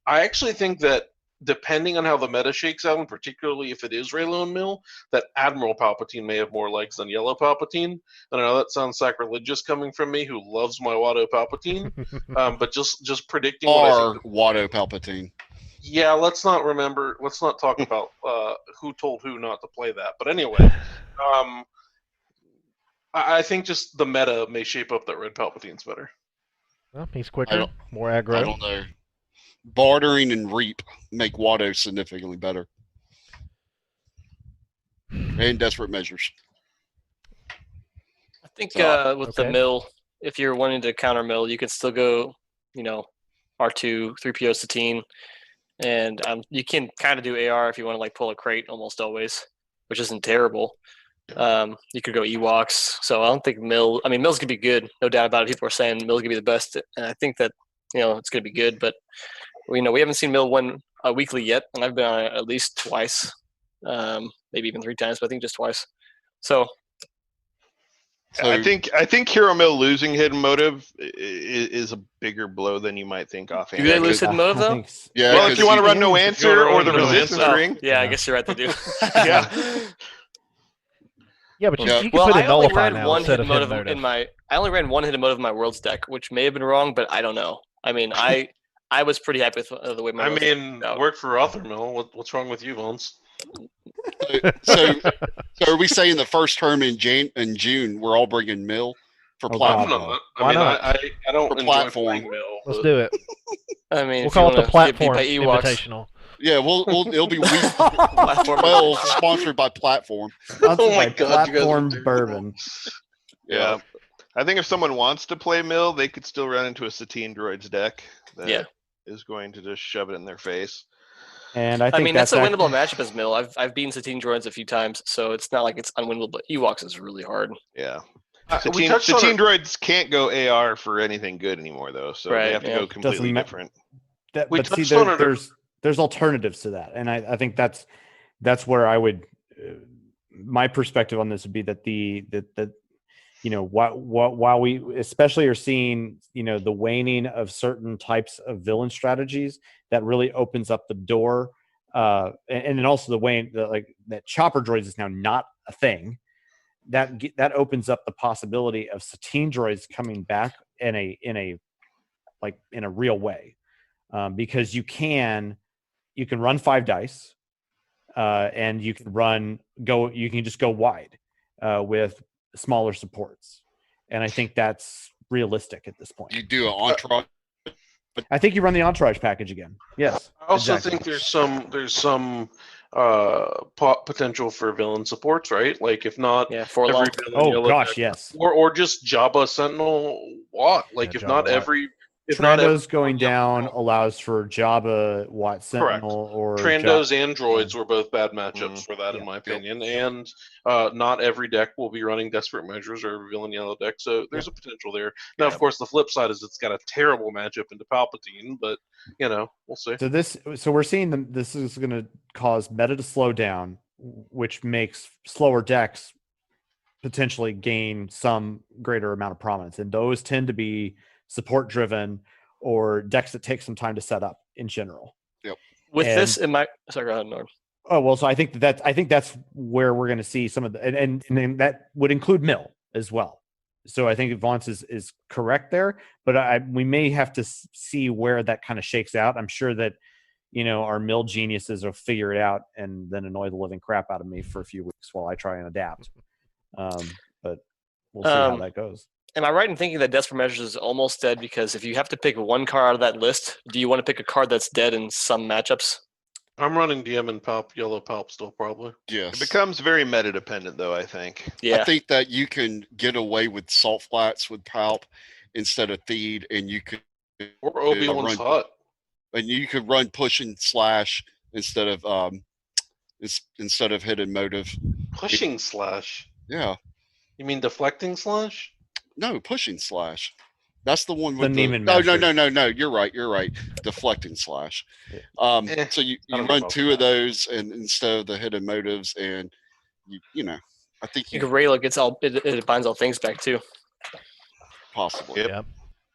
actually think that depending on how the meta shakes out, and particularly if it is Raylo and Mill, that Admiral Palpatine may have more legs than Yellow Palpatine. And I know that sounds sacrilegious coming from me, who loves my Watto Palpatine, but just predicting what I Or think. Watto Palpatine. Yeah, let's not talk about who told who not to play that. But anyway, I think just the meta may shape up that Red Palpatine's better. Well, he's I quicker, don't- more I aggro. don't know. Bartering and Reap make Watto significantly better. And Desperate Measures. I think So, with okay. the Mill, if you're wanting to counter Mill, you can still go, R2, 3PO Satine. And you can kind of do AR if you want to like pull a crate almost always, which isn't terrible. You could go Ewoks. So I don't think Mill. I mean, Mill's gonna be good, no doubt about it. People are saying Mill's gonna be the best, and I think that it's gonna be good. But we haven't seen Mill win weekly yet, and I've been on it at least twice, maybe even 3 times, but I think just twice. So I think Hero Mill losing Hidden Motive is a bigger blow than you might think offhand. do they lose Hidden Motive though? Yeah, Well, if 'cause you want to run No you Answer wanna or run the No Resistance Answer. Ring, Yeah, I Yeah. guess you're right. They do. yeah. Yeah, but you Yeah. can Well, put I in only Nullify ran now one instead hidden of Hidden motive Motive. I only ran one hidden motive in my Worlds deck, which may have been wrong, but I don't know. I mean, I was pretty happy with the way my I Worlds deck mean, worked out. worked for Rothermill. What's wrong with you, Bones? So are we saying the first term in June we're all bringing Mill for Oh, platform? God. I'm not. Why not? I don't For enjoy platform. playing Mill. Let's but- do it. I mean, We'll if call you it the wanna get beat Platform by Ewoks, Invitational. Yeah, it'll be week Platform 12 sponsored by Platform. Sponsored Oh my by God, you guys are Platform terrible. Bourbon. Yeah. I think if someone wants to play Mill, they could still run into a Satine Droids deck that Yeah. is going to just shove it in their face. And I I think mean, that's a act- winnable matchup as Mill. I've beaten Satine Droids a few times, so it's not like it's unwinnable. But Ewoks is really hard. Yeah. We touched on Satine it. droids can't go AR for anything good anymore, though, so Right, they have to yeah. go completely ma- different. We But see, touched on it. there's alternatives to that, and I think that's where I would my perspective on this would be that the while we especially are seeing the waning of certain types of villain strategies, that really opens up the door, and then also the wane that chopper droids is now not a thing. That opens up the possibility of Satine droids coming back in a real way, because you can run 5 dice, and you can just go wide with smaller supports, and I think that's realistic at this point. You do an entourage. I think you run the entourage package again. Yes. I also exactly. think there's some potential for villain supports, right? Like if not Yeah, for every long. villain yellow gosh, deck, yes. or just Jabba Sentinel Watt. Like Yeah, if Jabba not Watt. every if not every Trando's going down allows for Jabba, Watt Sentinel, or Trandos and droids were both bad matchups Mm, for that, yeah, in my opinion. And not every deck will be running Desperate Measures or Villain Yellow deck, so there's a potential there. Now, of course, the flip side is it's got a terrible matchup into Palpatine, but we'll see. So we're seeing them. This is going to cause meta to slow down, which makes slower decks potentially gain some greater amount of prominence, and those tend to be support driven or decks that take some time to set up in general. With And- this, sorry, go ahead, Norm. Oh well, so I think that's where we're going to see some of the, and then that would include Mill as well. So I think Vance is correct there, but we may have to see where that kind of shakes out. I'm sure that our Mill geniuses will figure it out and then annoy the living crap out of me for a few weeks while I try and adapt. But we'll see how that goes. Am I right in thinking that Desperate Measures is almost dead? Because if you have to pick one card out of that list, do you want to pick a card that's dead in some matchups? I'm running DM and Yellow Palp still, probably. Yes. It becomes very meta dependent, though, I think. Yeah. I think that you can get away with salt flats with Palp instead of Theed, and you could Or Obi-Wan's Hut. and you could run pushing slash instead of hidden motive. Pushing Slash. Yeah. You mean deflecting Slash? No, pushing slash. That's the one with Neiman no. You're right. Deflecting slash. So you I don't know run about 2 of those, and instead of the hidden motives, and I think I think Rayla gets it binds all things back too. possibly. Yep. Yep.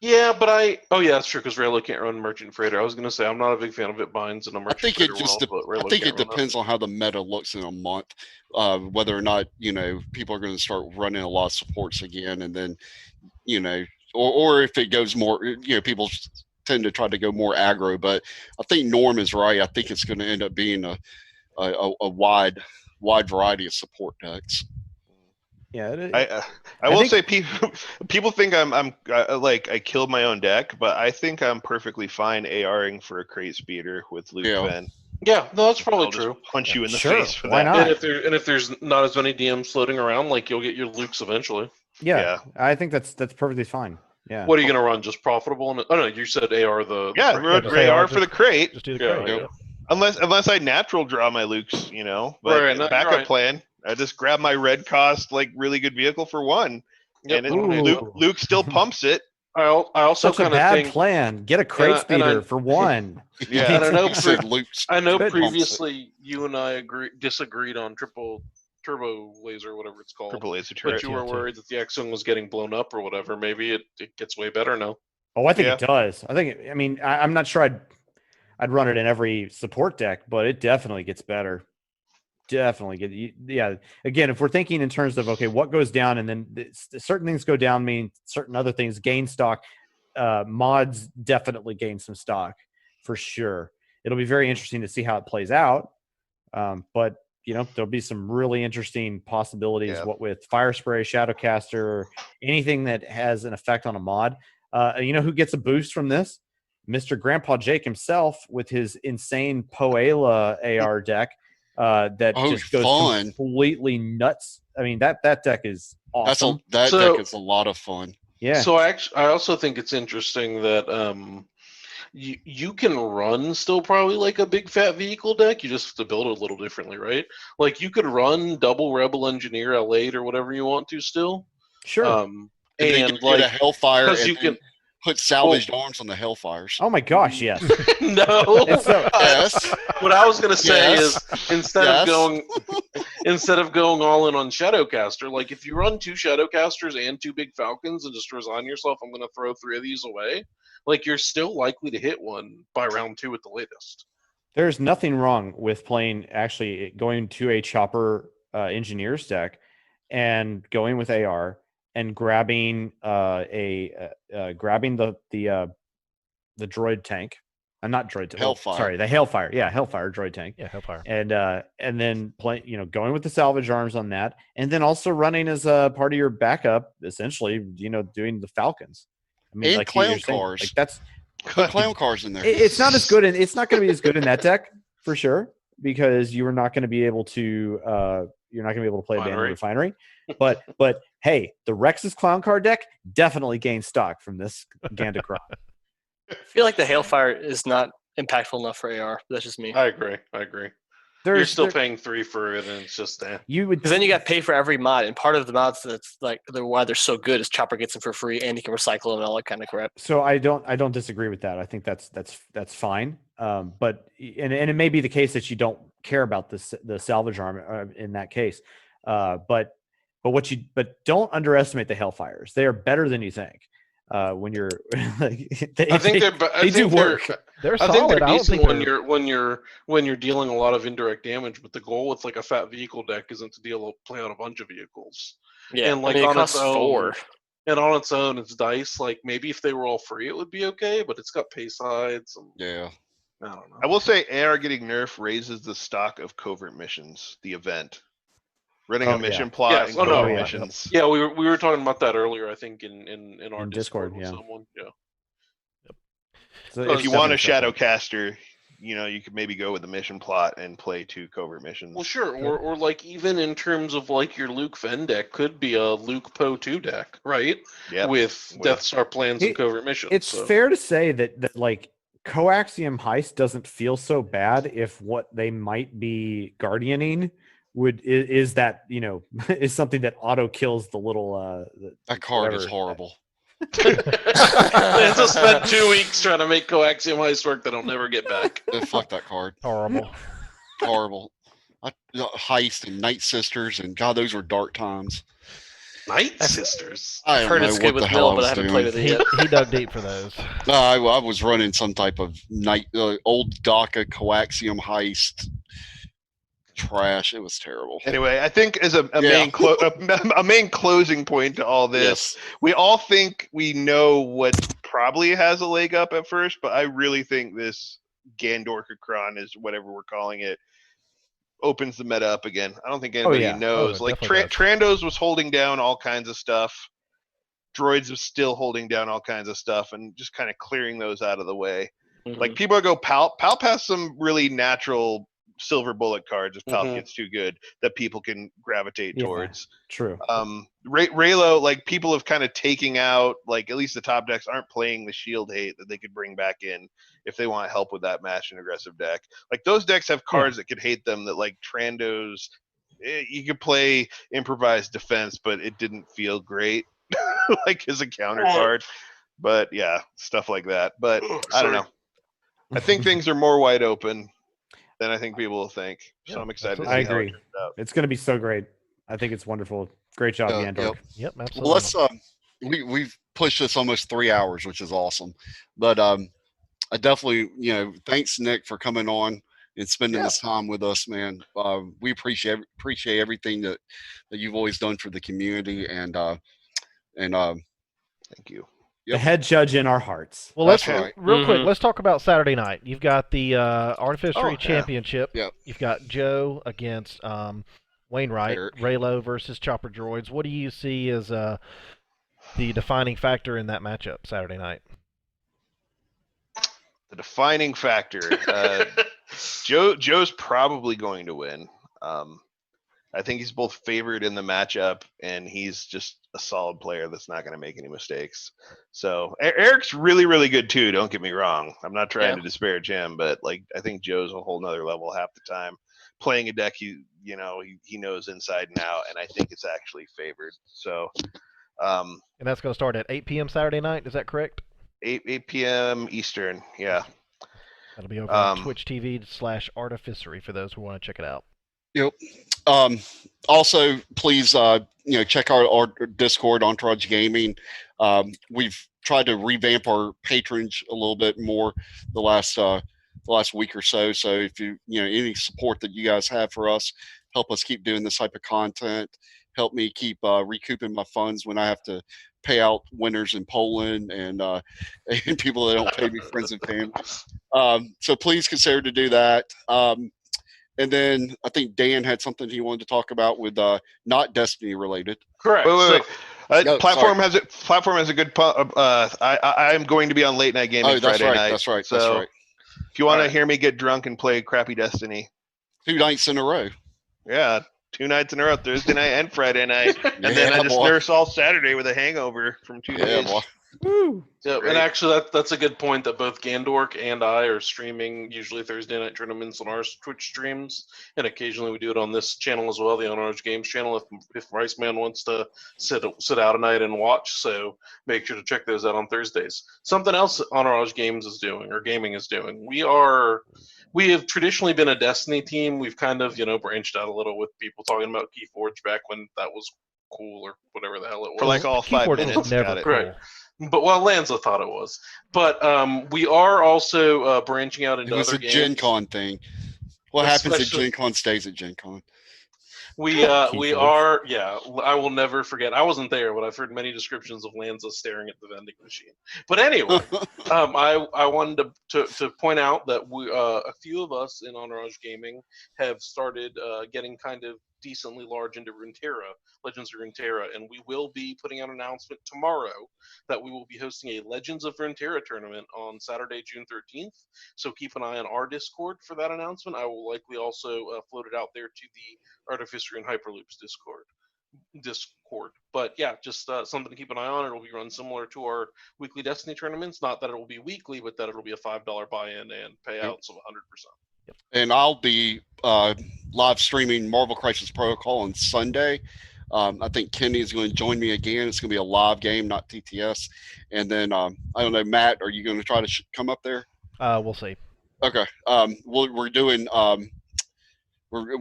Yeah, but that's true, because Raylo can't run Merchant Freighter. I was going to say, I'm not a big fan of it binds in a I Merchant think Freighter it just. world, but I Raylo think can't it run that. depends on how the meta looks in a month, whether or not people are going to start running a lot of supports again, and then or if it goes more. People tend to try to go more aggro, but I think Norm is right. I think it's going to end up being a wide variety of support decks. Yeah, I will say people think I killed my own deck, but I think I'm perfectly fine ARing for a crate speeder with Luke Fenn. Yeah, no, that's probably I'll just true. punch you in the Sure, face for why that. not? And if there's not as many DMs floating around, like you'll get your Lukes eventually. yeah. I think that's perfectly fine. Yeah. What are you going to run? Just profitable? Oh no, you said AR the Yeah, crate. road AR for the crate. Just do the Yeah, crate. yeah. Unless I natural draw my Lukes, But Right, no, you're backup right. plan, I just grab my red cost really good vehicle for 1, Yep. and Luke still pumps it. I also Such a kind of bad think plan. Get a crate and I- speeder for 1. Yeah, And I know He said Luke's I know pumps it. previously you and I disagreed on triple turbo laser, whatever it's called. Triple laser But turret. you were worried that the X-Wing was getting blown up or whatever. Maybe it gets way better now. Oh, I think Yeah. it does. I think. I'm not sure I'd run it in every support deck, but it definitely gets better. Definitely yeah. Again, if we're thinking in terms of what goes down, and then certain things go down, mean certain other things gain stock. Mods definitely gain some stock for sure. It'll be very interesting to see how it plays out. But there'll be some really interesting possibilities. Yeah. What with Fire Spray, Shadowcaster, or anything that has an effect on a mod. Who gets a boost from this? Mr. Grandpa Jake himself with his insane Poela AR deck that just goes completely nuts. I mean, that deck is awesome. That deck is a lot of fun. Yeah. So I also think it's interesting that you can run still probably like a big fat vehicle deck. You just have to build it a little differently, right? Like you could run double Rebel Engineer L8 or whatever you want to still. Sure. And then And get a like, Hellfire because and you can, put salvaged arms on the Hellfires. Oh my gosh, yes. no. It's so Yes. What I was gonna say Yes. is instead Yes. of going all in on Shadowcaster, like if you run 2 Shadowcasters and 2 Big Falcons and just resign yourself, I'm gonna throw 3 of these away. Like you're still likely to hit one by round 2 at the latest. there's nothing wrong with playing actually going to a chopper engineers deck and going with AR and grabbing grabbing the droid tank. I'm not droid tank. Hellfire. Sorry, the Hellfire. Yeah, Hellfire droid tank. Yeah, Hellfire. And then going with the salvage arms on that, and then also running as a part of your backup, essentially, doing the Falcons. I mean, And like clown you're saying, cars. like that's Put clown cars in there. it's not as good, and it's not going to be as good in that deck for sure, because you are not going to be able to play a Bandit Refinery. But hey, the Rex's clown card deck definitely gained stock from this Gandorcron. I feel like the Hailfire is not impactful enough for AR. That's just me. I agree. You're still paying 3 for it, and it's just You would Because then you got to pay for every mod, and part of the mods that's like why they're so good is Chopper gets them for free, and you can recycle them and all that kind of crap. So I don't disagree with that. I think that's fine. But it may be the case that you don't care about the salvage arm in that case. But don't underestimate the Hellfires. They are better than you think. When you're like, I think they do work. They're I solid. think they're I don't decent think when you're dealing a lot of indirect damage, but the goal with like a fat vehicle deck isn't to play out a bunch of vehicles. Yeah, And like I mean, it on costs its own, 4. and on its own, it's dice. Like maybe if they were all free, it would be okay, but it's got pay sides. And, Yeah. I don't know. I will say AR getting nerfed raises the stock of covert missions, the event. Running Oh, a mission yeah. plot Yes, and oh, no, covert yeah. missions. Yeah, we were talking about that earlier. I think in our In Discord Discord, with yeah. someone. Yeah. So If If you want a Shadowcaster, you could maybe go with the mission plot and play 2 covert missions. Well, sure, or like even in terms of like your Luke Fen deck could be a Luke Poe 2 deck, right? Yep. With Death Star plans and covert missions. It's so. fair to say that like coaxium heist doesn't feel so bad if what they might be guardianing is that is something that auto kills the little That card is whatever. horrible. Lanza spent 2 weeks trying to make coaxium heist work that I'll never get back. Fuck that card. horrible. Horrible. Heist and Night Sisters, and God, those were dark times. Night Sisters. I I've don't heard know it's what good the with hell Mill, but I was haven't doing. played with it He, yet. he dug deep for those. No, I was running some type of old DACA coaxium heist trash. It was terrible. Anyway, I think as a main closing point to all this, we all think we know what probably has a leg up at first, but I really think this Gandorcron is whatever we're calling it opens the meta up again. I don't think anybody knows. it Like definitely does. Trandos was holding down all kinds of stuff. Droids was still holding down all kinds of stuff, and just kind of clearing those out of the way. Mhm. Like people go Palp. Palp has some really natural silver bullet cards if Palp Mhm. gets too good that people can gravitate Yeah. towards. True. Raylo, like people have kind of taking out, like at least the top decks aren't playing the shield hate that they could bring back in if they want help with that match and aggressive deck. Like those decks have cards that could hate them that like Trandos, you could play improvised defense, but it didn't feel great like as a counter card. But yeah, stuff like that. But I don't know. I think things are more wide open than I think people will think. So Yeah, I'm excited to see I how it agree. turns out. It's going to be so great. I think it's wonderful. Great job, Gandork. Yep, absolutely. Well, let's we've pushed this almost 3 hours, which is awesome. But I definitely, thanks Nick for coming on and spending this time with us, man. We appreciate everything that you've always done for the community, and Thank you. The head judge in our hearts. Well, That's let's right. real quick. Mhm. Let's talk about Saturday night. You've got the Artificery yeah. Championship. Yep. You've got Joe against Wainwright, Eric. Raylo versus Chopper Droids. What do you see as the defining factor in that matchup Saturday night? The defining factor. Joe's probably going to win. I think he's both favored in the matchup, and he's just a solid player that's not going to make any mistakes. So Eric's really, really good too. Don't get me wrong. I'm not trying to disparage him, but like I think Joe's a whole nother level half the time, playing a deck he knows inside and out, and I think it's actually favored. So Um, And that's going to start at 8 p.m. Saturday night. Is that correct? 8 p.m. Eastern. Yeah. That'll be over on Twitch TV/Artificery for those who want to check it out. Yep. Also, please, check our Discord, Entourage Gaming. We've tried to revamp our patronage a little bit more the last week or so. So if any support that you guys have for us, help us keep doing this type of content. Help me keep recouping my funds when I have to pay out winners in Poland and and people that don't pay me, friends and family. So please consider to do that. And then I think Dan had something he wanted to talk about with not Destiny related. Correct. Wait. No, Platform has a good. I am going to be on late night gaming Friday night. That's right. So That's right. if you want to hear me get drunk and play crappy Destiny, 2 nights in a row. yeah, 2 nights in a row, Thursday night and Friday night, and then I just nurse all Saturday with a hangover from 2 days. Boy. Woo. Yeah, Great. and actually, that's a good point that both Gandork and I are streaming usually Thursday night tournaments on our Twitch streams, and occasionally we do it on this channel as well, the Entourage Games channel. If Riceman wants to sit out a night and watch, so make sure to check those out on Thursdays. Something else Entourage Games is doing, or gaming is doing. We have traditionally been a Destiny team. We've kind of branched out a little with people talking about Keyforge back when that was cool or whatever the hell it was. For like all 5 Keyboard was minutes. never Got it. cool. Right. But Lanza thought it was. But we are also branching out It into was other a games. Gen Con thing. What happens at Especially- Gen Con stays at Gen Con. We Keyforge. are, yeah. I will never forget. I wasn't there, but I've heard many descriptions of Lanza staring at the vending machine. But anyway, I wanted to point out that we a few of us in Entourage Gaming have started getting kind of decently large into Runeterra, Legends of Runeterra, and we will be putting out an announcement tomorrow that we will be hosting a Legends of Runeterra tournament on Saturday, June 13th. So keep an eye on our Discord for that announcement. I will likely also float it out there to the Artificery and Hyperloops Discord. But yeah, just something to keep an eye on. It'll be run similar to our weekly Destiny tournaments. Not that it will be weekly, but that it'll be a $5 buy-in and payouts of 100%. And I'll be live streaming Marvel Crisis Protocol on Sunday. I think Kenny is going to join me again. It's going to be a live game, not TTS. And then I don't know, Matt, are you going to try to come up there? We'll see. Okay. We're doing. We're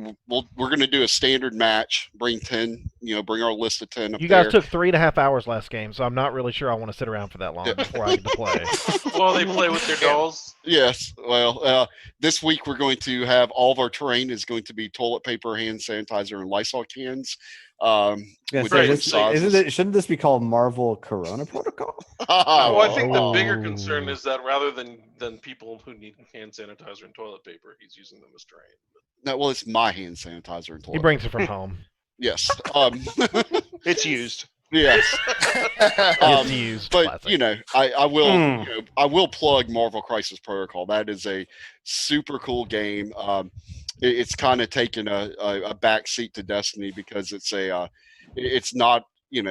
going to do a standard match. Bring 10. Bring our list of 10 up You there. guys took 3.5 hours last game, so I'm not really sure I want to sit around for that long before I get to play. Well, they play with their dolls. Yes. Well, this week we're going to have all of our terrain is going to be toilet paper, hand sanitizer, and Lysol cans. Yeah, With so different sizes. shouldn't this be called Marvel Corona Protocol? Well, I think the bigger Oh. concern is that rather than people who need hand sanitizer and toilet paper, he's using them as terrain. No, well, it's my hand sanitizer and toilet. He brings it from home. Yes. It's used. Yes. It's used. But Classic. I will I will plug Marvel Crisis Protocol. That is a super cool game. It's kind of taken a back seat to Destiny because it's not,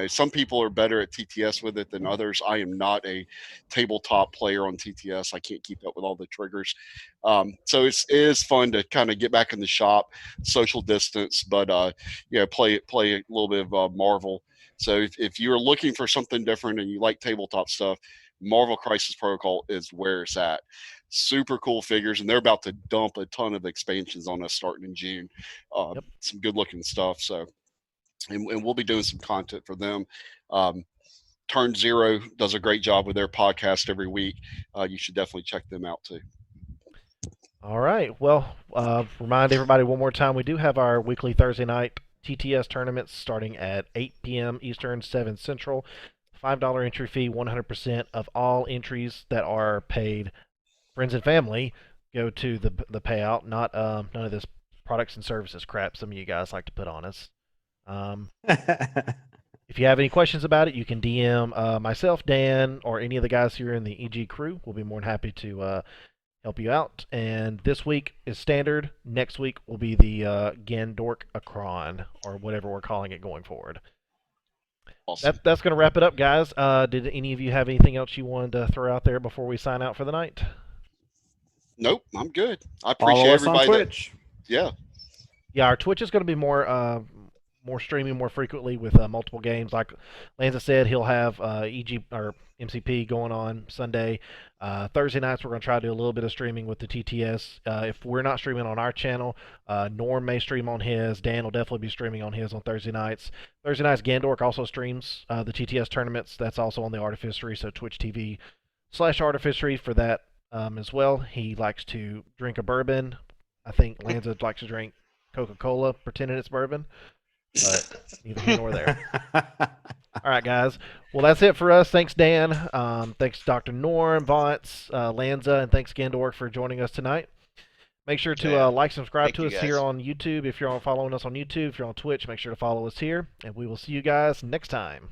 some people are better at TTS with it than others. I am not a tabletop player on TTS. I can't keep up with all the triggers. So it is fun to kind of get back in the shop, social distance, but play a little bit of Marvel. So if you're looking for something different and you like tabletop stuff, Marvel Crisis Protocol is where it's at. Super cool figures, and they're about to dump a ton of expansions on us starting in June. Some good looking stuff. So, and we'll be doing some content for them. Turn Zero does a great job with their podcast every week. You should definitely check them out too. All right. Well, remind everybody one more time, we do have our weekly Thursday night TTS tournaments starting at 8 p.m. Eastern, 7 Central. $5 entry fee, 100% of all entries that are paid friends and family go to the payout, not none of this products and services crap some of you guys like to put on us. If you have any questions about it, you can DM myself, Dan, or any of the guys here in the EG crew. We'll be more than happy to help you out. And this week is standard. Next week will be the Gandorcron, or whatever we're calling it going forward. Awesome. That's going to wrap it up, guys. Did any of you have anything else you wanted to throw out there before we sign out for the night? Nope, I'm good. I appreciate Follow us everybody. on Twitch. Yeah. Yeah, our Twitch is going to be more more streaming more frequently with multiple games. Like Lanza said, he'll have EG or MCP going on Sunday. Thursday nights, we're going to try to do a little bit of streaming with the TTS. If we're not streaming on our channel, Norm may stream on his. Dan will definitely be streaming on his on Thursday nights. Thursday nights, Gandork also streams the TTS tournaments. That's also on the Artificery, so Twitch TV/Artificery for that as well. He likes to drink a bourbon. I think Lanza likes to drink Coca-Cola, pretending it's bourbon. But neither here nor there. All right, guys. Well, that's it for us. Thanks, Dan. Thanks, Dr. Norm, Vance, Lanza, and thanks, Gandork, for joining us tonight. Make sure to like, subscribe Thank to you, us guys. here on YouTube. If you're following us on YouTube, if you're on Twitch, make sure to follow us here. And we will see you guys next time.